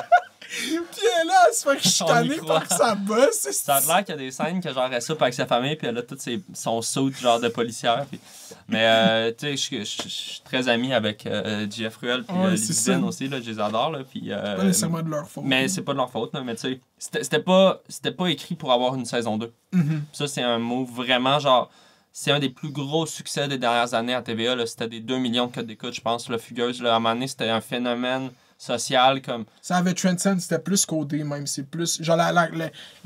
S1: Puis elle là, elle se fait chicaner par sa boss.
S2: Ça a l'air qu'il y a des scènes que genre elle soupe avec sa famille, puis elle a tout son suit genre de policière. Puis... Mais tu sais, je suis très ami avec Jeff Ruel puis Ludivine aussi, là, je les adore. Là, puis,
S1: pas nécessairement de leur faute.
S2: Mais c'est pas de leur faute, là, mais tu sais, c'était pas écrit pour avoir une saison 2. Ça, c'est un move vraiment genre... C'est un des plus gros succès des dernières années à TVA. Là. C'était des 2 millions de codes d'écoute, je pense. La Fugueuse, là, à un moment donné, c'était un phénomène social. Comme...
S1: Ça avait transcend, c'était plus codé même. C'est plus. Genre,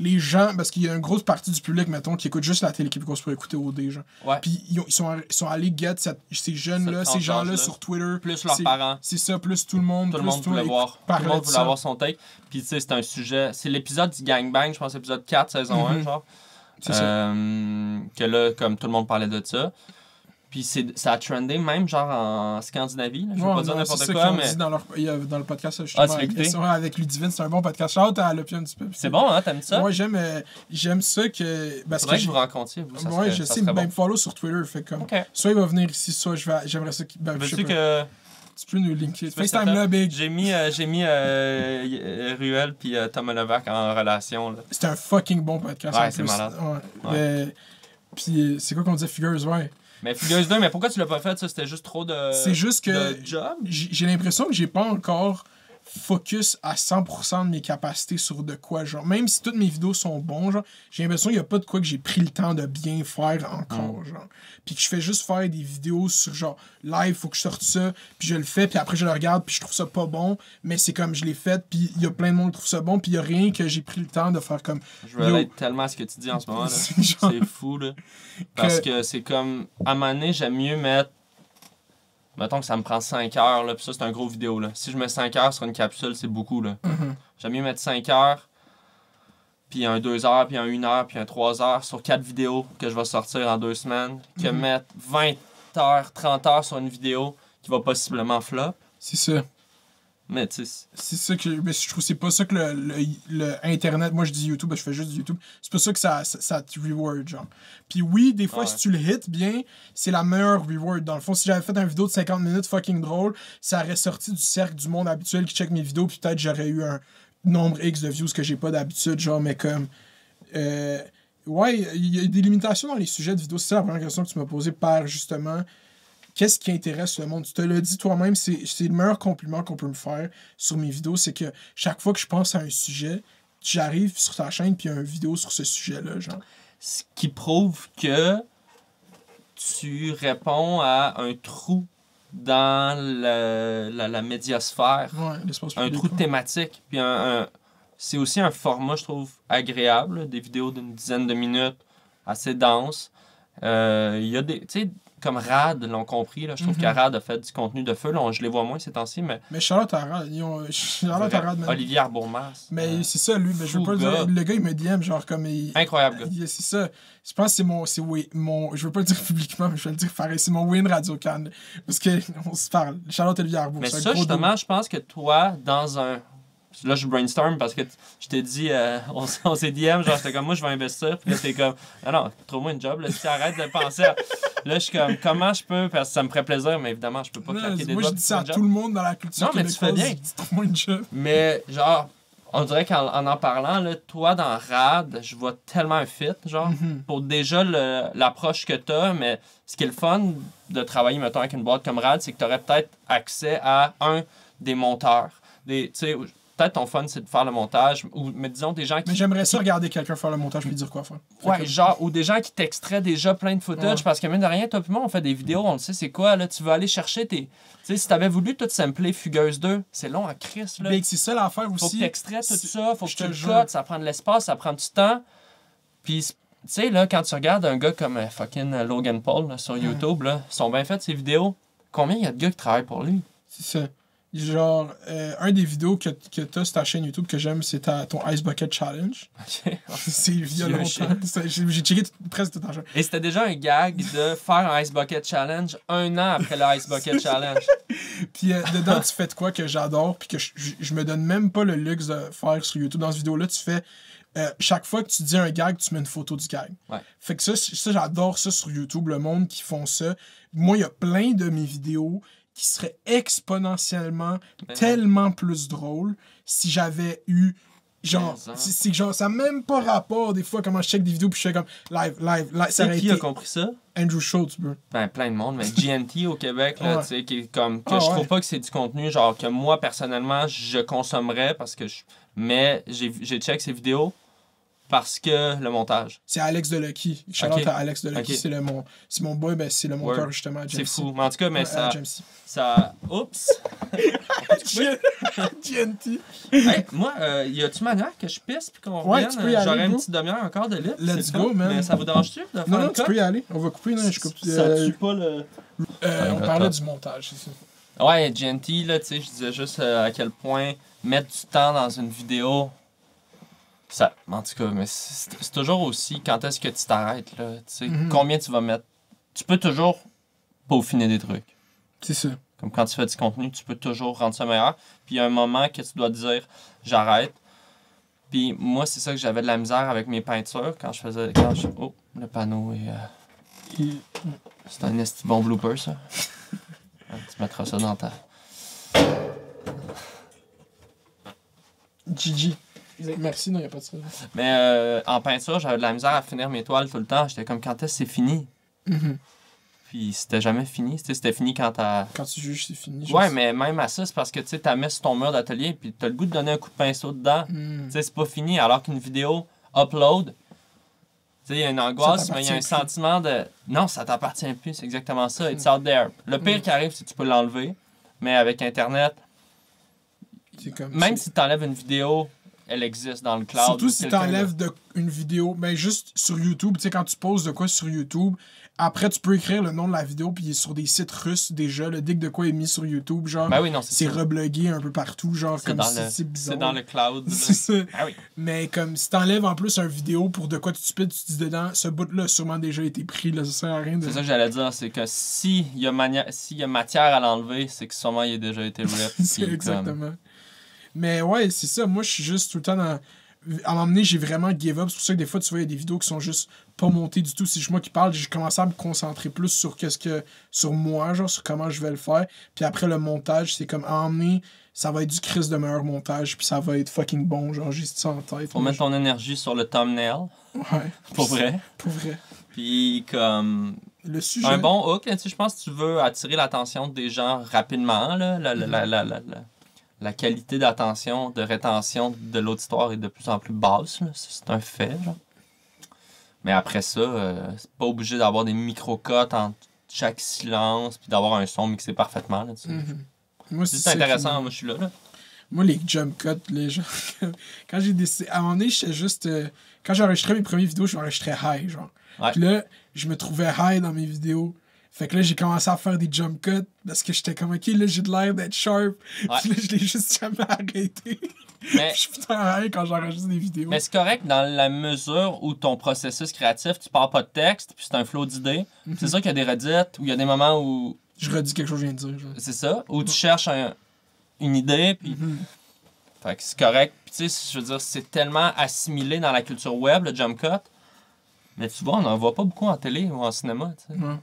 S1: les gens. Parce qu'il y a une grosse partie du public, mettons, qui écoute juste la télé québécoise pour écouter OD. Genre.
S2: Ouais.
S1: Puis ils sont allés get ces jeunes-là, ces gens-là sur Twitter.
S2: Plus leurs parents.
S1: C'est ça, plus tout le monde.
S2: Tout le monde voulait voir. Tout le monde voulait avoir son take. Puis tu sais, c'est un sujet. C'est l'épisode du Gangbang, je pense, épisode 4, saison 1, genre. C'est ça. Que là, comme tout le monde parlait de ça. Puis ça a trendé même genre en Scandinavie. Là. Je veux pas dire n'importe quoi, mais...
S1: Dit dans le podcast justement, avec Ludivine, c'est un bon podcast. Shout à l'Opium du Peuple.
S2: C'est bon, hein? T'aimes ça?
S1: Moi, j'aime ça que...
S2: Faudrait que je vous rencontriez, vous.
S1: Ouais, je sais, me follow sur Twitter. Fait comme... Soit il va venir ici, soit j'aimerais ça qu'il...
S2: Veux-tu que...
S1: Tu peux nous linker. FaceTime là, big.
S2: J'ai mis Ruel puis Thomas Levac en relation. Là.
S1: C'est un fucking bon podcast.
S2: Ouais, c'est malade.
S1: Ouais. Puis c'est quoi qu'on disait, Fugueuse, ouais.
S2: Mais Fugueuse 2, mais pourquoi tu l'as pas fait, ça? C'était juste trop de...
S1: C'est juste que...
S2: de job?
S1: J'ai l'impression que j'ai pas encore focus à 100% de mes capacités sur de quoi, genre, même si toutes mes vidéos sont bons, genre, j'ai l'impression qu'il n'y a pas de quoi que j'ai pris le temps de bien faire encore, genre. Puis que je fais juste faire des vidéos sur, genre, live, faut que je sorte ça, puis je le fais, puis après je le regarde, puis je trouve ça pas bon, mais c'est comme je l'ai fait, puis il y a plein de monde qui trouve ça bon, puis il y a rien que j'ai pris le temps de faire comme...
S2: Je relate tellement à ce que tu dis en ce moment, là. C'est fou, là. Parce que c'est comme, à un moment donné, j'aime mieux mettre. Mettons que ça me prend 5 heures, là, puis ça, c'est un gros vidéo, là. Si je mets 5 heures sur une capsule, c'est beaucoup, là. J'aime mieux mettre 5 heures, puis un 2 heures, puis un 1 heure, puis un 3 heures sur 4 vidéos que je vais sortir en 2 semaines, que mettre 20 heures, 30 heures sur une vidéo qui va possiblement flop.
S1: C'est ça.
S2: Mais tu sais...
S1: C'est ça que... Mais je trouve que c'est pas ça que le Internet... Moi, je dis YouTube, je fais juste du YouTube. C'est pas ça que ça te reward, genre. Puis oui, des fois, si tu le hits bien, c'est la meilleure reward. Dans le fond, si j'avais fait une vidéo de 50 minutes fucking drôle, ça aurait sorti du cercle du monde habituel qui check mes vidéos, puis peut-être j'aurais eu un nombre X de views que j'ai pas d'habitude, genre, mais comme... ouais, il y a des limitations dans les sujets de vidéos. C'est ça la première question que tu m'as posée par, justement... Qu'est-ce qui intéresse le monde? Tu te l'as dit toi-même, c'est le meilleur compliment qu'on peut me faire sur mes vidéos, c'est que chaque fois que je pense à un sujet, j'arrive sur ta chaîne puis il y a une vidéo sur ce sujet-là, genre.
S2: Ce qui prouve que tu réponds à un trou dans la médiasphère, un trou thématique, puis c'est aussi un format, je trouve, agréable, des vidéos d'une dizaine de minutes, assez denses. Il y a des... Tu sais, comme Rad l'ont compris, là. Je trouve que Rad a fait du contenu de feu. Là, je les vois moins ces temps-ci, mais...
S1: Mais Charlotte à Rad, Charlotte à Rad,
S2: Olivier Arbourmas.
S1: Mais c'est ça, lui. Mais je veux pas dire... Le gars, il me DM, genre, comme...
S2: Incroyable gars.
S1: C'est ça. Je pense que c'est mon... Je veux pas le dire publiquement, mais je vais le dire pareil. C'est mon win Radio-Can. Parce qu'on se parle. Charlotte Olivier Arbourmas.
S2: Mais ça, justement, je pense que toi, dans un... Là, je brainstorm parce que je t'ai dit, on s'est DM, genre, j'étais comme, moi, je vais investir. Puis là, t'es comme, non, trouve-moi une job, là, si arrête de penser à... Là, je suis comme, comment je peux, parce que ça me ferait plaisir, mais évidemment, je peux pas claquer des doigts.
S1: Moi, je dis ça à tout le monde dans la culture québécoise.
S2: Non, mais tu fais bien.
S1: Trouve-moi une job.
S2: Mais, genre, on dirait qu'en parlant, là, toi, dans Rad, je vois tellement un fit, genre, pour déjà l'approche que t'as, mais ce qui est le fun de travailler, mettons, avec une boîte comme Rad, c'est que t'aurais peut-être accès à des monteurs. Tu sais, peut-être ton fun, c'est de faire le montage, mais disons des gens qui...
S1: Mais j'aimerais ça regarder quelqu'un faire le montage puis dire quoi faire.
S2: Ouais, genre, ou des gens qui t'extraient déjà plein de footage, parce que mine de rien, toi et moi, on fait des vidéos, on le sait c'est quoi, là, tu veux aller chercher tes... Tu sais, si t'avais voulu tout sampler Fugueuse 2, c'est long à crise, là.
S1: Mais c'est ça l'affaire aussi.
S2: Faut que t'extrais tout ça, faut que tu le codes, ça prend de l'espace, ça prend du temps. Puis, tu sais, là, quand tu regardes un gars comme fucking Logan Paul, là, sur YouTube, là, ils sont bien faits, ces vidéos. Combien il y a de gars qui travaillent pour lui?
S1: C'est ça. Genre, un des vidéos que t'as sur ta chaîne YouTube que j'aime, c'est ton Ice Bucket Challenge.
S2: Okay.
S1: C'est il y a longtemps. J'ai checké presque tout en jeu.
S2: Et c'était déjà un gag de faire un Ice Bucket Challenge 1 an après le Ice Bucket Challenge.
S1: Puis dedans, tu fais de quoi que j'adore, puis que je me donne même pas le luxe de faire sur YouTube. Dans cette vidéo-là, tu fais... chaque fois que tu dis un gag, tu mets une photo du gag.
S2: Ouais.
S1: Fait que ça j'adore ça sur YouTube, le monde qui font ça. Moi, il y a plein de mes vidéos qui seraient exponentiellement tellement plus drôles si j'avais eu genre c'est genre ça n'a même pas rapport des fois comment je check des vidéos puis je fais comme live
S2: ça qui a compris ça?
S1: Andrew Schultz, bro.
S2: Ben, plein de monde, mais GNT au Québec, là, tu sais, qui est comme que je trouve pas que c'est du contenu genre que moi personnellement je consommerais parce que mais j'ai check ses vidéos parce que le montage.
S1: C'est Alex de Lucky. Shout-out à Alex de Lucky. C'est mon boy, ben c'est le monteur justement à
S2: c'est fou. Mais en tout cas, mais ça... Oups!
S1: GNT.
S2: Hey, moi, y a-tu manière que je pisse puis qu'on revienne? J'aurais une petite demi-heure encore de libre.
S1: Let's go, man.
S2: Mais ça vous dérange-tu de faire
S1: Non, tu peux y aller. On va couper. Non, je coupe.
S2: Ça tue pas le...
S1: on parlait du montage, c'est ça.
S2: Ouais, GNT, là, tu sais, je disais juste à quel point mettre du temps dans une vidéo... Ça, en tout cas, mais c'est toujours aussi quand est-ce que tu t'arrêtes, là, tu sais, combien tu vas mettre. Tu peux toujours peaufiner des trucs.
S1: C'est ça.
S2: Comme quand tu fais du contenu, tu peux toujours rendre ça meilleur. Puis il y a un moment que tu dois dire, j'arrête. Puis moi, c'est ça que j'avais de la misère avec mes peintures quand je faisais... Oh, le panneau est... C'est un esti bon blooper, ça. Tu mettras ça dans ta...
S1: GG. Merci, non, il n'y a pas de ça.
S2: Mais en peinture, j'avais de la misère à finir mes toiles tout le temps. J'étais comme, quand est-ce que c'est fini? puis c'était jamais fini. C'était fini quand t'as...
S1: Quand tu juges, c'est fini.
S2: Ouais, mais même à ça, c'est parce que tu t'as mis sur ton mur d'atelier, puis t'as le goût de donner un coup de pinceau dedans. Tu sais, c'est pas fini, alors qu'une vidéo upload, tu sais, il y a une angoisse, mais il y a un sentiment de... Non, ça t'appartient plus, c'est exactement ça. It's out there. Le pire qui arrive, c'est que tu peux l'enlever, mais avec Internet, même si tu enlèves une vidéo, elle existe dans le cloud.
S1: Surtout si tu enlèves une vidéo, ben juste sur YouTube, tu sais, quand tu poses de quoi sur YouTube, après tu peux écrire le nom de la vidéo, puis il est sur des sites russes déjà, dès que de quoi est mis sur YouTube, genre,
S2: ben oui, non,
S1: c'est reblogué un peu partout, genre, comme
S2: c'est bizarre. C'est dans le cloud.
S1: C'est ça.
S2: Ah oui.
S1: Mais comme si t'enlèves en plus une vidéo pour de quoi tu stupide, tu te dis dedans, ce bout-là a sûrement déjà été pris, là, ça sert à rien de...
S2: C'est ça que j'allais dire, c'est que s'il y a matière à l'enlever, c'est que sûrement il a déjà été rip.
S1: C'est exactement. Mais ouais, c'est ça. Moi, je suis juste tout le temps dans... À un moment donné, j'ai vraiment give up. C'est pour ça que des fois, tu vois, il y a des vidéos qui sont juste pas montées du tout. C'est juste moi qui parle. J'ai commencé à me concentrer plus sur sur moi, genre, sur comment je vais le faire. Puis après, le montage, c'est comme, à un moment donné, ça va être du Christ de meilleur montage. Puis ça va être fucking bon. Genre, j'ai ça en tête.
S2: Faut mettre ton énergie sur le thumbnail.
S1: Ouais.
S2: Pour vrai.
S1: Pour vrai.
S2: Puis comme...
S1: Le sujet...
S2: Un bon hook, tu sais, je pense que tu veux attirer l'attention des gens rapidement, là. La qualité d'attention, de rétention de l'auditoire est de plus en plus basse. Là. C'est un fait. Genre. Mais après ça, c'est pas obligé d'avoir des micro-cotes entre chaque silence puis d'avoir un son mixé parfaitement. Là,
S1: Moi,
S2: c'est intéressant, moi je suis là.
S1: Moi, les jump cuts, les gens... Quand j'ai décidé... À un moment donné, j'étais juste... Quand j'enregistrais mes premières vidéos, je m'enregistrais high, genre. Ouais. Puis là, je me trouvais high dans mes vidéos. Fait que là, j'ai commencé à faire des jump cuts parce que j'étais comme, OK, là, j'ai de l'air d'être sharp. Ouais. Puis là, je l'ai juste jamais arrêté. Mais je suis putain high quand j'enregistre des vidéos.
S2: Mais c'est correct dans la mesure où ton processus créatif, tu pars pas de texte, puis c'est un flow d'idées. C'est sûr qu'il y a des redites, où il y a des moments où...
S1: Je redis quelque chose que je viens de dire. Genre.
S2: C'est ça, où tu cherches une idée, puis... Fait que c'est correct. Puis tu sais, je veux dire, c'est tellement assimilé dans la culture web, le jump cut. Mais tu vois, on n'en voit pas beaucoup en télé ou en cinéma.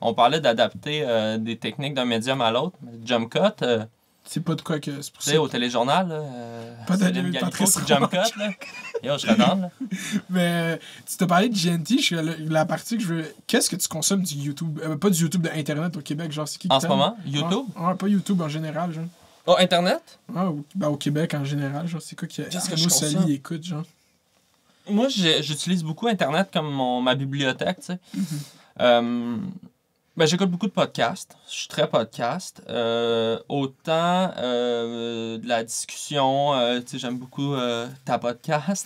S2: On parlait d'adapter des techniques d'un médium à l'autre. Mais le jump cut...
S1: c'est pas de quoi que... C'est pour
S2: ça. Tu sais, au téléjournal, là...
S1: pas de Patrice
S2: jump cut, là. Yo, je redonne, là.
S1: Mais tu t'as parlé de GNT, la partie que je veux... Qu'est-ce que tu consommes du YouTube? Pas du YouTube, de Internet au Québec, genre, c'est qui
S2: en ce moment? YouTube?
S1: Ouais, pas YouTube en général, genre.
S2: Oh, Internet?
S1: Ah, au Québec en général, genre, c'est quoi qui... Qu'est-ce que Sally écoute, genre?
S2: Moi, j'utilise beaucoup Internet comme ma bibliothèque, tu sais. Ben, j'écoute beaucoup de podcasts. Je suis très podcast. Autant de la discussion, tu sais, j'aime beaucoup ta podcast.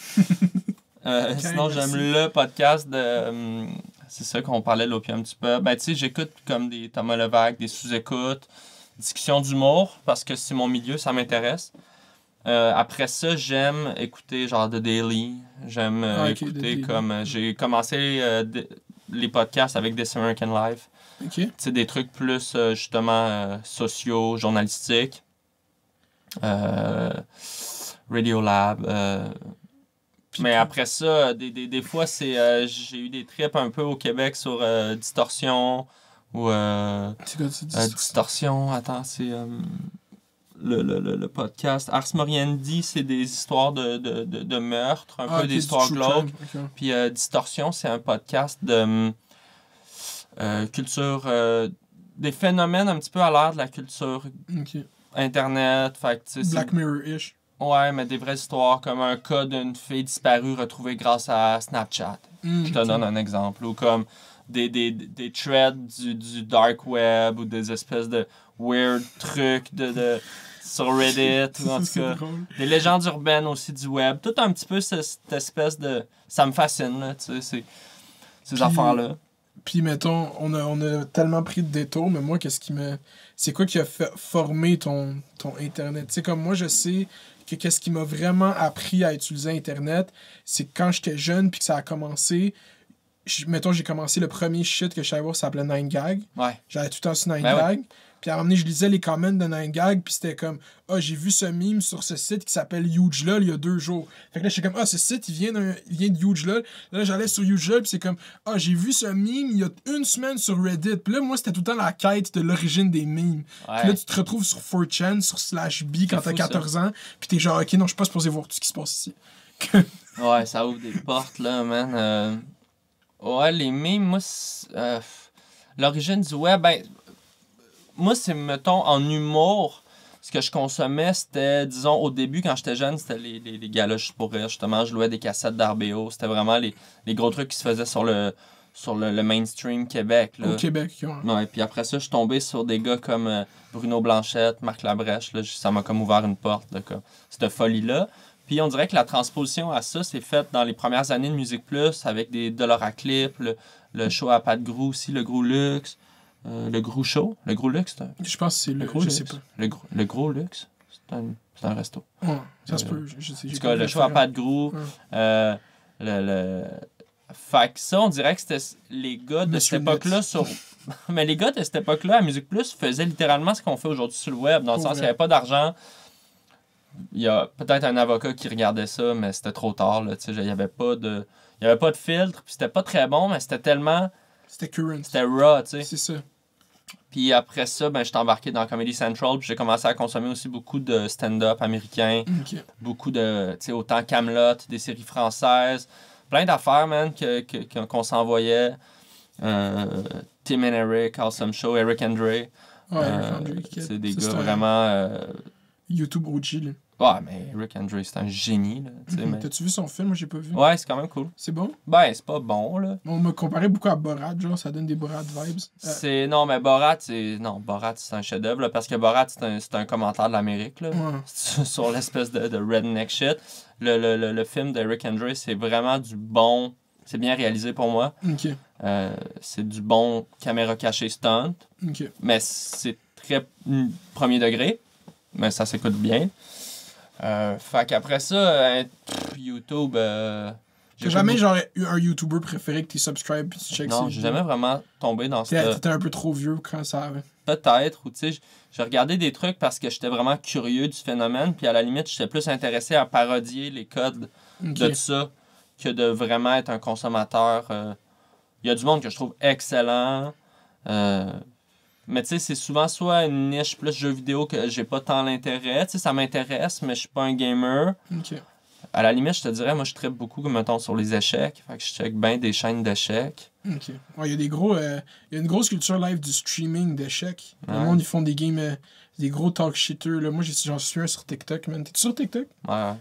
S2: Sinon, j'aime le podcast de... c'est ça qu'on parlait de l'Opium du Peuple. Ben, tu sais, j'écoute comme des Thomas Levac, des sous-écoutes, discussions d'humour, parce que c'est mon milieu, ça m'intéresse. Après ça, j'aime écouter genre The Daily. J'aime écouter comme... j'ai commencé les podcasts avec This American Life.
S1: Okay.
S2: C'est des trucs plus, justement, sociaux, journalistiques. Radiolab. Mais après ça, des fois, c'est j'ai eu des trips un peu au Québec sur Distorsion. Ou...
S1: c'est quoi, c'est
S2: Distorsion, attends, c'est... Le podcast Ars Moriendi, c'est des histoires de meurtre, un peu des histoires glauques. Okay. Puis Distorsion, c'est un podcast de culture, des phénomènes un petit peu à l'ère de la culture Internet. Fait que,
S1: Black Mirror-ish.
S2: Ouais, mais des vraies histoires, comme un cas d'une fille disparue retrouvée grâce à Snapchat. Je te donne un exemple. Ou comme des threads du dark web, ou des espèces de weird trucs sur Reddit, ou en tout cas, des légendes urbaines aussi du web. Tout un petit peu cette espèce de... Ça me fascine, là, tu sais, ces affaires-là.
S1: Puis, mettons, on a tellement pris de détours, mais moi, qu'est-ce qui me... C'est quoi qui a formé ton Internet? Tu sais, comme moi, je sais que qu'est-ce qui m'a vraiment appris à utiliser Internet, c'est quand j'étais jeune, puis que ça a commencé... Mettons, j'ai commencé le premier shit que je savais voir, ça s'appelait 9gag.
S2: Ouais.
S1: J'avais tout le temps sur 9gag. Ouais. Puis à un moment donné, je lisais les comments de 9gag, puis c'était comme, j'ai vu ce meme sur ce site qui s'appelle HugeLol il y a 2 jours. Fait que là, j'étais comme, ce site, il vient de HugeLol. Là, j'allais sur HugeLol, puis c'est comme, j'ai vu ce meme il y a 1 semaine sur Reddit. Puis là, moi, c'était tout le temps la quête de l'origine des memes. Ouais. Puis là, tu te retrouves sur 4chan, sur /B quand t'as 14 ans, puis t'es genre, OK, non, je suis pas supposé voir tout ce qui se passe ici.
S2: Ouais, ça ouvre des portes, là, man. Ouais, les memes, moi, L'origine du web, ben, moi, c'est, mettons, en humour, ce que je consommais, c'était, disons, au début, quand j'étais jeune, c'était les galas juste pour rire, justement. Je louais des cassettes d'RBO. C'était vraiment les gros trucs qui se faisaient sur le mainstream Québec. Là.
S1: Au Québec,
S2: ouais. Puis après ça, je suis tombé sur des gars comme Bruno Blanchette, Marc Labrèche. Là, ça m'a comme ouvert une porte, là, comme, cette folie-là. Puis on dirait que la transposition à ça s'est faite dans les premières années de Musique Plus, avec des dollars à clip, le show à Pat Grou aussi, le Gros Luxe. Le Gros Show? Le Gros Luxe?
S1: Je pense que c'est le
S2: Gros
S1: je
S2: Luxe.
S1: sais pas.
S2: Le Gros Luxe? C'est un resto.
S1: Ouais, ça se peut. Je sais,
S2: en tout cas, le show à Pat Grou. Ouais. Fait que ça, on dirait que c'était les gars de cette époque-là Mais les gars de cette époque-là, à Musique Plus, faisaient littéralement ce qu'on fait aujourd'hui sur le web, dans le sens qu'il n'y avait pas d'argent. Il y a peut-être un avocat qui regardait ça, mais c'était trop tard. Là, il n'y avait pas de filtre, puis c'était pas très bon, mais c'était tellement...
S1: C'était current.
S2: C'était raw, tu sais.
S1: C'est ça.
S2: Puis après ça, ben, j'étais embarqué dans Comedy Central, puis j'ai commencé à consommer aussi beaucoup de stand-up américain, beaucoup de, tu sais, autant Camelot, des séries françaises, plein d'affaires, man, qu'on s'envoyait. Tim and Eric, Awesome Show, Eric and Dre. C'est des gars vraiment...
S1: YouTube OG, là.
S2: Ouais, mais Rick Andre, c'est un génie, là. Mais...
S1: T'as-tu vu son film? Moi, j'ai pas vu.
S2: Ouais, c'est quand même cool.
S1: C'est bon?
S2: Ben, c'est pas bon, là.
S1: On m'a comparé beaucoup à Borat, genre, ça donne des Borat vibes.
S2: Non, mais Borat, c'est un chef-d'œuvre, là, parce que Borat, c'est un commentaire de l'Amérique, là.
S1: Ouais.
S2: Sur l'espèce de redneck shit. Le film de Rick Andre, c'est vraiment du bon... C'est bien réalisé pour moi.
S1: OK.
S2: C'est du bon caméra cachée stunt.
S1: OK.
S2: Mais c'est très premier degré. Mais ça s'écoute bien. Fait qu'après ça, YouTube...
S1: T'as jamais genre eu un YouTuber préféré que tu subscribes puis tu checks?
S2: Non, j'ai jamais vraiment tombé dans ça.
S1: T'étais un peu trop vieux quand ça avait.
S2: Peut-être, ou tu sais, j'ai regardé des trucs parce que j'étais vraiment curieux du phénomène, puis à la limite, j'étais plus intéressé à parodier les codes de ça que de vraiment être un consommateur. Il y a du monde que je trouve excellent. Mais tu sais, c'est souvent soit une niche plus jeux vidéo que j'ai pas tant l'intérêt. Tu sais, ça m'intéresse, mais je suis pas un gamer.
S1: OK.
S2: À la limite, je te dirais, moi, je trippe beaucoup, mettons, sur les échecs. Fait que je check bien des chaînes d'échecs.
S1: OK. Ouais, il y a une grosse culture live du streaming d'échecs.
S2: Ouais.
S1: Le monde, ils font des games, des gros talk shitters. Là. Moi, j'en suis un sur TikTok, man. T'es-tu sur TikTok?
S2: Ouais.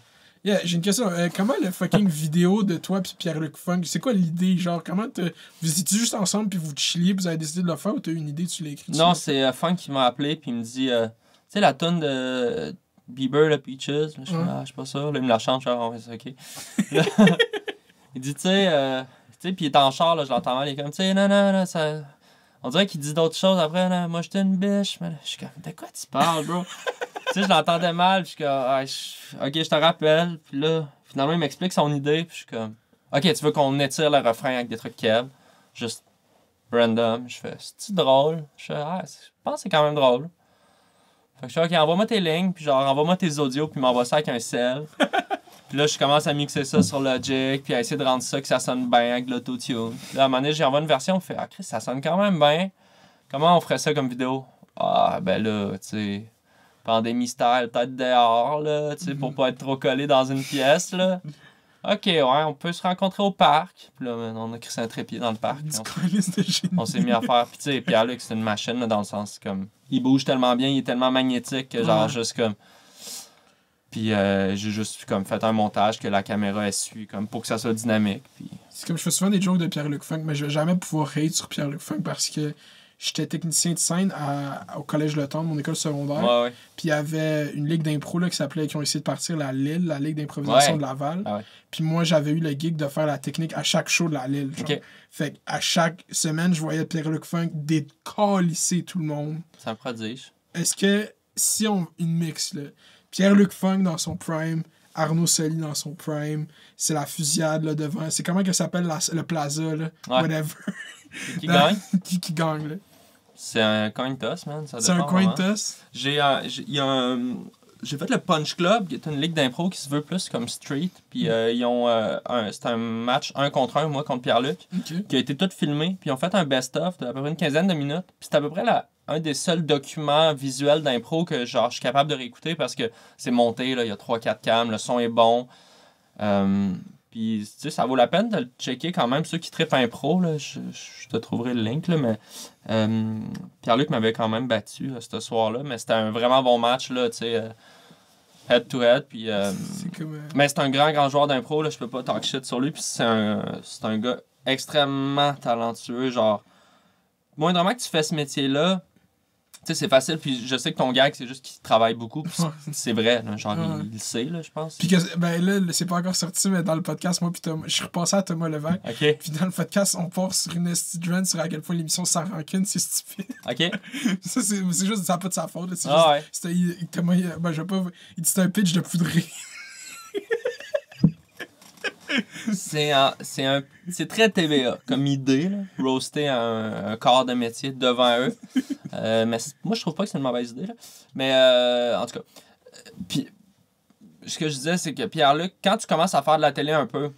S1: Yeah, j'ai une question. Comment le fucking vidéo de toi et Pierre-Luc Funk, c'est quoi l'idée? Genre, vous étiez juste ensemble puis vous chilliez puis vous avez décidé de le faire ou t'as eu une idée, tu l'as écrit?
S2: Non, c'est Funk qui m'a appelé puis il me dit, tu sais, la toune de Bieber, le Peaches. Là, je suis pas sûr. Là, il me la chante, genre, c'est OK. Il dit, tu sais, puis il est en char, là, je l'entends mal, il est comme, tu sais, non, ça... On dirait qu'il dit d'autres choses après, là, moi, j'étais une biche. Mais là, je suis comme, de quoi tu parles, bro? Tu sais, je l'entendais mal, puis je suis comme, OK, je te rappelle. Puis là, finalement, il m'explique son idée, puis je suis comme, OK, tu veux qu'on étire le refrain avec des trucs Kev? Juste random. Je fais, c'est-tu drôle? Je fais, je pense que c'est quand même drôle. Fait que je fais, OK, envoie-moi tes lignes, puis genre, envoie-moi tes audios, puis m'envoie ça avec un sel. Puis là, je commence à mixer ça sur Logic, puis à essayer de rendre ça que ça sonne bien avec l'autotune. Là, à un moment donné, j'envoie une version, on fait, Chris, ça sonne quand même bien. Comment on ferait ça comme vidéo? Ben là, tu sais, pandémie style, peut-être dehors, là, tu sais, pour pas être trop collé dans une pièce, là. OK, ouais, on peut se rencontrer au parc. Puis là, on a crissé un trépied dans le parc. On s'est mis à faire. Puis tu sais, Pierre-Luc, c'est une machine, là, dans le sens comme... Il bouge tellement bien, il est tellement magnétique que genre, juste comme... Puis j'ai juste comme fait un montage que la caméra suit comme pour que ça soit dynamique. Puis...
S1: C'est comme je fais souvent des jokes de Pierre-Luc Funk, mais je vais jamais pouvoir hate sur Pierre-Luc Funk parce que j'étais technicien de scène au Collège Le Temps, mon école secondaire.
S2: Ouais.
S1: Puis il y avait une ligue d'impro là, qui ont essayé de partir la Lille, la ligue d'improvisation de Laval. Puis moi, j'avais eu le gig de faire la technique à chaque show de la Lille. Genre. Fait qu'à chaque semaine, je voyais Pierre-Luc Funk décalisser tout le monde.
S2: C'est un prodige.
S1: Est-ce que si on une mix là, Pierre-Luc Funk dans son prime, Arnaud Soli dans son prime, c'est la fusillade là devant. C'est comment que ça s'appelle le plaza là, whatever.
S2: Qui gagne?
S1: qui gagne là?
S2: C'est un coin toss, man.
S1: C'est un coin toss?
S2: J'ai fait le Punch Club, qui est une ligue d'impro qui se veut plus comme street. Puis ils ont c'est un match 1 contre 1, moi contre Pierre-Luc, qui a été tout filmé. Puis ils ont fait un best-of d'à peu près une quinzaine de minutes. Puis c'est à peu près un des seuls documents visuels d'impro que genre je suis capable de réécouter parce que c'est monté, là, il y a 3-4 cams, le son est bon. Puis Puis, tu sais, ça vaut la peine de le checker quand même. Ceux qui trippent impro, là, je te trouverai le link, là, mais Pierre-Luc m'avait quand même battu ce soir-là. Mais c'était un vraiment bon match, là, tu sais, head-to-head. Puis, mais c'est un grand joueur d'impro, là, je peux pas talk shit sur lui. Puis c'est un gars extrêmement talentueux, genre... Moindrement que tu fais ce métier-là, tu sais, c'est facile, puis je sais que ton gag, c'est juste qu'il travaille beaucoup, puis c'est vrai, là, genre, il le sait, là, je pense.
S1: Puis que, ben là, c'est pas encore sorti, mais dans le podcast, moi, puis je suis repassé à Thomas Levesque.
S2: OK.
S1: Puis dans le podcast, on part sur une rant sur à quel point l'émission sans rancune, c'est stupide.
S2: OK.
S1: Ça, c'est juste, ça n'a pas de sa faute, là, c'est juste,
S2: ouais.
S1: Thomas, ben, je vais pas, il dit c'est un pitch de poudré.
S2: C'est très TVA comme idée, là, roaster un corps de métier devant eux. Mais moi, je trouve pas que c'est une mauvaise idée. Là. Mais en tout cas, puis ce que je disais, c'est que Pierre-Luc, quand tu commences à faire de la télé un peu,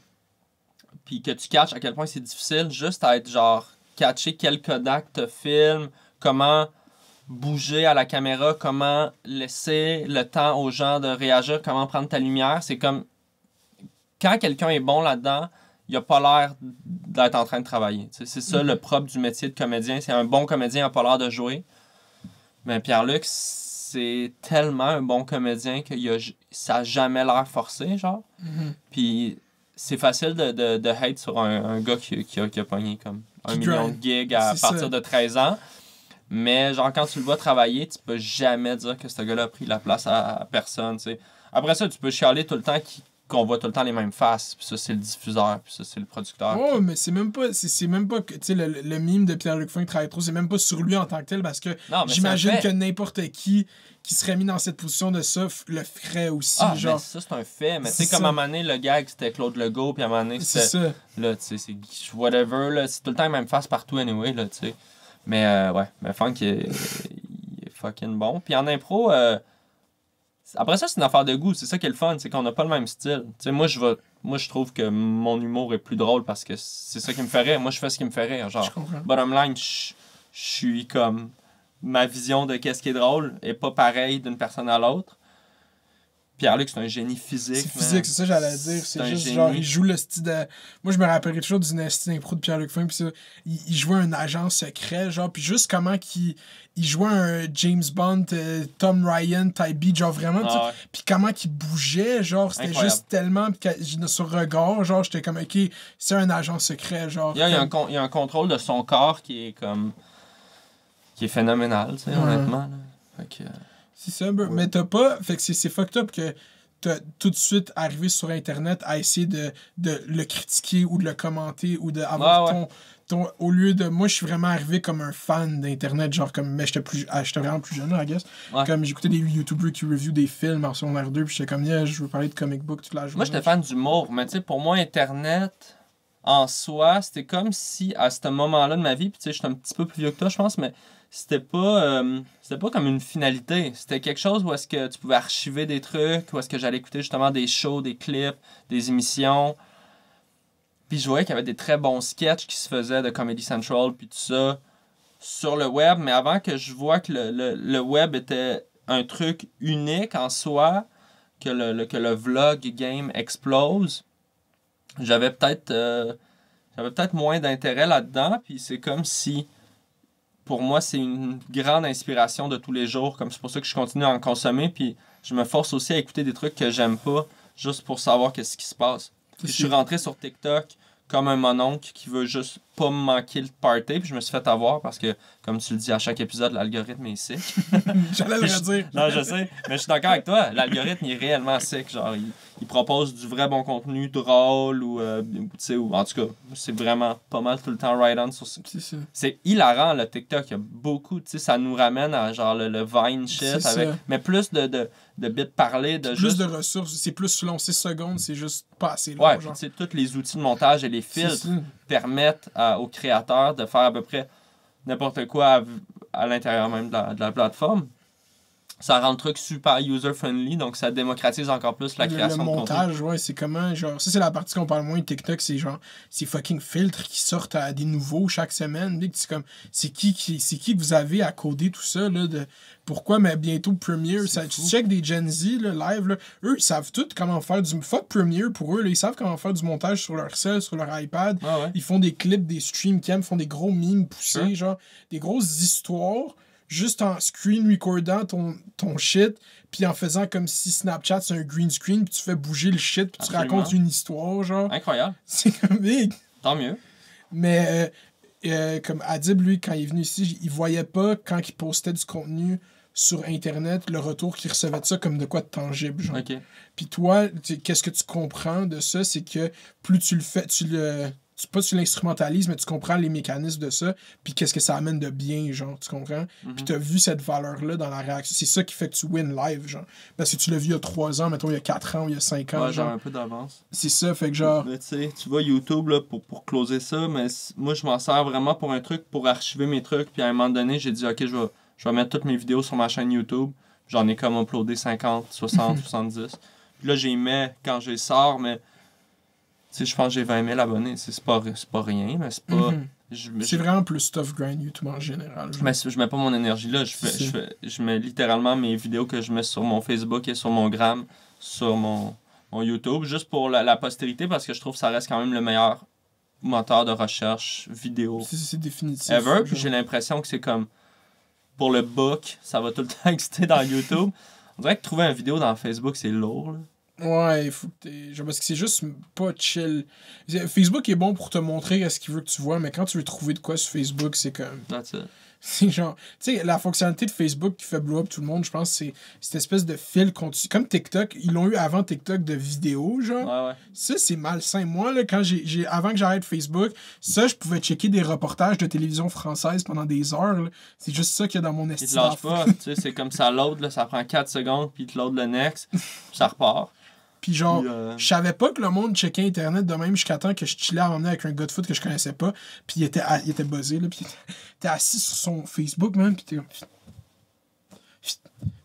S2: puis que tu catches à quel point c'est difficile, juste à être genre, catcher quel Kodak te filme, comment bouger à la caméra, comment laisser le temps aux gens de réagir, comment prendre ta lumière, c'est comme... Quand quelqu'un est bon là-dedans, il n'a pas l'air d'être en train de travailler. T'sais, c'est ça le propre du métier de comédien. C'est un bon comédien, il n'a pas l'air de jouer. Mais Pierre-Luc, c'est tellement un bon comédien que ça n'a jamais l'air forcé, genre. Puis c'est facile de hate sur un gars qui a pogné comme 1 million de gigs à partir de 13 ans. Mais genre, quand tu le vois travailler, tu peux jamais dire que ce gars-là a pris la place à personne. T'sais. Après ça, tu peux chialer tout le temps qu'on voit tout le temps les mêmes faces, puis ça c'est le diffuseur, puis ça c'est le producteur.
S1: Oh, mais c'est même pas que, tu sais, le mime de Pierre-Luc Funk travaille trop, c'est même pas sur lui en tant que tel, parce que j'imagine que n'importe qui serait mis dans cette position de ça le ferait aussi, genre.
S2: Mais ça c'est un fait, mais tu sais, comme à un moment donné, le gag c'était Claude Legault, puis à un moment donné c'était...
S1: C'est ça.
S2: Là, tu sais, c'est whatever, là, c'est tout le temps les mêmes faces partout anyway, là, tu sais. Mais ouais, mais Funk il est fucking bon. Puis en impro... Après ça, c'est une affaire de goût. C'est ça qui est le fun, c'est qu'on n'a pas le même style. T'sais, moi, je trouve que mon humour est plus drôle parce que c'est ça qui me fait rire. Moi, je fais ce qui me fait rire. Genre, bottom line, je suis comme... Ma vision de qu'est-ce qui est drôle est pas pareille d'une personne à l'autre. Pierre-Luc, c'est un génie physique.
S1: C'est physique, c'est ça que j'allais dire. C'est juste génie. Genre, il joue le style de... Moi, je me rappellerai toujours d'une style d'impro de Pierre-Luc Funk, puis ça, il jouait un agent secret, genre, puis juste comment il jouait un James Bond, Tom Ryan type beat, genre vraiment, puis comment qu'il bougeait, genre, c'était incroyable. Juste tellement, pis sur regard, genre, j'étais comme, ok, c'est un agent secret, genre.
S2: Il y a un contrôle de son corps qui est comme... qui est phénoménal, tu sais, honnêtement, là. Fait que...
S1: C'est ça, mais t'as pas... Fait que c'est fucked up que t'as tout de suite arrivé sur Internet à essayer de le critiquer ou de le commenter ou d'avoir ton... Au lieu de... Moi, je suis vraiment arrivé comme un fan d'Internet, genre comme... Mais j'étais vraiment plus jeune, I guess. Ouais. Comme j'écoutais des YouTubers qui reviewent des films en secondaire 2, puis j'étais comme, je veux parler de comic book toute la journée.
S2: Moi, j'étais fan d'humour, mais tu sais, pour moi, Internet, en soi, c'était comme si, à ce moment-là de ma vie, puis tu sais, j'étais un petit peu plus vieux que toi, je pense, mais... C'était pas comme une finalité. C'était quelque chose où est-ce que tu pouvais archiver des trucs, où est-ce que j'allais écouter justement des shows, des clips, des émissions. Puis je voyais qu'il y avait des très bons sketchs qui se faisaient de Comedy Central, puis tout ça, sur le web. Mais avant que je vois que le web était un truc unique en soi, que le vlog game explose, j'avais peut-être moins d'intérêt là-dedans. Puis c'est comme si... Pour moi, c'est une grande inspiration de tous les jours. Comme c'est pour ça que je continue à en consommer. Puis je me force aussi à écouter des trucs que j'aime pas, juste pour savoir qu'est-ce qui se passe. Puis je suis rentré sur TikTok comme un mononcle qui veut juste pas me manquer le party. Puis je me suis fait avoir parce que, comme tu le dis à chaque épisode, l'algorithme est sick.
S1: J'allais le redire.
S2: Non, je sais. Mais je suis d'accord avec toi. L'algorithme il est réellement sick. Genre, il propose du vrai bon contenu, drôle ou en tout cas, c'est vraiment pas mal tout le temps right on sur ça. C'est hilarant le TikTok. Il y a beaucoup, ça nous ramène à genre le Vine shit avec, mais plus de bits parlés, de
S1: plus de ressources, c'est plus long 6 secondes, c'est juste pas assez long.
S2: Ouais, puis tous les outils de montage et les filtres permettent aux créateurs de faire à peu près n'importe quoi à l'intérieur même de la plateforme. Ça rend le truc super user-friendly, donc ça démocratise encore plus la création
S1: le
S2: de
S1: montage,
S2: contenu.
S1: ouais, c'est comment, genre, ça c'est la partie qu'on parle moins de TikTok, c'est genre, ces fucking filtres qui sortent à des nouveaux chaque semaine, là, c'est comme, c'est qui que vous avez à coder tout ça, là, de, pourquoi, mais bientôt Premiere, ça, tu check des Gen Z, là, live, là, eux, ils savent tout comment faire du, fuck Premiere pour eux, là, ils savent comment faire du montage sur leur cell, sur leur iPad, ils font des clips, des stream cam, font des gros memes poussés, genre, des grosses histoires, juste en screen recordant ton shit, puis en faisant comme si Snapchat c'est un green screen, puis tu fais bouger le shit, puis tu racontes une histoire, genre.
S2: Incroyable.
S1: C'est comme big.
S2: Tant mieux.
S1: Mais comme Adib, lui, quand il est venu ici, il voyait pas, quand il postait du contenu sur Internet, le retour qu'il recevait de ça comme de quoi de tangible, genre.
S2: OK.
S1: Puis toi, qu'est-ce que tu comprends de ça, c'est que plus tu le fais, pas tu l'instrumentalises, mais tu comprends les mécanismes de ça, puis qu'est-ce que ça amène de bien, genre, tu comprends? Puis t'as vu cette valeur-là dans la réaction. C'est ça qui fait que tu win live, genre. Parce que tu l'as vu il y a 3 ans, mettons, il y a 4 ans ou il y a 5 ans,
S2: Ouais,
S1: genre.
S2: un peu d'avance.
S1: C'est ça, fait que genre...
S2: Mais tu sais, tu vois YouTube, là, pour closer ça, mais moi, je m'en sers vraiment pour un truc, pour archiver mes trucs, puis à un moment donné, j'ai dit, OK, je vais mettre toutes mes vidéos sur ma chaîne YouTube. J'en ai comme uploadé 50, 60, 70. Puis là, j'y mets quand je les sors, mais... Tu sais, je pense que j'ai 20 000 abonnés. C'est pas rien, mais c'est pas...
S1: C'est vraiment plus tough grind YouTube en général.
S2: Mais je mets pas mon énergie là. Je mets littéralement mes vidéos que je mets sur mon Facebook et sur mon Gram, sur mon YouTube, juste pour la postérité, parce que je trouve que ça reste quand même le meilleur moteur de recherche vidéo
S1: c'est définitif.
S2: Ever. Puis j'ai l'impression que c'est comme... Pour le book, ça va tout le temps exister dans YouTube. On dirait que trouver une vidéo dans Facebook, c'est lourd, là.
S1: Ouais, il faut que genre, parce que c'est juste pas chill. Facebook est bon pour te montrer ce qu'il veut que tu vois, mais quand tu veux trouver de quoi sur Facebook, c'est comme...
S2: That's it.
S1: C'est genre... Tu sais, la fonctionnalité de Facebook qui fait blow up tout le monde, je pense, c'est cette espèce de fil continu. Comme TikTok, ils l'ont eu avant TikTok de vidéos, genre.
S2: Ouais.
S1: Ça, c'est malsain. Moi, là, quand avant que j'arrête Facebook, ça, je pouvais checker des reportages de télévision française pendant des heures, là. C'est juste ça qu'il y a dans mon estime.
S2: Il te lâche pas, tu sais, c'est comme ça load, là, ça prend 4 secondes, puis il te load le next, puis ça repart.
S1: Puis genre, je savais pas que le monde checkait Internet de même jusqu'à temps que je chillais à m'emmener avec un gars de foot que je connaissais pas. Puis il était buzzé, là. Puis il était assis sur son Facebook, man. Puis t'es comme...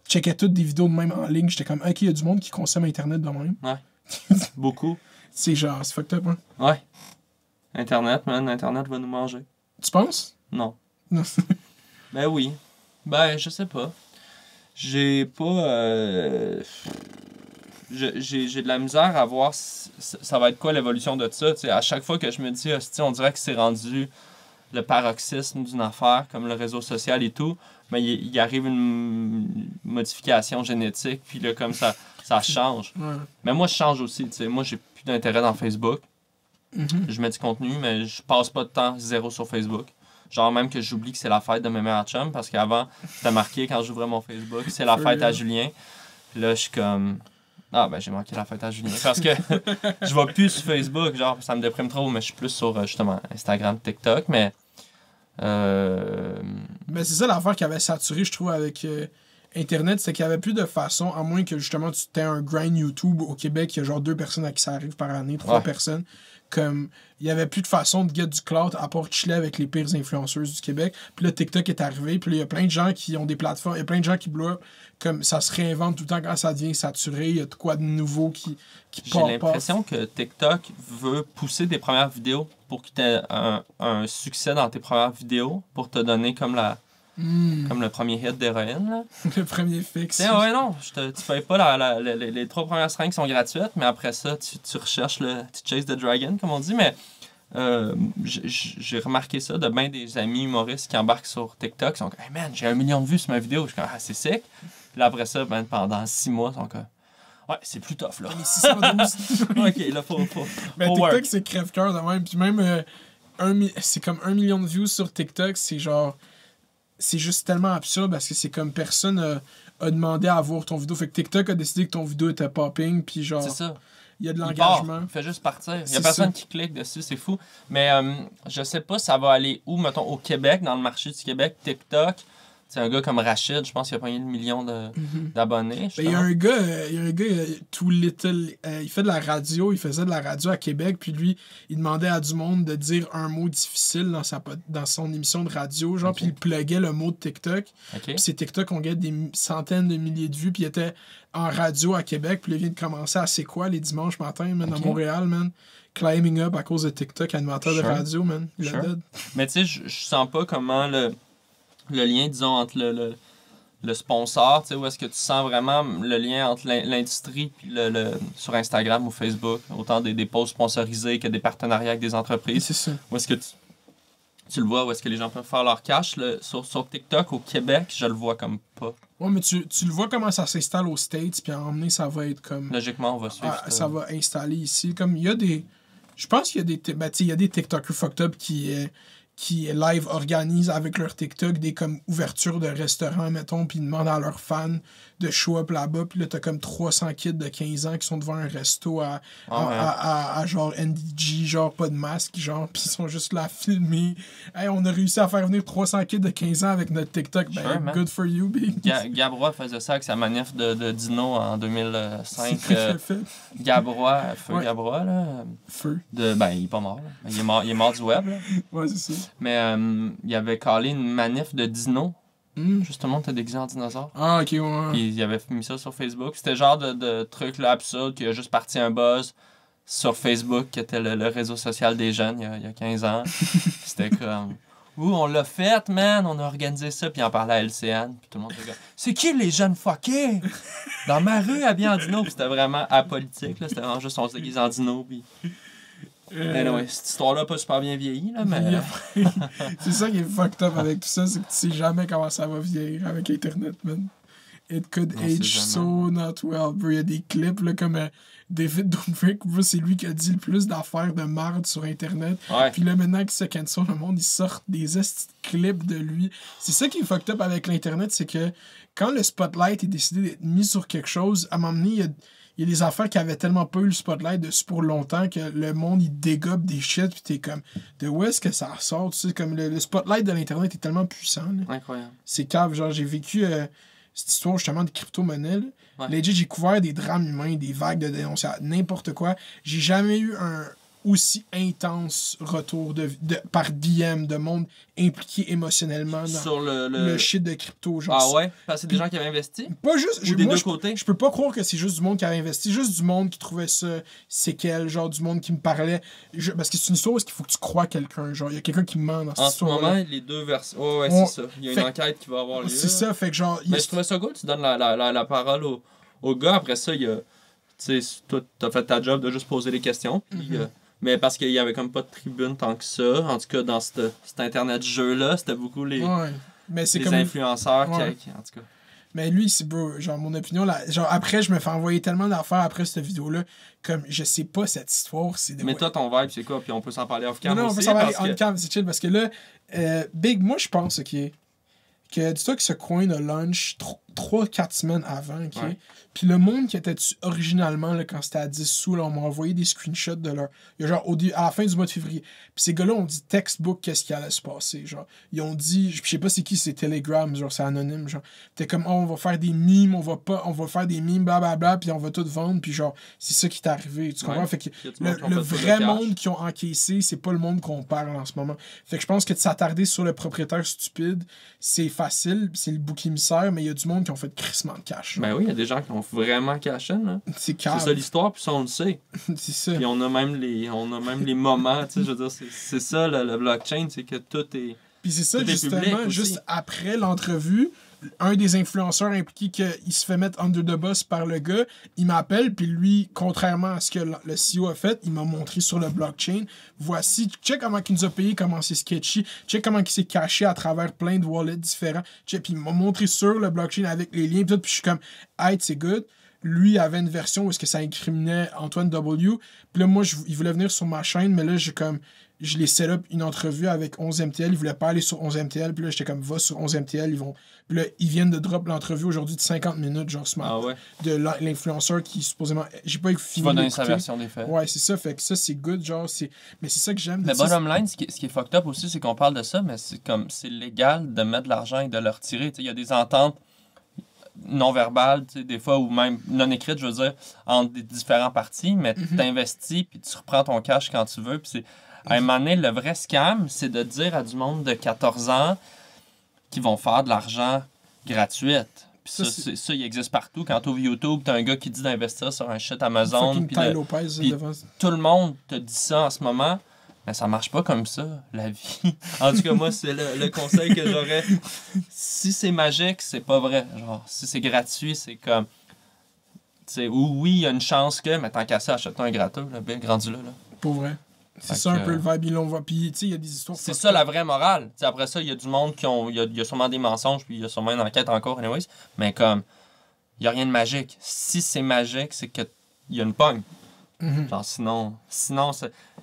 S1: checkais toutes des vidéos de même en ligne. J'étais comme, OK, il y a du monde qui consomme Internet de même.
S2: Ouais. Beaucoup.
S1: C'est genre, c'est fucked up, hein.
S2: Ouais. Internet, man. Internet va nous manger.
S1: Tu penses?
S2: Non.
S1: Non.
S2: Ben oui. Ben, je sais pas. J'ai pas... J'ai de la misère à voir ça va être quoi l'évolution de ça. T'sais, à chaque fois que je me dis, on dirait que c'est rendu le paroxysme d'une affaire, comme le réseau social et tout, mais il arrive une modification génétique, puis là, comme ça change.
S1: Ouais.
S2: Mais moi, je change aussi. T'sais. Moi, j'ai plus d'intérêt dans Facebook. Je mets du contenu, mais je passe pas de temps zéro sur Facebook. Genre même que j'oublie que c'est la fête de mes meilleurs chums, parce qu'avant, c'était marqué quand j'ouvrais mon Facebook, c'est la fête à Julien. Puis là, je suis comme... Ah, ben j'ai manqué la fête à Julien. Parce que je vais plus sur Facebook, genre, ça me déprime trop, mais je suis plus sur, justement, Instagram, TikTok, mais...
S1: Mais c'est ça l'affaire qui avait saturé, je trouve, avec Internet, c'est qu'il y avait plus de façon, à moins que, justement, tu aies un grind YouTube au Québec, il y a genre 2 personnes à qui ça arrive par année, 3 personnes. Comme, il y avait plus de façon de get du clout à part chiller avec les pires influenceuses du Québec. Puis là, TikTok est arrivé. Puis là, il y a plein de gens qui ont des plateformes. Il y a plein de gens qui blow up. Comme ça se réinvente tout le temps quand ça devient saturé. Il y a de quoi de nouveau qui
S2: J'ai l'impression que TikTok veut pousser des premières vidéos pour que tu aies un succès dans tes premières vidéos pour te donner comme comme le premier hit d'héroïne. Là.
S1: Le premier fixe.
S2: Ouais, non, tu payes pas les 3 premières seringues qui sont gratuites, mais après ça, tu recherches tu chase the dragon, comme on dit, mais j'ai remarqué ça de bien des amis humoristes qui embarquent sur TikTok, ils sont comme « Hey man, j'ai 1 million de vues sur ma vidéo. » Je suis comme « Ah, c'est sick. » Puis là, après ça, pendant 6 mois, ils sont comme « Ouais, c'est plus tough, là. » Ok, là, faut
S1: mais TikTok, c'est crève-cœur de même. Puis même, c'est comme 1 million de views sur TikTok, c'est genre... C'est juste tellement absurde parce que c'est comme personne a demandé à voir ton vidéo. Fait que TikTok a décidé que ton vidéo était popping, puis genre...
S2: C'est ça.
S1: Il y a de l'engagement.
S2: Il fait juste partir. Il y a personne qui clique dessus, c'est fou. Mais je sais pas ça va aller où, mettons, au Québec, dans le marché du Québec, TikTok. Tu C'est un gars comme Rachid, je pense qu'il a pogné le million d'abonnés.
S1: Il y a un gars, Too Little, il fait de la radio, il faisait de la radio à Québec, puis lui, il demandait à du monde de dire un mot difficile dans son émission de radio, genre, puis il pluguait le mot de TikTok. Puis ces TikTok, on gagne des centaines de milliers de vues, puis il était en radio à Québec, puis il vient de commencer à C'est quoi les dimanches matin, man, à Montréal, man. Climbing up à cause de TikTok, animateur de radio, man. Il est dead.
S2: Mais tu sais, je sens pas comment le lien, disons, entre le sponsor, tu sais, où est-ce que tu sens vraiment le lien entre l'industrie puis sur Instagram ou Facebook, autant des posts sponsorisés que des partenariats avec des entreprises.
S1: C'est ça.
S2: Où est-ce que tu le vois, où est-ce que les gens peuvent faire leur cash. Sur TikTok, au Québec, je le vois comme pas.
S1: Ouais, mais tu le vois comment ça s'installe aux States, puis à emmener, ça va être comme...
S2: Logiquement, on va suivre.
S1: Ça va installer ici. Comme il y a des... Je pense qu'il y a des... il y a des TikTokers fucked up qui live organisent avec leur TikTok des comme ouvertures de restaurants, mettons, puis ils demandent à leurs fans de show up là-bas, puis là, t'as comme 300 kids de 15 ans qui sont devant un resto à genre NDG, genre pas de masque, genre, puis ils sont juste là à filmer. Hey, on a réussi à faire venir 300 kids de 15 ans avec notre TikTok. Ben, good for you, big.
S2: Gabrois faisait ça avec sa manif de Dino en 2005. Gabrois, Gabrois, là.
S1: Feu.
S2: Il est pas mort, là. Il est mort du web, là.
S1: Ouais, c'est ça.
S2: Mais il avait collé une manif de Dino. Justement, t'es déguisé en dinosaure.
S1: Ah, ok, ouais.
S2: Puis il avait mis ça sur Facebook. C'était le genre de truc là, absurde qui a juste parti un buzz sur Facebook, qui était le réseau social des jeunes il y a 15 ans. C'était comme... on l'a fait, man! On a organisé ça. Puis il en parlait à LCN. Puis tout le monde était comme... C'est qui les jeunes fuckés? Dans ma rue, habillés en dino. Puis c'était vraiment apolitique. Là. C'était vraiment juste on se déguise en dino. Puis... Anyway, cette histoire-là n'a pas super bien vieilli, là, mais...
S1: C'est ça qui est fucked up avec tout ça, c'est que tu sais jamais comment ça va vieillir avec Internet, man. It could age so not well, bro. Il y a des clips, là, comme David Dobrik, c'est lui qui a dit le plus d'affaires de marde sur Internet.
S2: Ouais.
S1: Puis là, maintenant qu'il se cancel, le monde, ils sortent des clips de lui. C'est ça qui est fucked up avec l'Internet, c'est que quand le spotlight est décidé d'être mis sur quelque chose, à un moment donné, il y a des affaires qui avaient tellement pas eu le spotlight dessus pour longtemps que le monde, il dégobe des shit, pis t'es comme, de où est-ce que ça ressort? Tu sais, comme le spotlight de l'Internet est tellement puissant. Là.
S2: Incroyable.
S1: C'est cave. Genre, j'ai vécu cette histoire justement de crypto-monnaie.
S2: Ouais.
S1: Legit, j'ai couvert des drames humains, des vagues de dénonciation, n'importe quoi. J'ai jamais eu un aussi intense retour par DM de monde impliqué émotionnellement dans
S2: sur
S1: le shit de crypto. Genre,
S2: ah ouais? Parce que c'est des gens qui avaient investi?
S1: Pas juste...
S2: Ou des deux côtés?
S1: Je peux pas croire que c'est juste du monde qui avait investi, juste du monde qui trouvait ça séquel, genre du monde qui me parlait. Parce que c'est une histoire où il faut que tu crois quelqu'un. Genre, il y a quelqu'un qui me ment dans cette histoire.
S2: En ce moment, les deux versions... Ouais, c'est ça. Il y a une enquête qui va avoir lieu.
S1: C'est ça, fait que genre...
S2: Mais je trouvais ça cool, tu donnes la parole au gars. Après ça, il y a... Tu sais, toi, t'as fait ta job de juste poser des questions. Puis... mais parce qu'il y avait comme pas de tribune tant que ça. En tout cas, dans cet Internet-jeu-là, c'était beaucoup les influenceurs qui... En tout cas.
S1: Mais lui, c'est bro, genre mon opinion, là, genre après, je me fais envoyer tellement d'affaires après cette vidéo-là, comme je sais pas cette histoire.
S2: Mais toi, ton vibe, c'est quoi? Puis on peut s'en parler off-cam aussi.
S1: Non, on peut s'en parler on-cam, c'est chill, parce que là, Big, moi, je pense, OK, que dis-toi que ce coin a lunch 3-4 semaines avant, OK? Ouais. Puis le monde qui était dessus originalement, là, quand c'était à 10 sous, là, on m'a envoyé des screenshots de leur... Il y a genre à la fin du mois de février. Puis ces gars-là ont dit textbook qu'est-ce qui allait se passer, genre. Ils ont dit... Je sais pas c'est qui, c'est Telegram, genre c'est anonyme, genre. T'es comme, on va faire des mimes, on va faire des mimes, blablabla, puis on va tout vendre, puis genre, c'est ça qui est arrivé, tu comprends? Ouais. Fait que le vrai monde qui ont encaissé, c'est pas le monde qu'on parle en ce moment. Fait que je pense que de s'attarder sur le propriétaire stupide, c'est facile, c'est le bouc émissaire, mais il y a du monde qui ont fait crissement de cash.
S2: Ben oui, il y a des gens qui ont vraiment caché, là.
S1: C'est
S2: ça l'histoire, puis ça, on le sait.
S1: C'est ça.
S2: Puis on a même les moments, tu sais, je veux dire, c'est ça, le blockchain, c'est que tout est...
S1: Puis c'est ça, justement, juste après l'entrevue, un des influenceurs impliqués qu'il se fait mettre under the bus par le gars, il m'appelle, puis lui, contrairement à ce que le CEO a fait, il m'a montré sur le blockchain, voici, check comment il nous a payé, comment c'est sketchy, check comment il s'est caché à travers plein de wallets différents, check, puis il m'a montré sur le blockchain avec les liens, puis je suis comme, hey, c'est good. Lui avait une version où est-ce que ça incriminait Antoine W. Puis là, moi, il voulait venir sur ma chaîne, mais là, je les set up une entrevue avec 11MTL. Ils voulaient pas aller sur 11MTL. Puis là, j'étais comme, va sur 11MTL. Puis là, ils viennent de drop l'entrevue aujourd'hui de 50 minutes, genre ce matin.
S2: Ah ouais.
S1: De l'influenceur qui, supposément... J'ai pas fini.
S2: Tu vas donner sa version des faits.
S1: Ouais, c'est ça. Fait que ça, c'est good, genre, mais c'est ça que j'aime.
S2: Le bottom line, ce qui est fucked up aussi, c'est qu'on parle de ça, mais c'est légal de mettre de l'argent et de le retirer. Il y a des ententes non-verbales, des fois, ou même non-écrites, je veux dire, entre des différents partis, mais tu t'investis, puis tu reprends ton cash quand tu veux, puis c'est... À un moment donné, le vrai scam, c'est de dire à du monde de 14 ans qu'ils vont faire de l'argent gratuite. Puis ça, il existe partout. Quand tu ouvres YouTube, t'as un gars qui dit d'investir sur un shit Amazon. Puis tout le monde te dit ça en ce moment. Mais ça marche pas comme ça, la vie. En tout cas, moi, c'est le conseil que j'aurais. Si c'est magique, c'est pas vrai. Genre, si c'est gratuit, c'est comme... oui, il y a une chance que... Mais tant qu'à ça, achète-toi un gratteux, là, bien grandi là.
S1: Pour vrai. C'est ça un peu le vibe, ils l'ont vu. Puis, tu sais, il y a des histoires...
S2: C'est ça la vraie morale. T'sais, après ça, il y a du monde qui ont... Il y a sûrement des mensonges, puis il y a sûrement une enquête encore, anyways. Mais comme, il y a rien de magique. Si c'est magique, c'est qu'il y a une pogne. Genre, sinon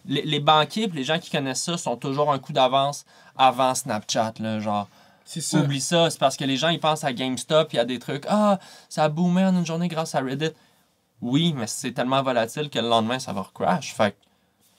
S2: les banquiers et les gens qui connaissent ça sont toujours un coup d'avance avant Snapchat, là, genre...
S1: C'est ça.
S2: Oublie ça, c'est parce que les gens, ils pensent à GameStop, il y a des trucs... Ah, ça a boomé en une journée grâce à Reddit. Oui, mais c'est tellement volatile que le lendemain, ça va recrash. Fait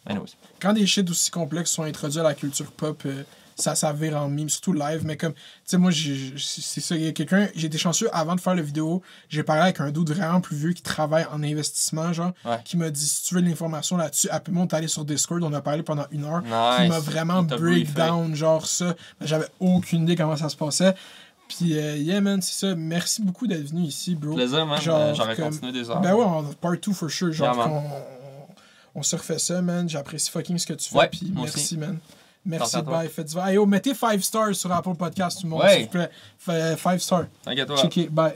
S2: anyways.
S1: Quand des shit aussi complexes sont introduits à la culture pop, ça vire en mime, surtout live. Mais comme, tu sais, moi, c'est ça. Il y a quelqu'un, j'ai été chanceux avant de faire la vidéo. J'ai parlé avec un dude vraiment plus vieux qui travaille en investissement, genre, qui m'a dit si tu veux de l'information là-dessus, appelle-moi, on est allé sur Discord, on a parlé pendant 1 heure. Nice. Il m'a vraiment breakdown, genre ça. J'avais aucune idée comment ça se passait. Puis, yeah, man, c'est ça. Merci beaucoup d'être venu ici, bro.
S2: Plaisir, man. J'aurais continué des heures.
S1: Ben ouais, part 2 for sure. Genre, on se refait ça, man. J'apprécie fucking ce que tu fais.
S2: Ouais,
S1: puis merci,
S2: aussi.
S1: man. Merci, bye. Faites du Hey, mettez 5 stars sur Apple Podcast, tout le monde, s'il vous plaît. 5 stars.
S2: T'inquiète-toi.
S1: Check it, bye.